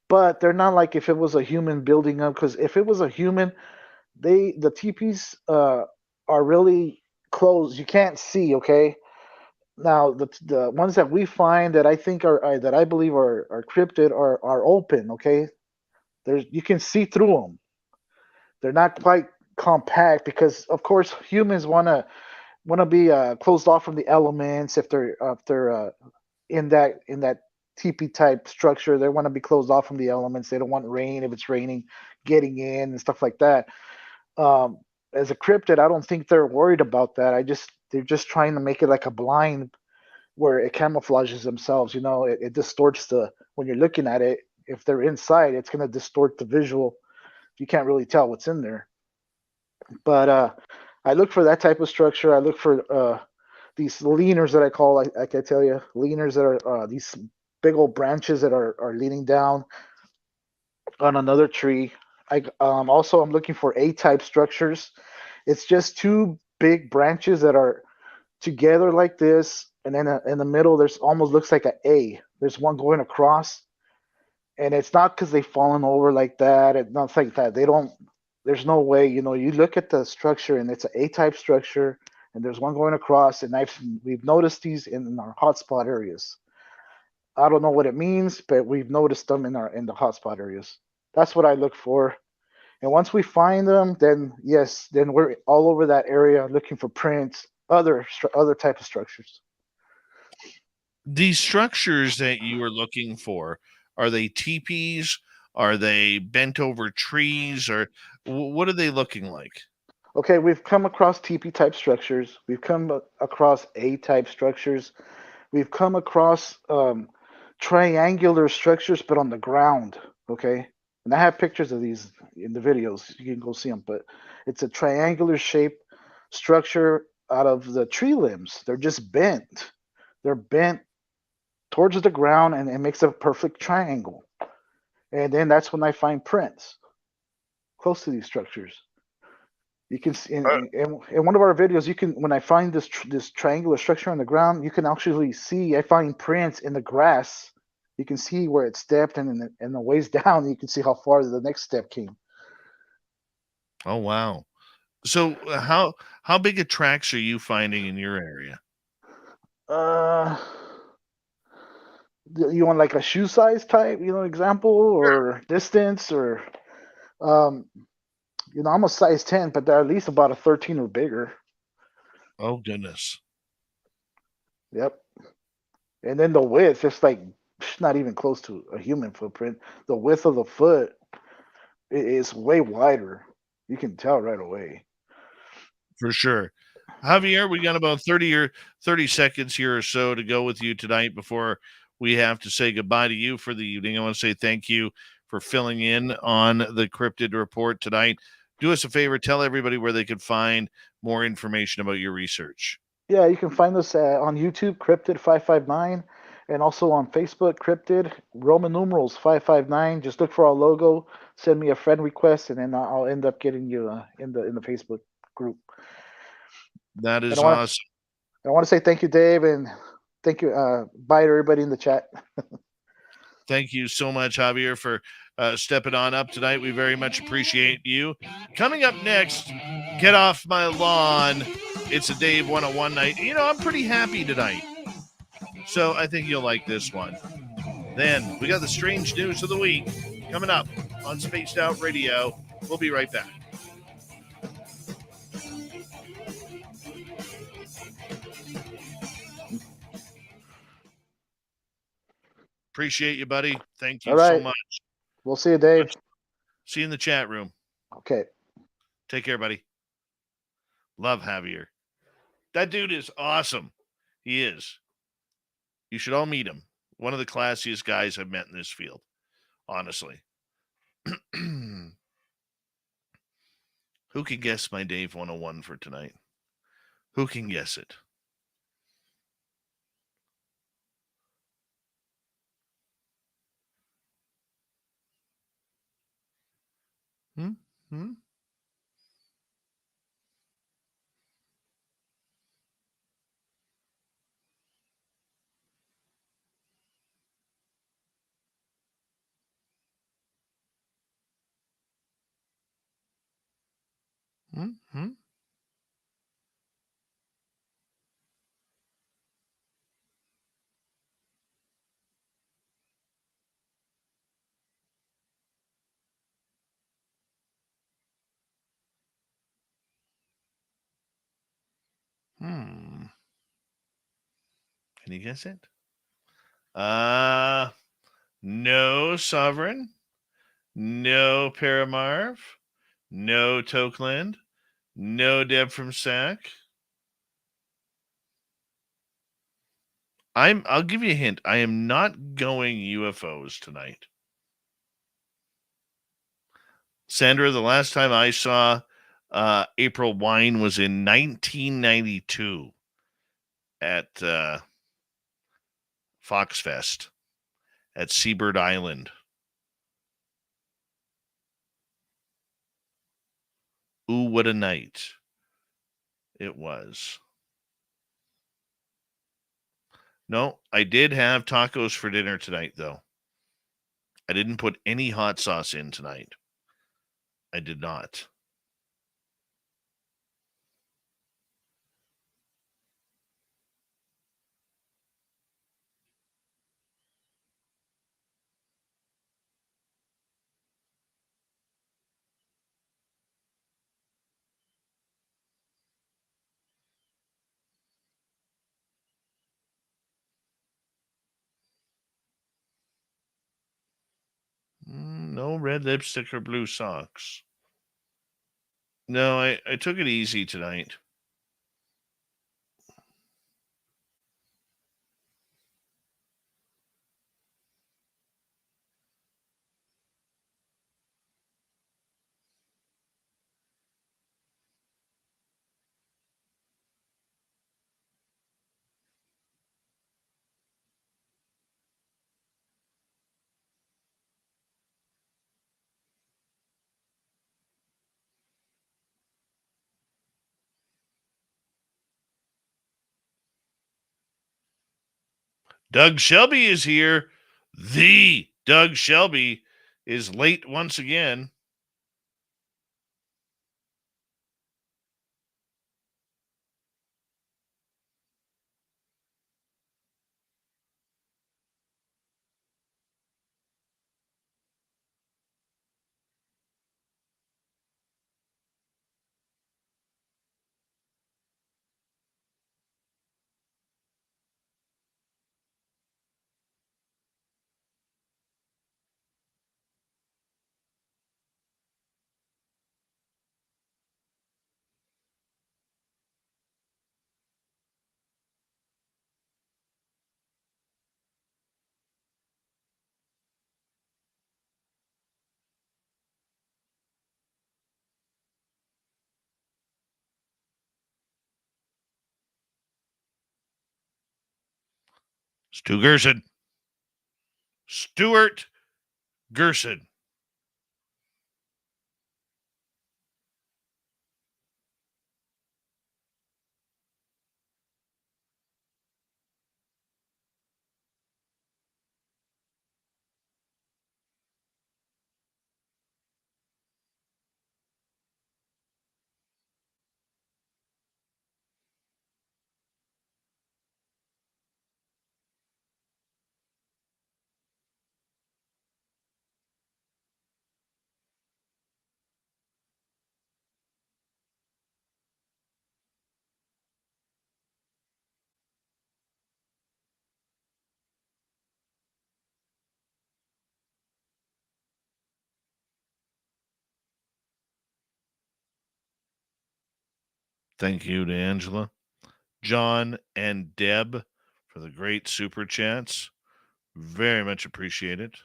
but they're not like if it was a human building them. Because if it was a human, the TPs are really closed. You can't see. Okay, now the ones that we find that I think that I believe are cryptid are open. Okay, there's you can see through them. They're not quite compact because of course humans want to be closed off from the elements. If they're in that TP type structure, they want to be closed off from the elements. They don't want rain, if it's raining, getting in and stuff like that. um as a cryptid, I don't think they're worried about that. They're just trying to make it like a blind where it camouflages themselves. It distorts the when you're looking at it. If they're inside, it's going to distort the visual. You can't really tell what's in there. But I look for that type of structure. I look for these leaners that I call, like I tell you, leaners that are these big old branches that are leaning down on another tree. I'm looking for A-type structures. It's just two big branches that are together like this, and then in the middle there's almost looks like an A. There's one going across, and it's not because they've fallen over like that. It's not like that. They don't. There's no way. You look at the structure, and it's an A-type structure, and there's one going across, and we've noticed these in our hotspot areas. I don't know what it means, but we've noticed them in the hotspot areas. That's what I look for. And once we find them, then yes, then we're all over that area looking for prints, other type of structures. these structures that you are looking for, are they teepees? Are they bent over trees? Or what are they looking like? Okay, we've come across TP type structures. We've come across A type structures. We've come across triangular structures, but on the ground. Okay, and I have pictures of these in the videos. You can go see them. But it's a triangular shape structure out of the tree limbs. They're just bent. They're bent towards the ground, and it makes a perfect triangle. And then that's when I find prints close to these structures. You can see in one of our videos. You can when I find this triangular structure on the ground, you can actually see I find prints in the grass. You can see where it stepped, and the ways down, you can see how far the next step came. Oh, wow. So how big of tracks are you finding in your area? Uh, you want like a shoe size type, example, or distance, or um, I'm a size 10, but they're at least about a 13 or bigger. Oh, goodness. Yep. And then the width, it's like not even close to a human footprint. The width of the foot is way wider. You can tell right away. For sure. Javier, we got about 30 seconds here or so to go with you tonight before we have to say goodbye to you for the evening. I want to say thank you for filling in on the Cryptid Report tonight. Do us a favor, tell everybody where they could find more information about your research. Yeah, you can find us on YouTube, Cryptid559, and also on Facebook, Cryptid, Roman numerals 559. Just look for our logo, send me a friend request, and then I'll end up getting you in the Facebook group. That is awesome. I want to say thank you, Dave, and thank you. Bye to everybody in the chat. Thank you so much, Javier, for stepping on up tonight. We very much appreciate you. Coming up next, Get Off My Lawn. It's a Dave 101 night. I'm pretty happy tonight. So I think you'll like this one. Then we got the strange news of the week coming up on Spaced Out Radio. We'll be right back. Appreciate you, buddy. Thank you All right. so much. We'll see you, Dave. See you in the chat room. Okay. Take care, buddy. Love Javier. That dude is awesome. He is. You should all meet him. One of the classiest guys I've met in this field, honestly. Who can guess my Dave 101 for tonight? Who can guess it? Hmm? Hmm? Hmm? Hmm? Hmm. Can you guess it? No Sovereign, no Paramarv, no Tokeland, no Deb from Sac. I'll give you a hint. I am not going UFOs tonight. Sandra, the last time I saw April Wine was in 1992 at Foxfest at Seabird Island. Ooh, what a night it was. No, I did have tacos for dinner tonight, though. I didn't put any hot sauce in tonight. I did not. No red lipstick or blue socks. No, I took it easy tonight. Doug Shelby is here. The Doug Shelby is late once again. Stu Gerson. Stuart Gerson. Thank you to Angela, John, and Deb for the great super chats. Very much appreciate it.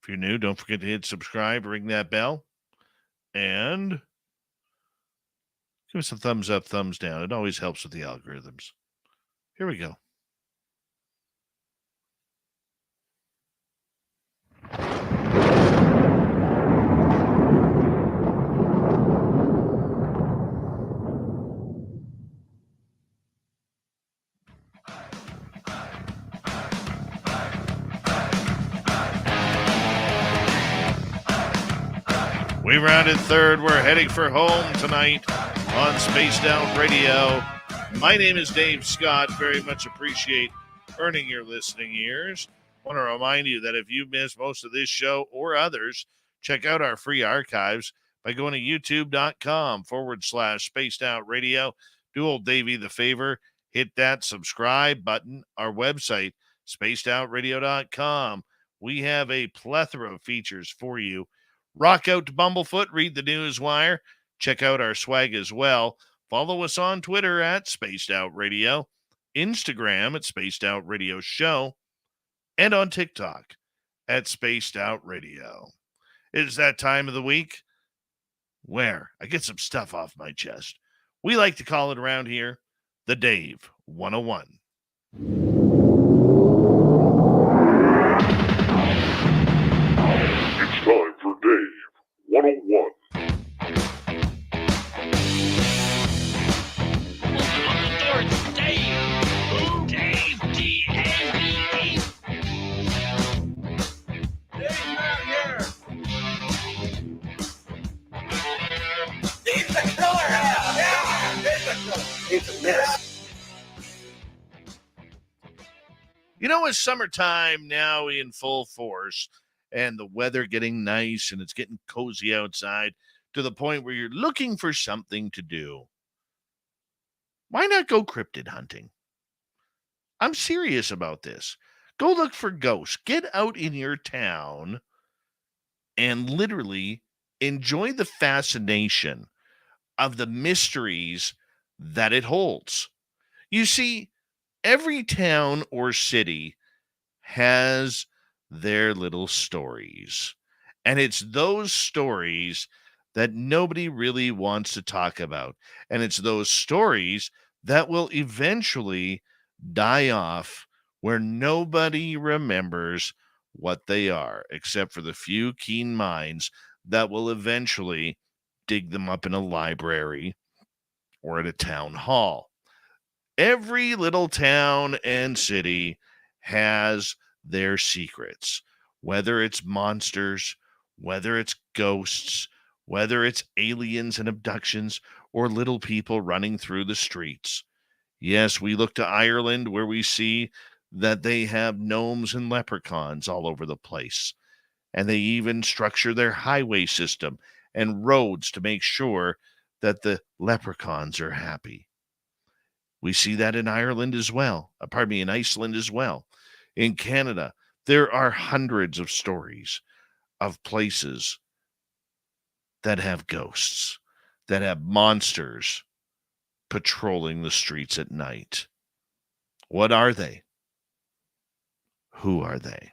If you're new, don't forget to hit subscribe, ring that bell, and give us a thumbs up, thumbs down. It always helps with the algorithms. Here we go. We rounded third. We're heading for home tonight on Spaced Out Radio. My name is Dave Scott. Very much appreciate earning your listening ears. I want to remind you that if you missed most of this show or others, check out our free archives by going to youtube.com/Spaced Out Radio. Do old Davey the favor. Hit that subscribe button. Our website, spacedoutradio.com. We have a plethora of features for you. Rock out to Bumblefoot, read the news wire, check out our swag as well. Follow us on Twitter at Spaced Out Radio, Instagram at Spaced Out Radio Show, and on TikTok at Spaced Out Radio. It's that time of the week where I get some stuff off my chest. We like to call it around here the Dave 101. It's time for Dave 101. You know, it's summertime now in full force, and the weather getting nice, and it's getting cozy outside to the point where you're looking for something to do. Why not go cryptid hunting? I'm serious about this. Go look for ghosts. Get out in your town and literally enjoy the fascination of the mysteries that it holds. You see, every town or city has their little stories. And it's those stories that nobody really wants to talk about. And it's those stories that will eventually die off where nobody remembers what they are, except for the few keen minds that will eventually dig them up in a library or at a town hall. Every little town and city has their secrets, whether it's monsters, whether it's ghosts, whether it's aliens and abductions, or little people running through the streets. Yes, we look to Ireland where we see that they have gnomes and leprechauns all over the place. And they even structure their highway system and roads to make sure that the leprechauns are happy. We see that in Ireland as well. In Iceland as well. In Canada, there are hundreds of stories of places that have ghosts, that have monsters patrolling the streets at night. What are they? Who are they?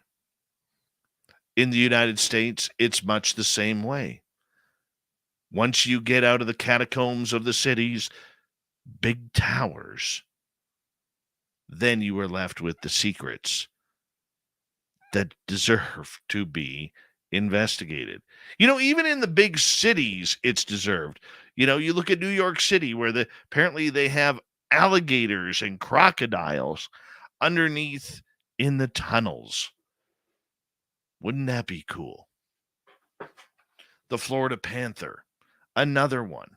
In the United States, it's much the same way. Once you get out of the catacombs of the cities, big towers, then you are left with the secrets that deserve to be investigated. You know, even in the big cities, it's deserved. You know, you look at New York City where apparently they have alligators and crocodiles underneath in the tunnels. Wouldn't that be cool? The Florida panther, another one.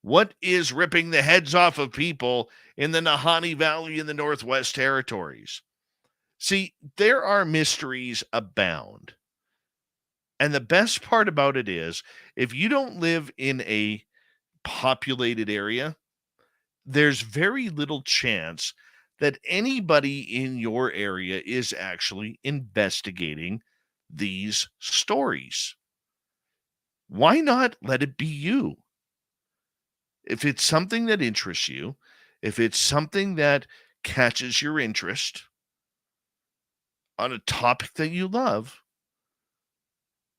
What is ripping the heads off of people in the Nahanni Valley in the Northwest Territories? See, there are mysteries abound. And the best part about it is, if you don't live in a populated area, there's very little chance that anybody in your area is actually investigating these stories. Why not let it be you? If it's something that interests you, if it's something that catches your interest on a topic that you love,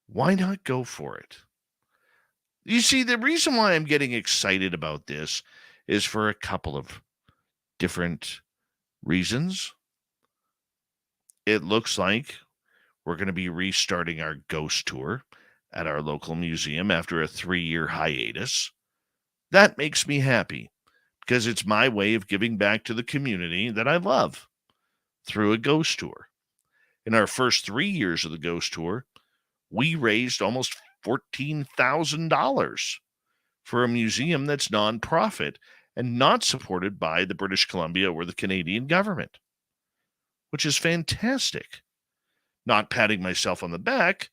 why not go for it? You see, the reason why I'm getting excited about this is for a couple of different reasons. It looks like we're going to be restarting our ghost tour at our local museum after a 3-year hiatus. That makes me happy because it's my way of giving back to the community that I love through a ghost tour. In our first 3 years of the ghost tour, we raised almost $14,000 for a museum that's nonprofit and not supported by the British Columbia or the Canadian government, which is fantastic. Not patting myself on the back,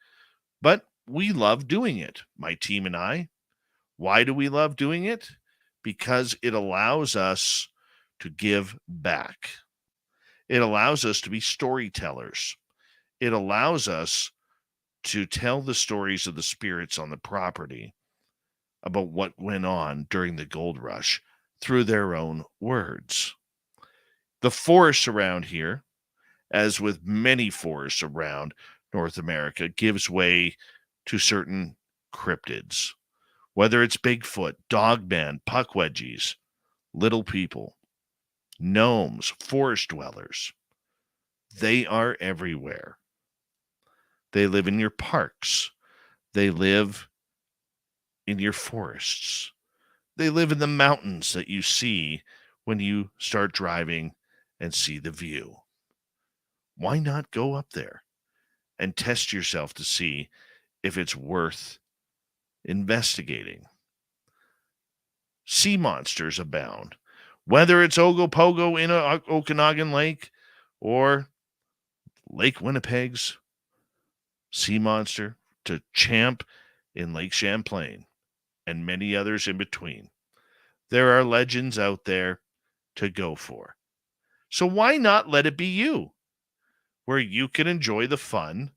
but we love doing it, my team and I. Why do we love doing it? Because it allows us to give back. It allows us to be storytellers. It allows us to tell the stories of the spirits on the property about what went on during the gold rush through their own words. The forests around here, as with many forests around North America, gives way to certain cryptids, whether it's Bigfoot, Dogman, Puckwudgies, little people, gnomes, forest dwellers. They are everywhere. They live in your parks. They live in your forests. They live in the mountains that you see when you start driving and see the view. Why not go up there and test yourself to see if it's worth investigating? Sea monsters abound, whether it's Ogopogo in Okanagan Lake or Lake Winnipeg's sea monster to Champ in Lake Champlain and many others in between. There are legends out there to go for. So why not let it be you, where you can enjoy the fun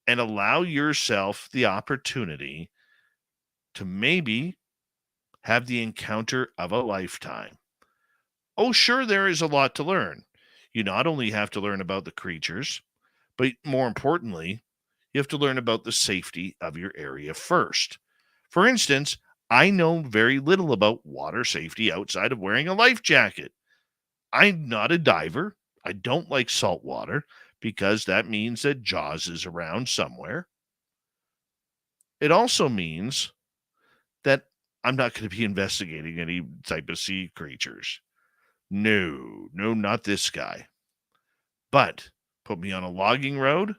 and allow yourself the opportunity to maybe have the encounter of a lifetime. Oh, sure, there is a lot to learn. You not only have to learn about the creatures, but more importantly, you have to learn about the safety of your area first. For instance, I know very little about water safety outside of wearing a life jacket. I'm not a diver. I don't like salt water because that means that Jaws is around somewhere. It also means that I'm not going to be investigating any type of sea creatures. No, not this guy. But put me on a logging road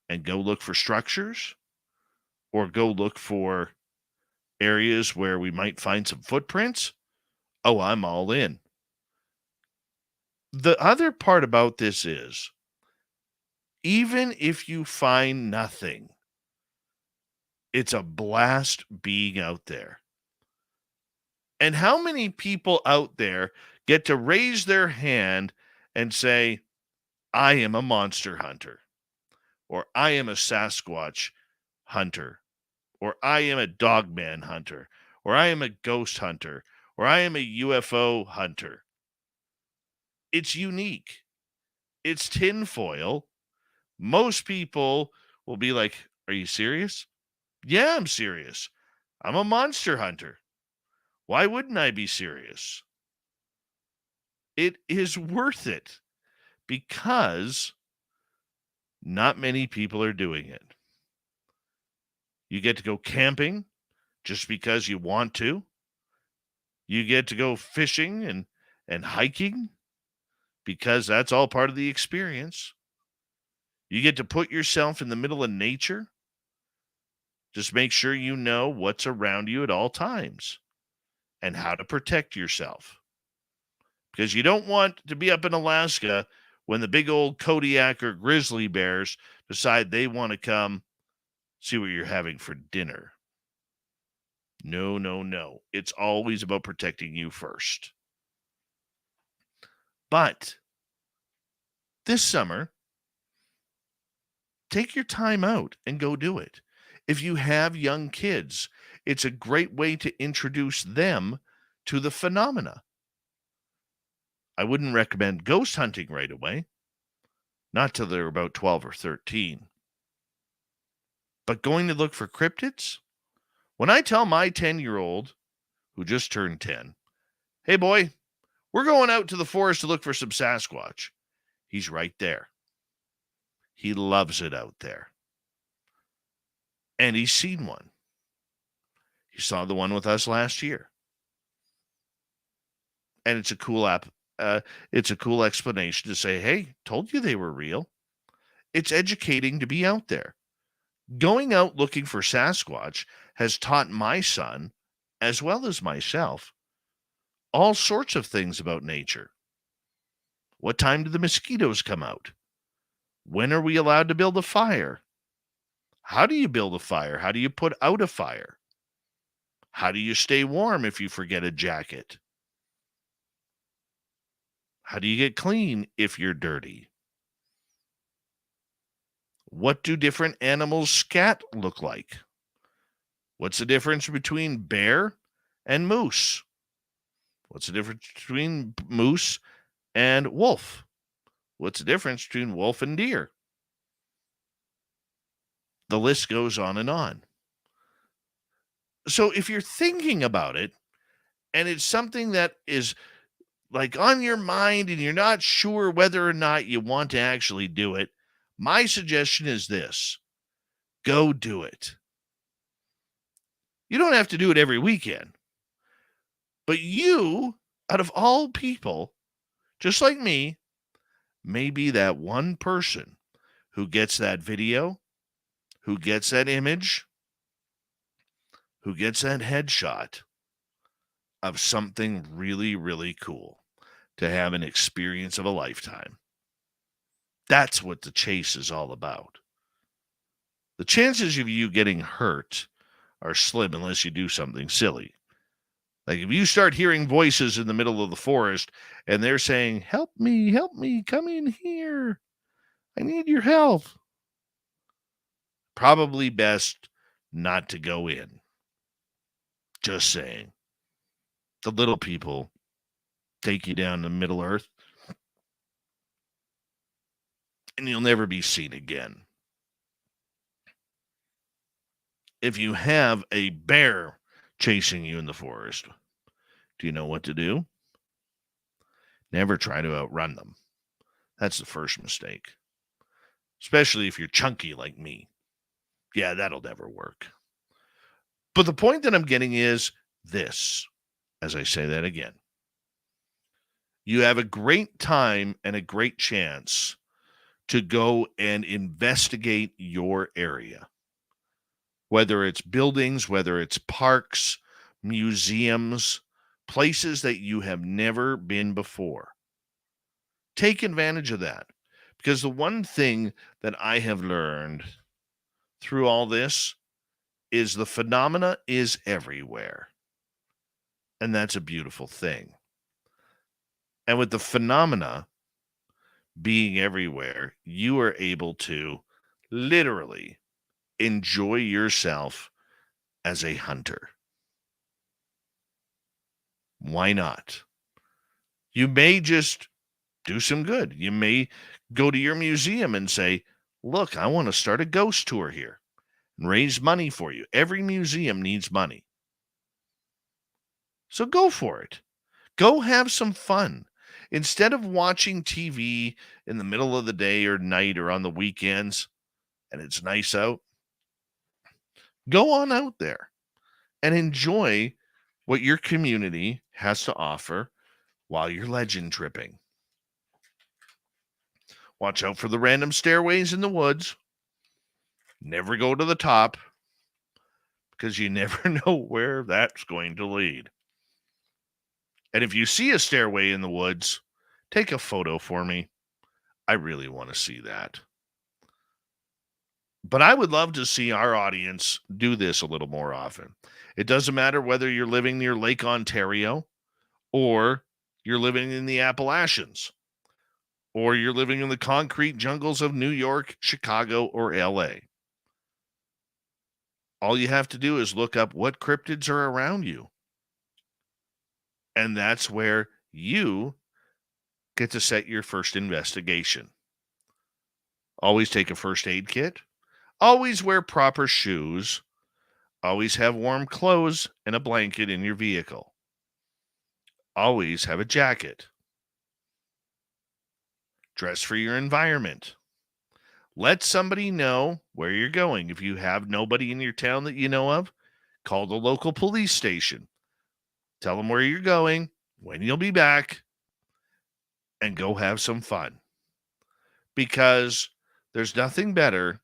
and go look for structures or go look for areas where we might find some footprints. Oh, I'm all in. The other part about this is, even if you find nothing, it's a blast being out there. And how many people out there get to raise their hand and say, I am a monster hunter, or I am a Sasquatch hunter, or I am a dogman hunter, or I am a ghost hunter, or I am a UFO hunter? It's unique. It's tinfoil. Most people will be like, are you serious? Yeah, I'm serious. I'm a monster hunter. Why wouldn't I be serious? It is worth it because not many people are doing it. You get to go camping just because you want to. You get to go fishing and hiking because that's all part of the experience. You get to put yourself in the middle of nature. Just make sure you know what's around you at all times and how to protect yourself. Because you don't want to be up in Alaska when the big old Kodiak or grizzly bears decide they want to come see what you're having for dinner. No. It's always about protecting you first. But this summer, take your time out and go do it. If you have young kids, it's a great way to introduce them to the phenomena. I wouldn't recommend ghost hunting right away, not till they're about 12 or 13. But going to look for cryptids? When I tell my 10-year-old, who just turned 10, hey boy, we're going out to the forest to look for some Sasquatch, he's right there. He loves it out there. And he's seen one. He saw the one with us last year. And it's a cool it's a cool explanation to say, hey, told you they were real. It's educating to be out there. Going out looking for Sasquatch has taught my son, as well as myself, all sorts of things about nature. What time do the mosquitoes come out? When are we allowed to build a fire? How do you build a fire? How do you put out a fire? How do you stay warm if you forget a jacket? How do you get clean if you're dirty? What do different animals' scat look like? What's the difference between bear and moose? What's the difference between moose and wolf? What's the difference between wolf and deer? The list goes on and on. So if you're thinking about it, and it's something that is like on your mind and you're not sure whether or not you want to actually do it, my suggestion is this: go do it. You don't have to do it every weekend, but you, out of all people, just like me, may be that one person who gets that video, who gets that image, who gets that headshot of something really, really cool to have an experience of a lifetime. That's what the chase is all about. The chances of you getting hurt are slim unless you do something silly. Like if you start hearing voices in the middle of the forest and they're saying, help me, come in here. I need your help. Probably best not to go in. Just saying. The little people take you down to Middle Earth and you'll never be seen again. If you have a bear chasing you in the forest, do you know what to do? Never try to outrun them. That's the first mistake. Especially if you're chunky like me. Yeah, that'll never work. But the point that I'm getting is this, as I say that again. You have a great time and a great chance to go and investigate your area. Whether it's buildings, whether it's parks, museums, places that you have never been before. Take advantage of that. Because the one thing that I have learned through all this is the phenomena is everywhere. And that's a beautiful thing. And with the phenomena being everywhere, you are able to literally enjoy yourself as a hunter. Why not? You may just do some good. You may go to your museum and say, look, I want to start a ghost tour here and raise money for you. Every museum needs money. So go for it. Go have some fun. Instead of watching TV in the middle of the day or night or on the weekends, and it's nice out, go on out there and enjoy what your community has to offer while you're legend tripping. Watch out for the random stairways in the woods. Never go to the top because you never know where that's going to lead. And if you see a stairway in the woods, take a photo for me. I really want to see that. But I would love to see our audience do this a little more often. It doesn't matter whether you're living near Lake Ontario or you're living in the Appalachians or you're living in the concrete jungles of New York, Chicago, or LA. All you have to do is look up what cryptids are around you. And that's where you get to set your first investigation. Always take a first aid kit. Always wear proper shoes. Always have warm clothes and a blanket in your vehicle. Always have a jacket. Dress for your environment. Let somebody know where you're going. If you have nobody in your town that you know of, call the local police station. Tell them where you're going, when you'll be back, and go have some fun. Because there's nothing better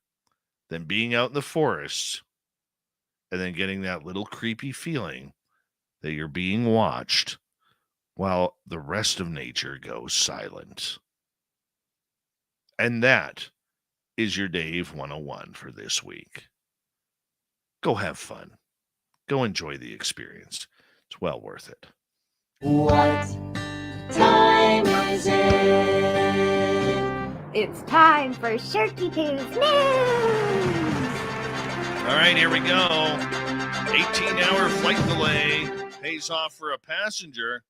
than being out in the forest and then getting that little creepy feeling that you're being watched while the rest of nature goes silent. And that is your Dave 101 for this week. Go have fun. Go enjoy the experience. It's well worth it. What time is it? It's time for Shirky Poo's news! All right, here we go. 18-hour flight delay pays off for a passenger.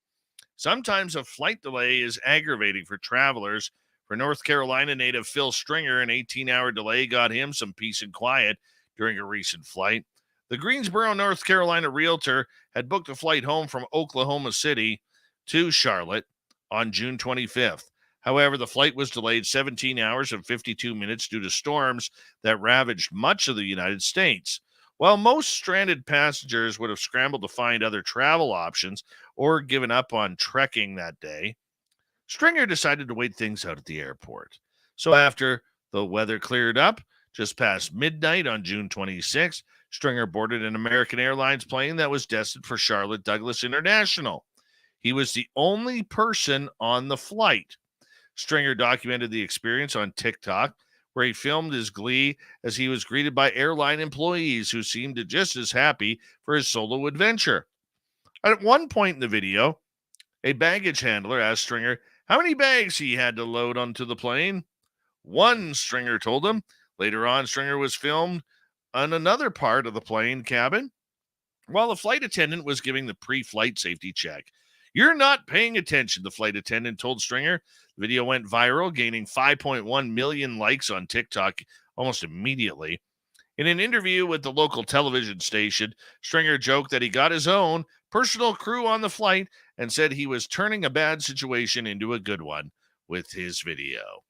Sometimes a flight delay is aggravating for travelers. For North Carolina native Phil Stringer, an 18-hour delay got him some peace and quiet during a recent flight. The Greensboro, North Carolina realtor had booked a flight home from Oklahoma City to Charlotte on June 25th. However, the flight was delayed 17 hours and 52 minutes due to storms that ravaged much of the United States. While most stranded passengers would have scrambled to find other travel options or given up on trekking that day, Stringer decided to wait things out at the airport. So after the weather cleared up, just past midnight on June 26th, Stringer boarded an American Airlines plane that was destined for Charlotte Douglas International. He was the only person on the flight. Stringer documented the experience on TikTok, where he filmed his glee as he was greeted by airline employees who seemed just as happy for his solo adventure. At one point in the video, a baggage handler asked Stringer how many bags he had to load onto the plane. One, Stringer told him. Later on, Stringer was filmed on another part of the plane cabin while the flight attendant was giving the pre-flight safety check. "You're not paying attention," the flight attendant told Stringer. The video went viral, gaining 5.1 million likes on TikTok almost immediately. In an interview with the local television station, Stringer joked that he got his own personal crew on the flight and said he was turning a bad situation into a good one with his video.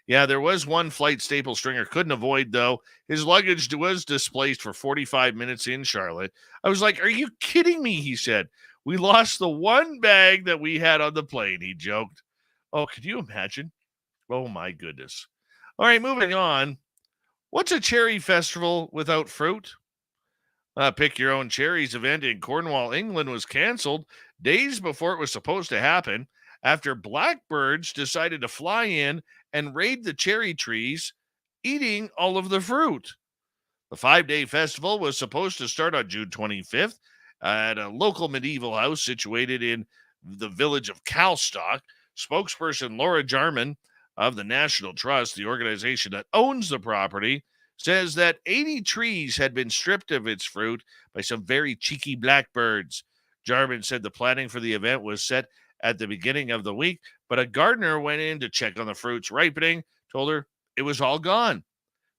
Yeah, there was one flight staple Stringer couldn't avoid, though. His luggage was displaced for 45 minutes in Charlotte. I was like, "Are you kidding me?" he said. "We lost the one bag that we had on the plane," he joked. Oh, could you imagine? Oh, my goodness. All right, moving on. What's a cherry festival without fruit? Pick Your Own Cherries event in Cornwall, England was canceled days before it was supposed to happen after blackbirds decided to fly in and raid the cherry trees, eating all of the fruit. The 5-day festival was supposed to start on June 25th at a local medieval house situated in the village of Calstock. Spokesperson Laura Jarman of the National Trust, the organization that owns the property, says that 80 trees had been stripped of its fruit by some very cheeky blackbirds. Jarman said the planning for the event was set at the beginning of the week, but a gardener went in to check on the fruit's ripening, told her it was all gone.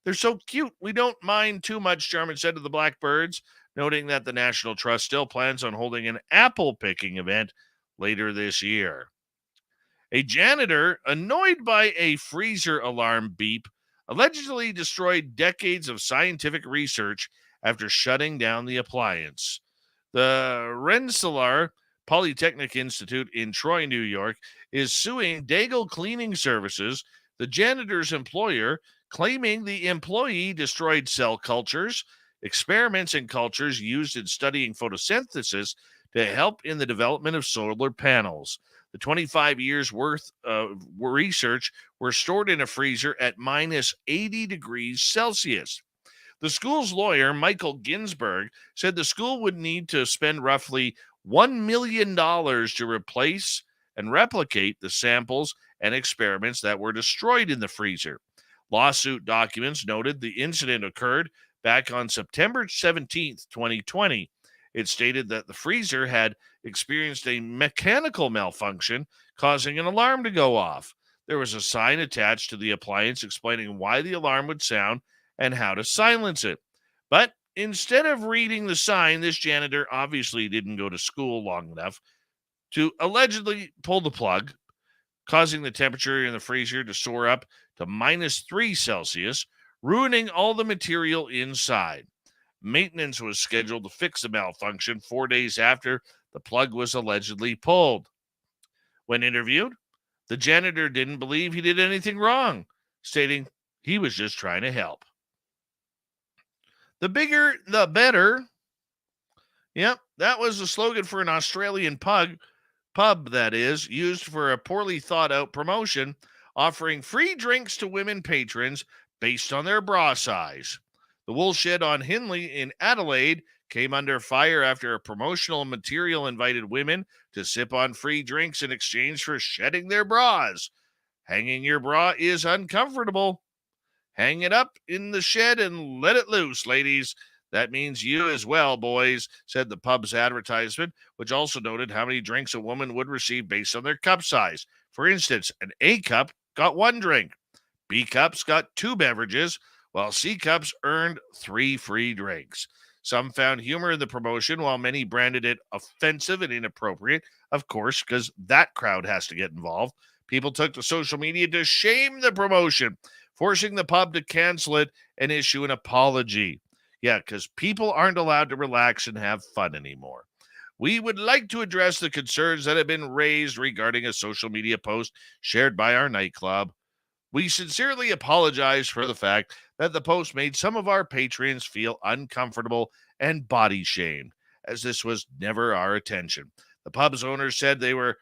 "They're so cute, we don't mind too much," Jarman said to the blackbirds, noting that the National Trust still plans on holding an apple picking event later this year. A janitor, annoyed by a freezer alarm beep, allegedly destroyed decades of scientific research after shutting down the appliance. The Rensselaer Polytechnic Institute in Troy, New York, is suing Daigle Cleaning Services, the janitor's employer, claiming the employee destroyed cell cultures, experiments in cultures used in studying photosynthesis to help in the development of solar panels. The 25 years worth of research were stored in a freezer at minus 80 degrees Celsius. The school's lawyer, Michael Ginsberg, said the school would need to spend roughly $1 million to replace and replicate the samples and experiments that were destroyed in the freezer. Lawsuit documents noted the incident occurred back on September 17th, 2020. It stated that the freezer had experienced a mechanical malfunction, causing an alarm to go off. There was a sign attached to the appliance explaining why the alarm would sound and how to silence it. But instead of reading the sign, this janitor obviously didn't go to school long enough to allegedly pull the plug, causing the temperature in the freezer to soar up to -3°C, ruining all the material inside. Maintenance was scheduled to fix the malfunction 4 days after the plug was allegedly pulled. When interviewed, the janitor didn't believe he did anything wrong, stating he was just trying to help. The bigger, the better. Yep, that was the slogan for an Australian pub, that is, used for a poorly thought out promotion, offering free drinks to women patrons based on their bra size. The wool shed on Hindley in Adelaide came under fire after a promotional material invited women to sip on free drinks in exchange for shedding their bras. Hanging your bra is uncomfortable. Hang it up in the shed and let it loose, ladies. That means you as well, boys, said the pub's advertisement, which also noted how many drinks a woman would receive based on their cup size. For instance, an A cup got 1 drink, B cups got 2 beverages, while C cups earned 3 free drinks. Some found humor in the promotion, while many branded it offensive and inappropriate, of course, because that crowd has to get involved. People took to social media to shame the promotion, forcing the pub to cancel it and issue an apology. Yeah, because people aren't allowed to relax and have fun anymore. We would like to address the concerns that have been raised regarding a social media post shared by our nightclub. We sincerely apologize for the fact that the post made some of our patrons feel uncomfortable and body shamed, as this was never our intention. The pub's owners said they are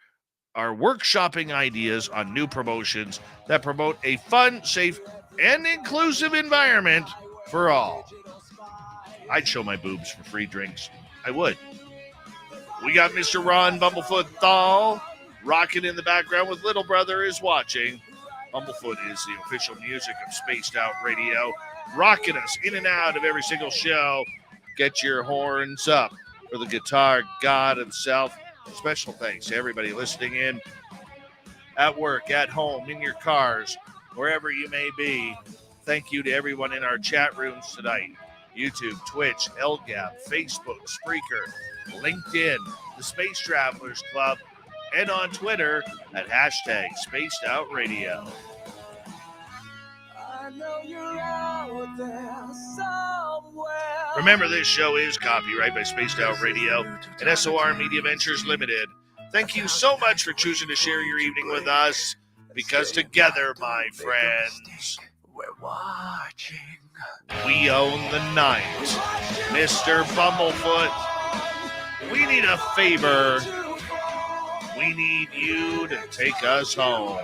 workshopping ideas on new promotions that promote a fun, safe, and inclusive environment for all. I'd show my boobs for free drinks. I would. We got Mr. Ron Bumblefoot Thal rocking in the background with Little Brother is Watching. Bumblefoot is the official music of Spaced Out Radio, rocking us in and out of every single show. Get your horns up for the guitar god himself. Special thanks to everybody listening in at work, at home, in your cars, wherever you may be. Thank you to everyone in our chat rooms tonight. YouTube, Twitch, LGAP, Facebook, Spreaker, LinkedIn, the Space Travelers Club, and on Twitter at #SpacedOutRadio. Remember, this show is copyright by Spaced Out Radio and SOR Media Ventures Limited. Thank you so much for choosing to share your evening with us, because together, my friends, we're watching. We own the night. Mr. Bumblefoot, we need a favor. We need you to take us home.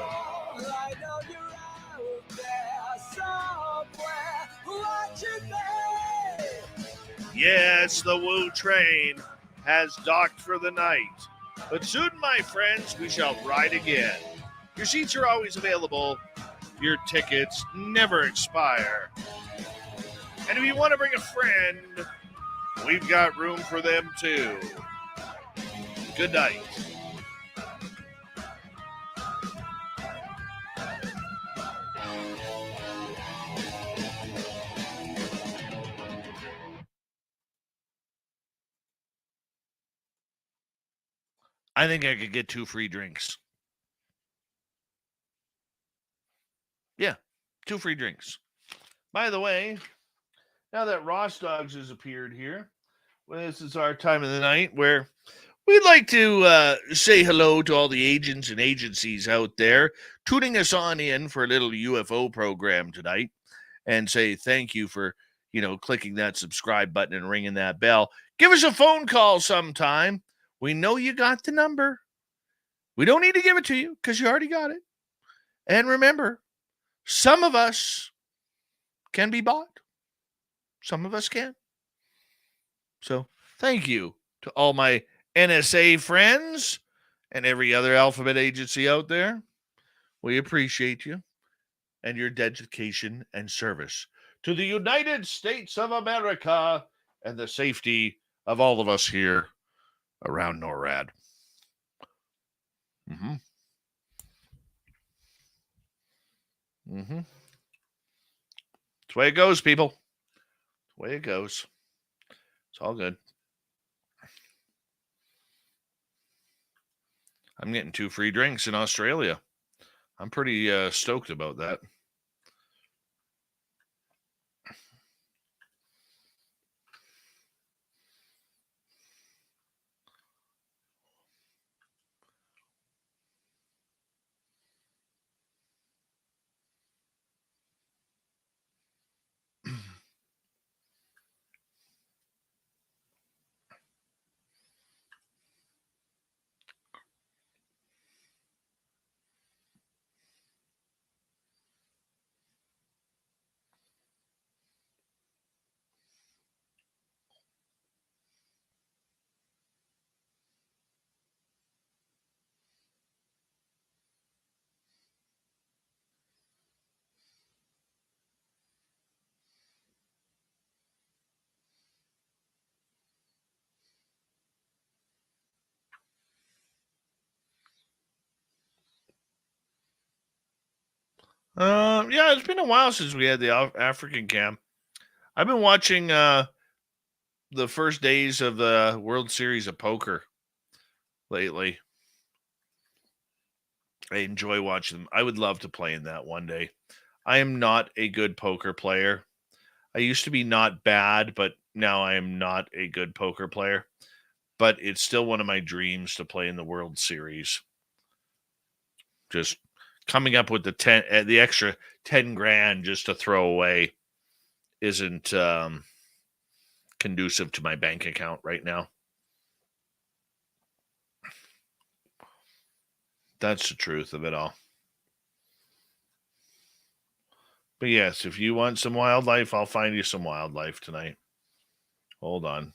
Yes, the Woo train has docked for the night. But soon, my friends, we shall ride again. Your seats are always available. Your tickets never expire. And if you want to bring a friend, we've got room for them too. Good night. I think I could get 2 free drinks. Yeah, 2 free drinks. By the way, now that Ross Dogs has appeared here, well, this is our time of the night where we'd like to say hello to all the agents and agencies out there tuning us on in for a little UFO program tonight, and say thank you for, clicking that subscribe button and ringing that bell. Give us a phone call sometime. We know you got the number. We don't need to give it to you because you already got it. And remember, some of us can be bought. Some of us can. So thank you to all my NSA friends and every other alphabet agency out there. We appreciate you and your dedication and service to the United States of America and the safety of all of us here around NORAD. Mm-hmm. Mm-hmm. That's the way it goes, people. That's the way it goes. It's all good. I'm getting 2 free drinks in Australia. I'm pretty stoked about that. Yeah, it's been a while since we had the African cam. I've been watching the first days of the World Series of Poker lately. I enjoy watching them. I would love to play in that one day. I am not a good poker player. I used to be not bad, but now I am not a good poker player. But it's still one of my dreams to play in the World Series. Just coming up with the extra 10 grand just to throw away isn't conducive to my bank account right now. That's the truth of it all. But yes, if you want some wildlife, I'll find you some wildlife tonight. Hold on.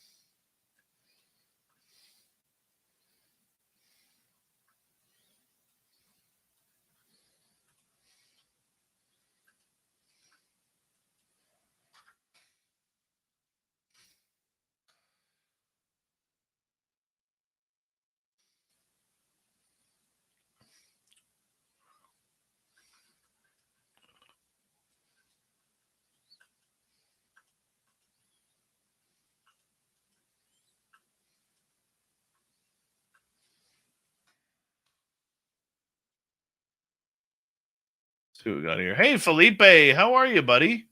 See what we got here. Hey, Felipe, how are you, buddy?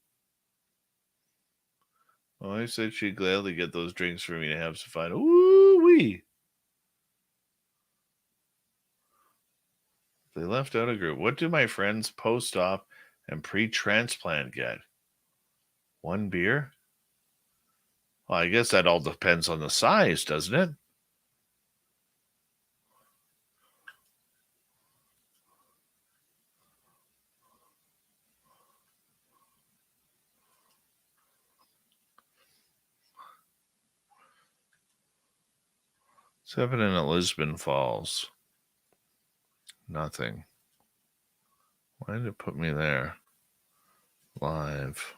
Oh, I said she'd gladly get those drinks for me to have some fun. Ooh-wee. They left out a group. What do my friends post-op and pre-transplant get? 1 beer? Well, I guess that all depends on the size, doesn't it? Seven in Lisbon Falls. Nothing. Why did it put me there? Live.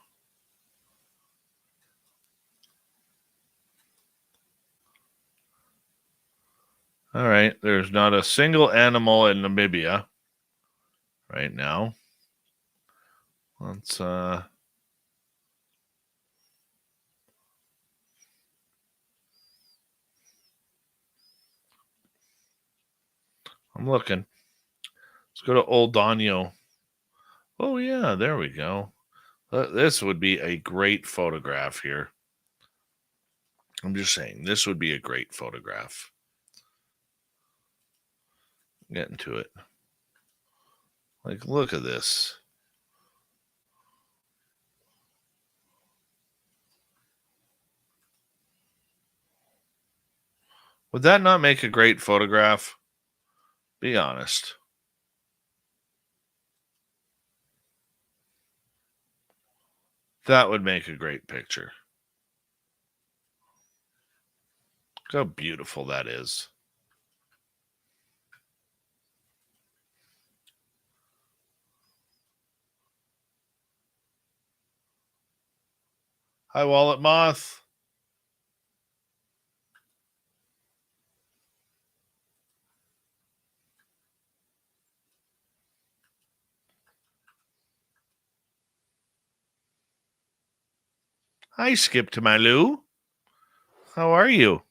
All right. There's not a single animal in Namibia right now. Let's I'm looking. Let's go to Old Donio. Oh yeah, there we go. This would be a great photograph here. I'm just saying, this would be a great photograph. Getting to it. Like, look at this. Would that not make a great photograph? Be honest. That would make a great picture. Look how beautiful that is. Hi, Wallet Moth. Hi, Skip to my Lou. How are you?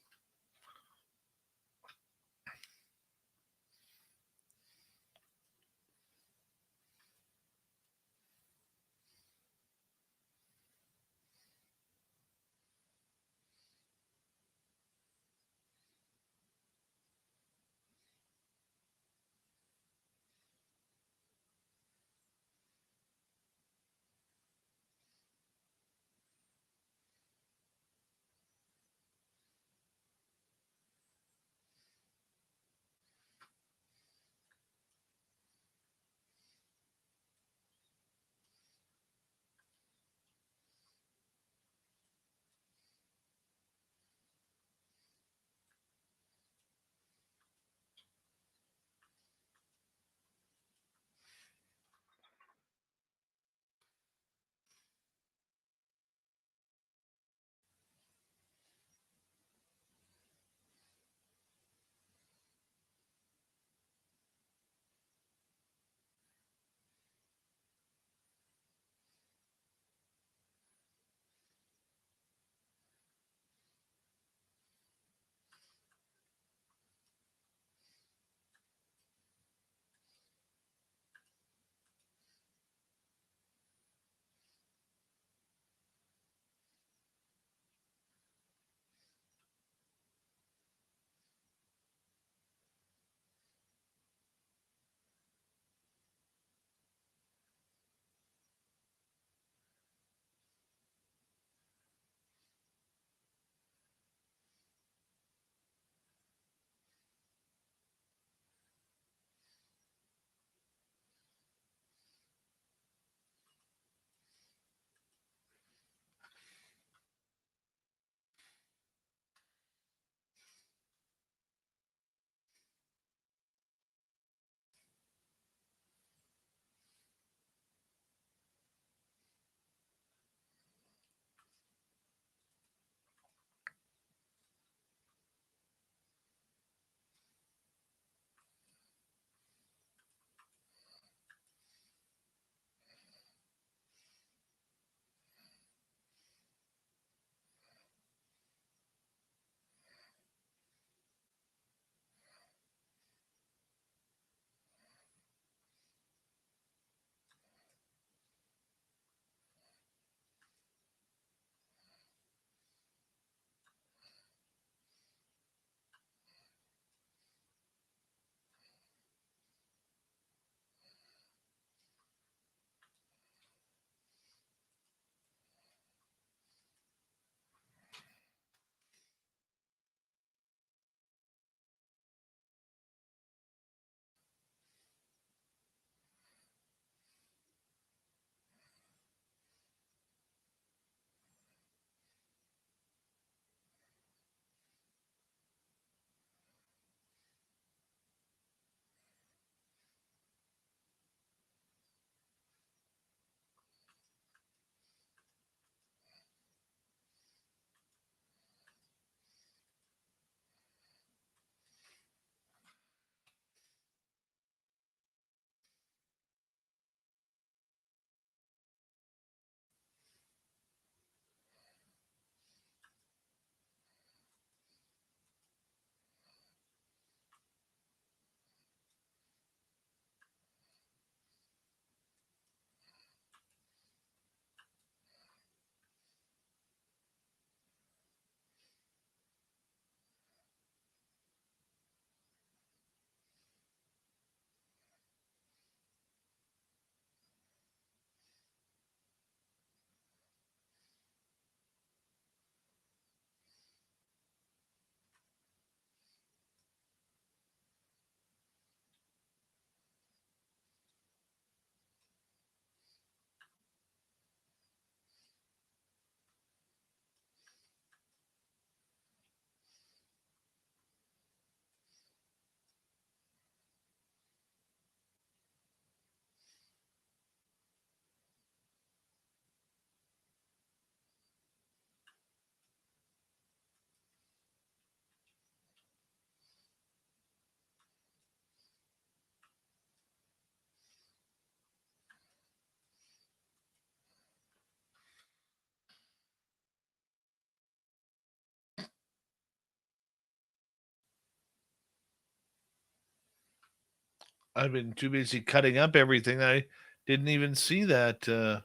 I've been too busy cutting up everything. I didn't even see that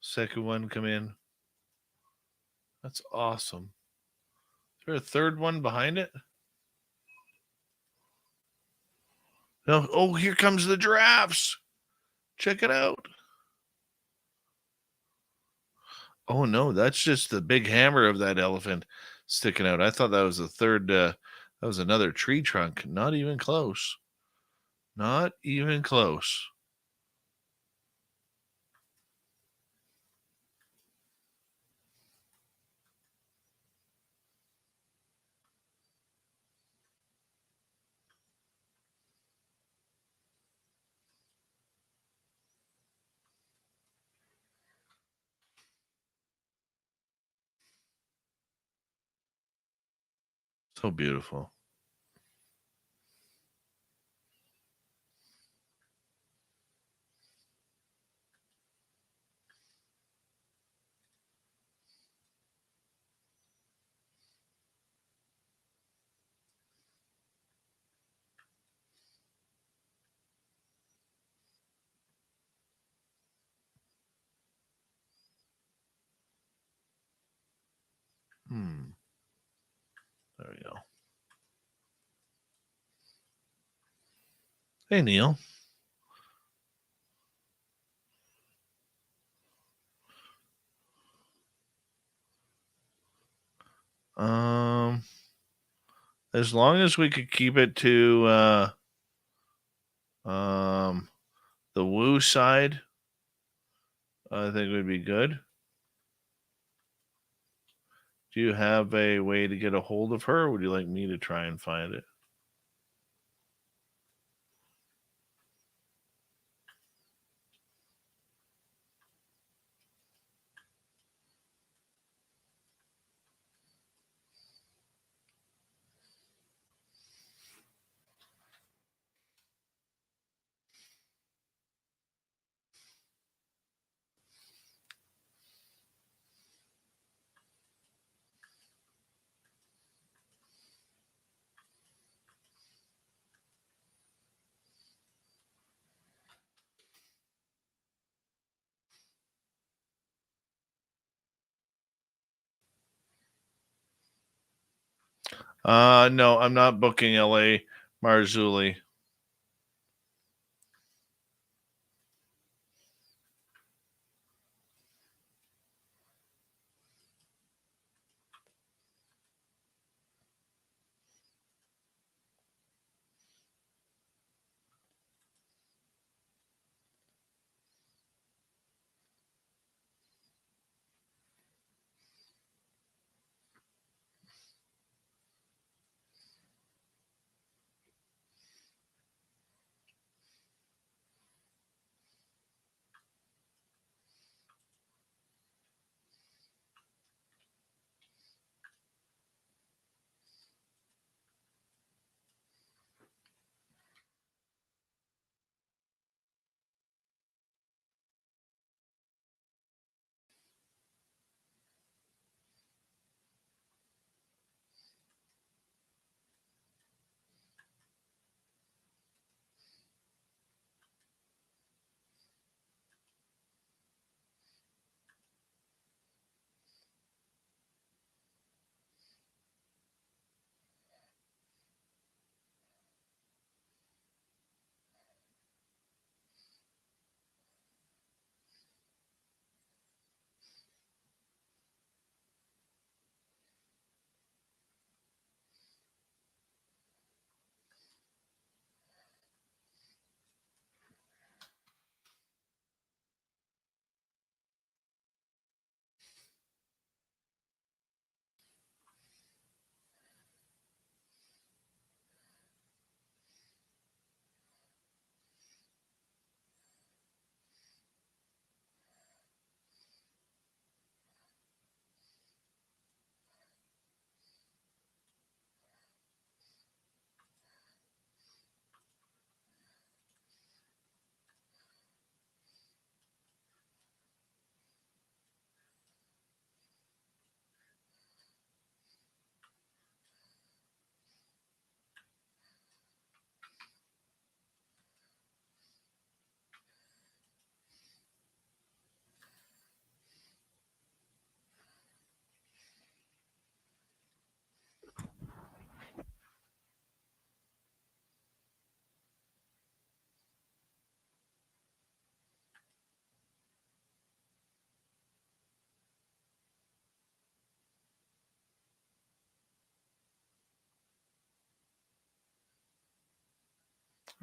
second one come in. That's awesome. Is there a third one behind it? No. Oh, here comes the giraffes. Check it out. Oh no, that's just the big hammer of that elephant sticking out. I thought that was the third. That was another tree trunk. Not even close. Not even close. So beautiful. There we go. Hey, Neil. As long as we could keep it to the woo side, I think would be good. Do you have a way to get a hold of her, or would you like me to try and find it? No, I'm not booking LA Marzulli.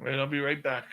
right, I'll be right back.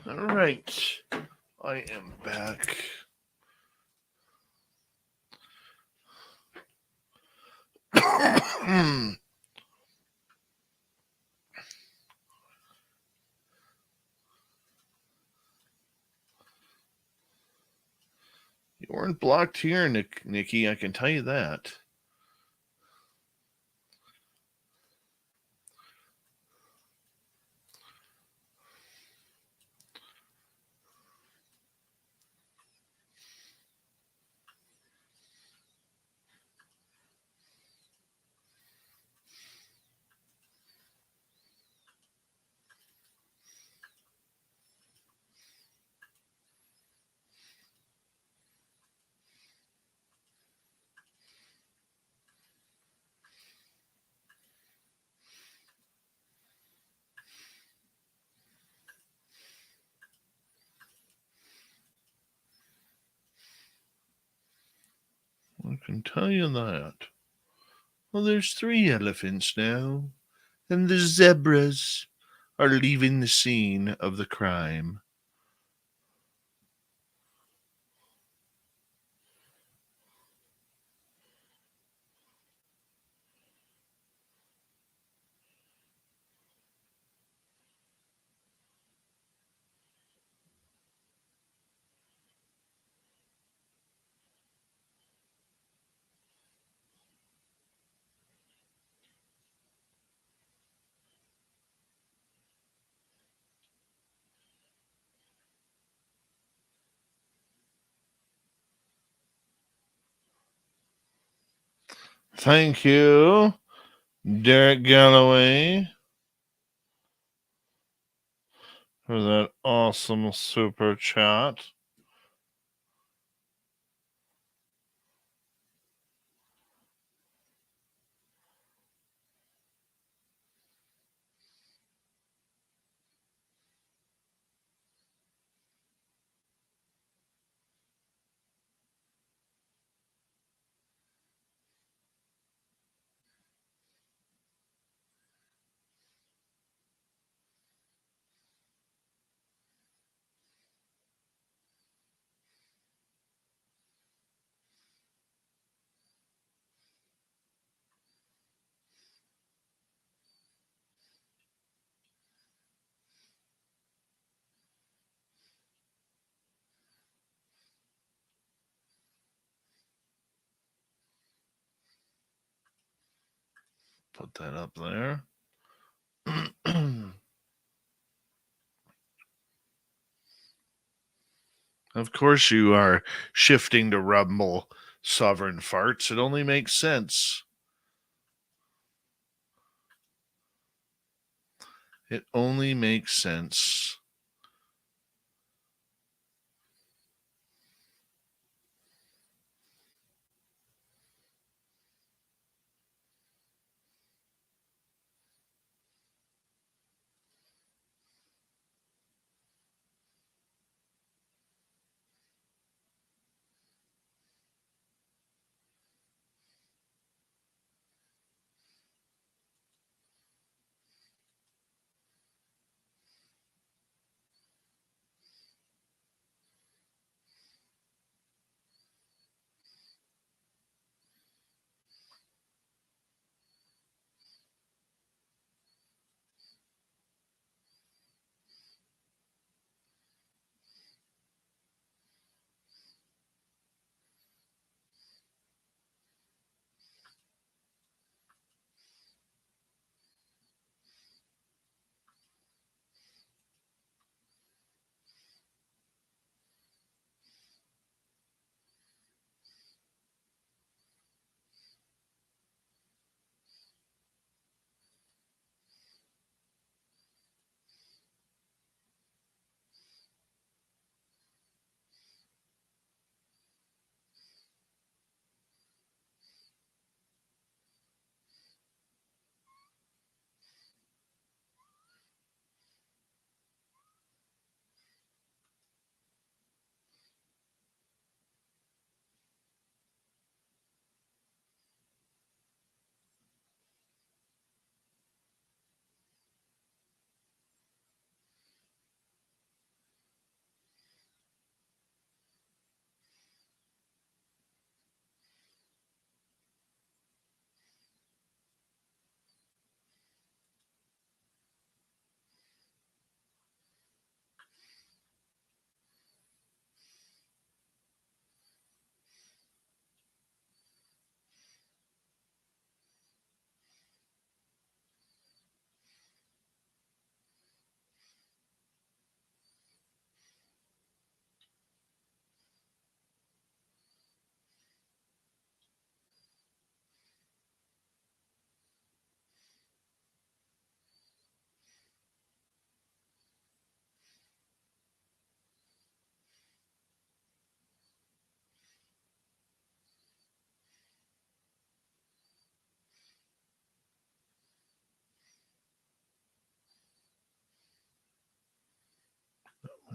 All right. I am back. You weren't blocked here, Nikki. I can tell you that. I can tell you that. Well, there's 3 elephants now, and the zebras are leaving the scene of the crime. Thank you, Derek Galloway, for that awesome super chat. Put that up there. Of course, you are shifting to Rumble Sovereign Farts. It only makes sense. It only makes sense.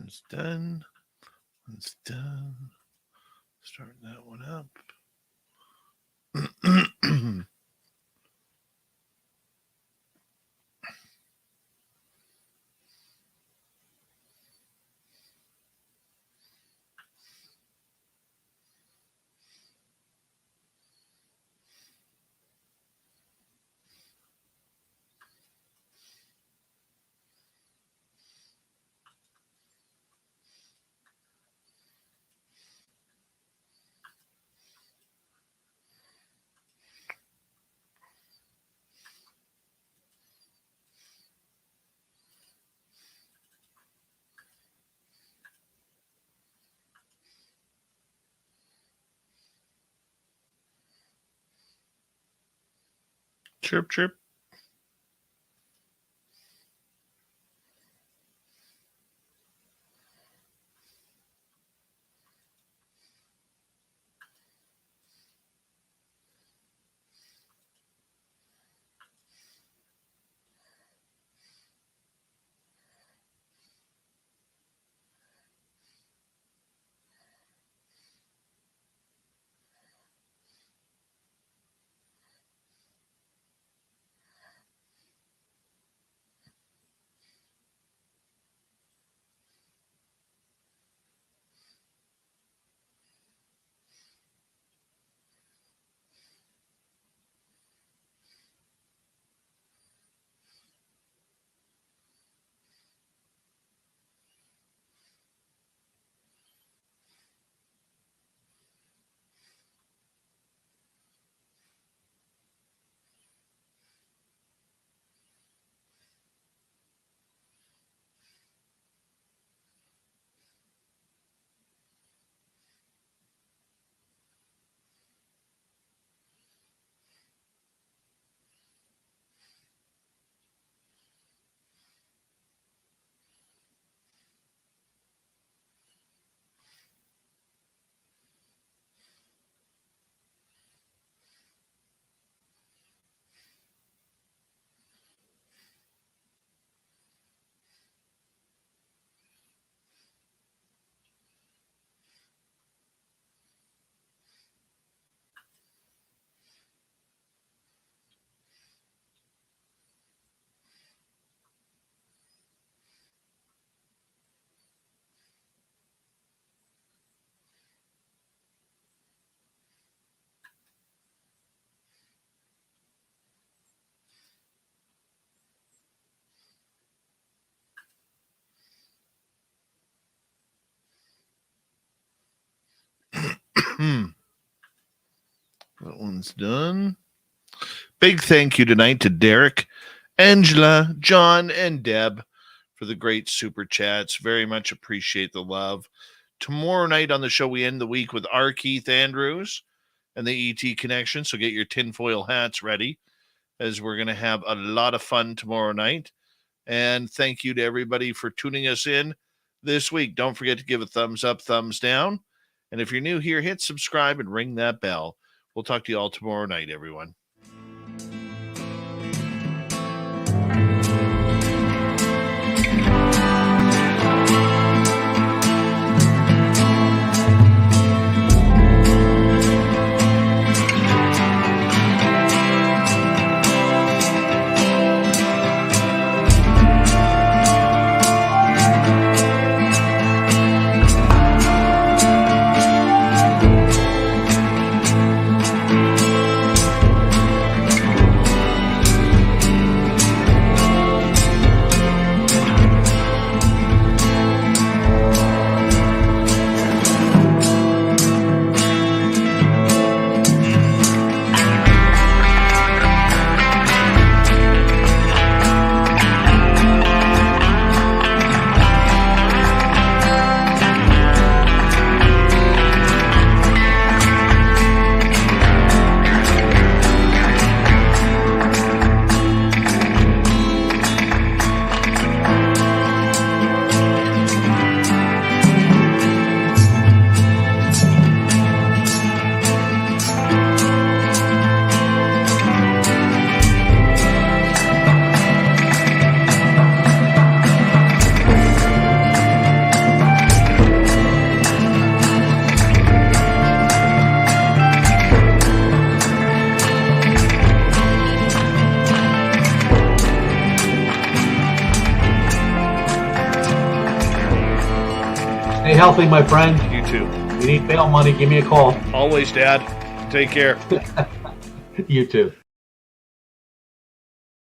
one's done. One's done. Start that one up. Chirp, chirp. That one's done. Big thank you tonight to Derek, Angela, John, and Deb for the great super chats. Very much appreciate the love. Tomorrow night on the show, we end the week with R. Keith Andrews and the ET Connection. So get your tinfoil hats ready, as we're going to have a lot of fun tomorrow night. And thank you to everybody for tuning us in this week. Don't forget to give a thumbs up, thumbs down. And if you're new here, hit subscribe and ring that bell. We'll talk to you all tomorrow night, everyone. healthy, my friend. You too. If you need bail money, give me a call. Always, Dad. Take care. You too.